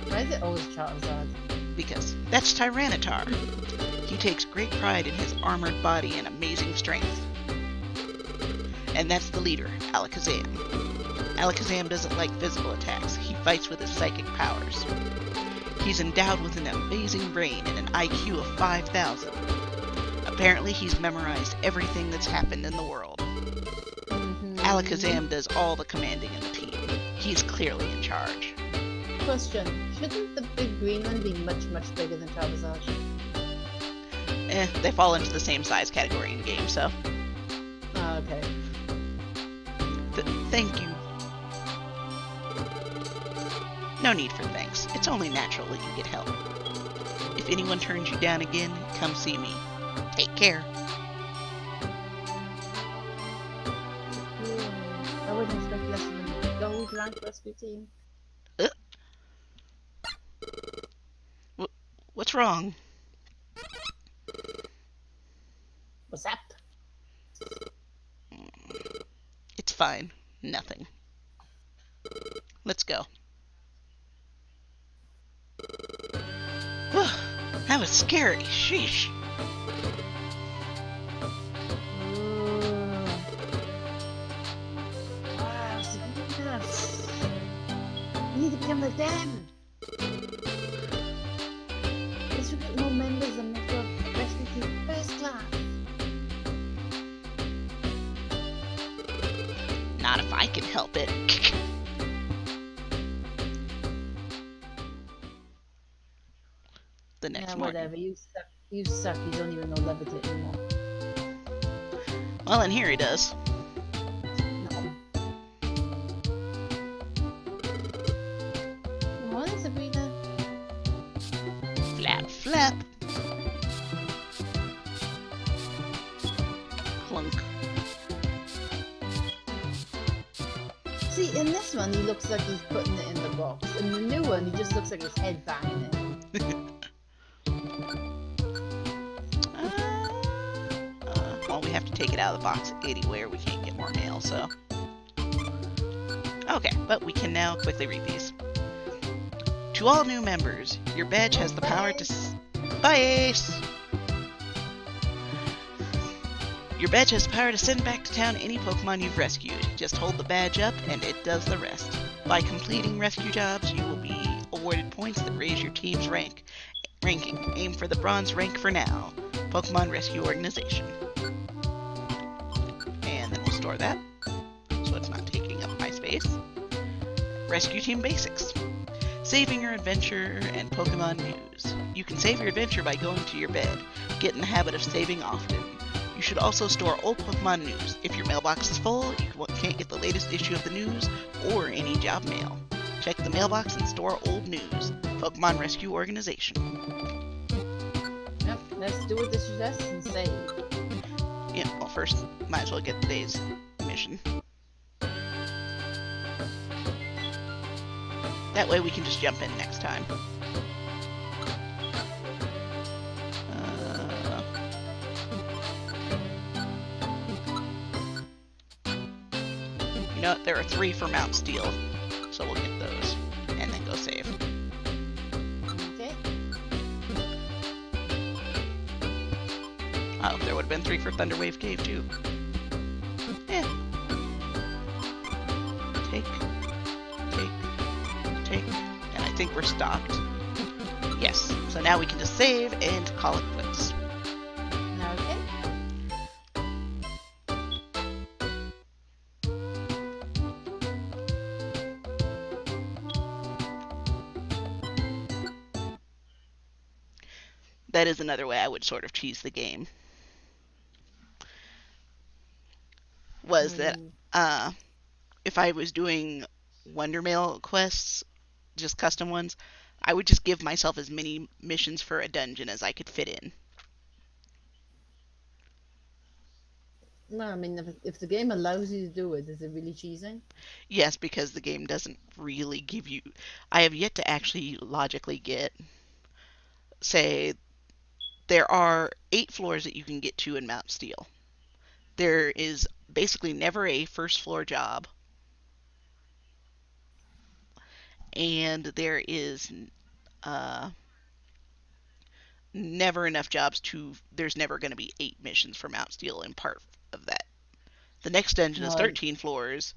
B: Why is it always Charizard?
A: Because that's Tyranitar. He takes great pride in his armored body and amazing strength. And that's the leader, Alakazam. Alakazam doesn't like physical attacks. He fights with his psychic powers. He's endowed with an amazing brain and an IQ of 5,000. Apparently, he's memorized everything that's happened in the world. Alakazam does all the commanding in the team. He's clearly in charge.
B: Question: shouldn't the big green one be much, much bigger than Charizard?
A: They fall into the same size category in game, so.
B: Oh, okay.
A: Thank you. No need for thanks. It's only natural that you get help. If anyone turns you down again, come see me. Take care.
B: I wouldn't expect less than a gold rank rescue team.
A: What's wrong?
B: What's up?
A: It's fine. Nothing. Let's go. That was scary. Sheesh.
B: Wow, Sabrina's. You need to become like them. Let's recruit more members and make your rescue team first class.
A: Not if I can help it. The next morning.
B: Whatever. You suck. You suck. You don't even know levitate anymore.
A: Well, and here he does.
B: No. Good morning, Sabrina.
A: Flap, flap. Clunk.
B: See, in this one, he looks like he's putting it in the box. In the new one, he just looks like his head banging it.
A: Well, we have to take it out of the box anywhere. We can't get more mail, so. Okay, but we can now quickly read these. To all new members, your badge has the power to... Bye, Ace! Your badge has the power to send back to town any Pokemon you've rescued. Just hold the badge up and it does the rest. By completing rescue jobs, you will be awarded points that raise your team's ranking. Aim for the bronze rank for now. Pokemon Rescue Organization. And then we'll store that, so it's not taking up my space. Rescue Team Basics. Saving your adventure and Pokemon news. You can save your adventure by going to your bed. Get in the habit of saving often. You should also store old Pokemon news. If your mailbox is full, you can't get the latest issue of the news or any job mail. Check the mailbox and store old news. Pokemon Rescue Organization.
B: Yep, let's do what this suggests and save.
A: Yeah, well first, might as well get today's mission. That way we can just jump in next time. You know what? There are 3 for Mount Steel, so we'll get those and then go save.
B: Okay.
A: Oh, there would have been 3 for Thunderwave Cave too. Eh. Take. And I think we're stocked. Yes, so now we can just save and call it quits.
B: Okay.
A: That is another way I would sort of cheese the game. Was that if I was doing Wonder Mail quests, just custom ones, I would just give myself as many missions for a dungeon as I could fit in.
B: Well, I mean, if the game allows you to do it, is it really cheesing?
A: Yes, because the game doesn't really give you... I have yet to actually logically get... Say, there are 8 floors that you can get to in Mount Steel. There is basically never a first floor job. And there is never enough jobs to. There's never going to be 8 missions for Mount Steel in part of that. The next dungeon is
B: No,
A: 13 floors,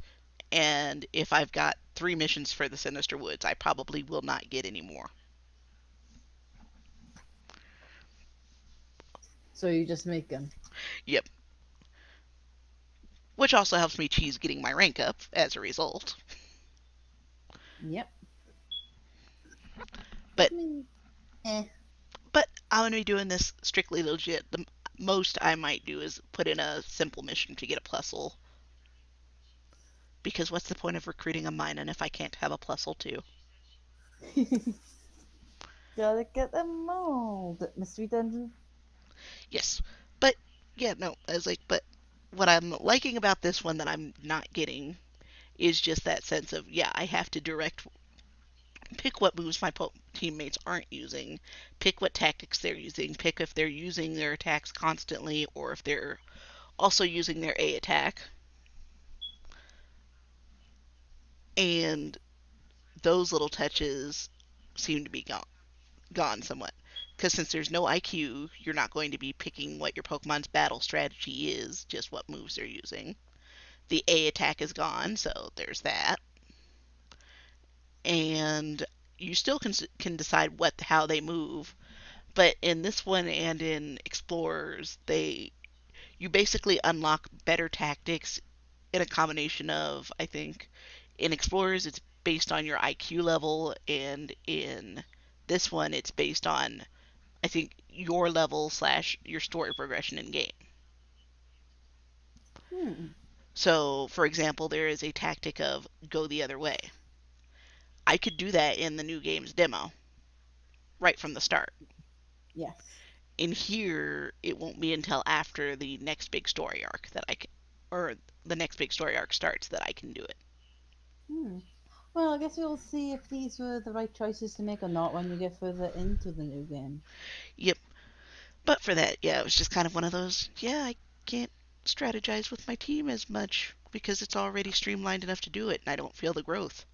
A: and if I've got 3 missions for the Sinister Woods, I probably will not get any more.
B: so you just make them.
A: Yep. Which also helps me cheese getting my rank up as a result.
B: Yep.
A: But
B: I mean, eh.
A: but I'm gonna be doing this strictly legit. The most I might do is put in a simple mission to get a plusle. Because what's the point of recruiting a mine if I can't have a plusle too?
B: Gotta get them all. Mystery dungeon.
A: Yes. But yeah, no, I was like, but what I'm liking about this one that I'm not getting is just that sense of, yeah, I have to pick what moves my teammates aren't using, pick what tactics they're using, pick if they're using their attacks constantly or if they're also using their A attack. And those little touches seem to be gone somewhat. Because since there's no IQ, you're not going to be picking what your Pokemon's battle strategy is, just what moves they're using. The A attack is gone, so there's that. And you still can decide how they move, but in this one and in Explorers, you basically unlock better tactics in a combination of, I think, in Explorers it's based on your IQ level, and in this one it's based on, I think, your level slash your story progression in game.
B: Hmm.
A: So, for example, there is a tactic of go the other way. I could do that in the new game's demo right from the start.
B: Yes.
A: In here, it won't be until after the next big story arc that I can, or the next big story arc starts that I can do it.
B: Hmm. Well, I guess we'll see if these were the right choices to make or not when we get further into the new game.
A: Yep. But for that, yeah, it was just kind of one of those, yeah, I can't strategize with my team as much because it's already streamlined enough to do it, and I don't feel the growth.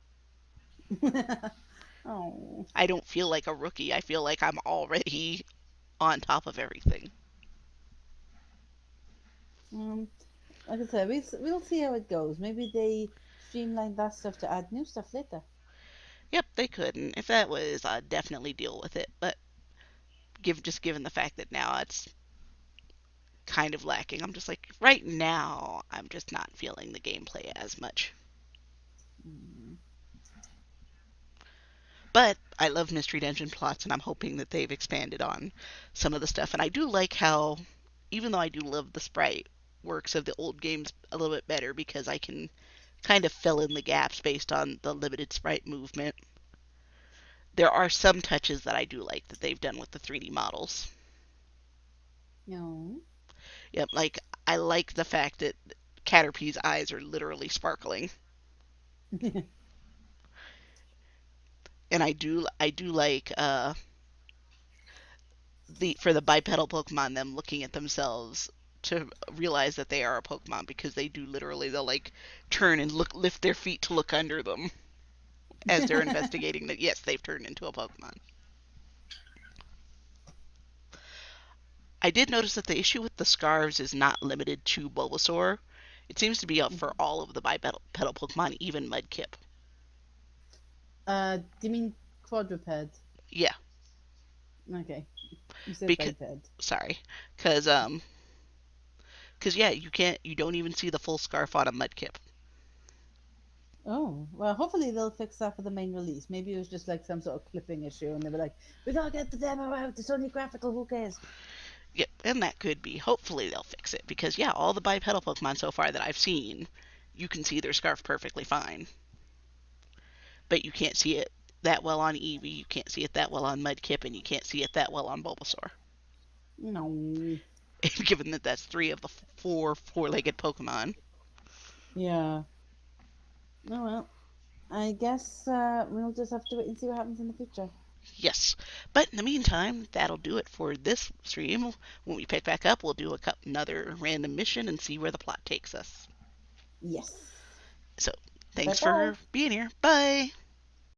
B: Oh.
A: I don't feel like a rookie. I feel like I'm already on top of everything.
B: Um, like I said, we'll see how it goes. Maybe they streamline that stuff to add new stuff later.
A: Yep, they could, and if that was, I'd definitely deal with it. But given the fact that now it's kind of lacking, I'm just like, right now, I'm just not feeling the gameplay as much.
B: Mm.
A: But I love Mystery Dungeon plots, and I'm hoping that they've expanded on some of the stuff. And I do like how, even though I do love the sprite works of the old games a little bit better because I can kind of fill in the gaps based on the limited sprite movement. There are some touches that I do like that they've done with the 3D models.
B: No.
A: Yep, like I like the fact that Caterpie's eyes are literally sparkling, and I do like the for the bipedal Pokemon them looking at themselves to realize that they are a Pokemon because they do literally they'll like turn and lift their feet to look under them as they're investigating that yes they've turned into a Pokemon. I did notice that the issue with the scarves is not limited to Bulbasaur. It seems to be up for all of the bipedal Pokemon, even Mudkip.
B: Do you mean quadruped?
A: Yeah,
B: Okay, you said
A: because
B: biped.
A: sorry, because yeah, you don't even see the full scarf on a Mudkip.
B: Oh, well, hopefully they'll fix that for the main release. Maybe it was just like some sort of clipping issue, and they were like, "We gotta get the demo out. It's only graphical. Who cares?"
A: Yeah, and that could be. Hopefully they'll fix it because yeah, all the bipedal Pokemon so far that I've seen, you can see their scarf perfectly fine, but you can't see it that well on Eevee, you can't see it that well on Mudkip, and you can't see it that well on Bulbasaur.
B: No.
A: Given that that's 3 of the four-legged Pokemon.
B: Yeah. Oh well. I guess we'll just have to wait and see what happens in the future.
A: Yes, but in the meantime, that'll do it for this stream. When we pick back up, we'll do another random mission and see where the plot takes us.
B: Yes.
A: So,
B: Bye
A: thanks
B: bye.
A: for being here. Bye.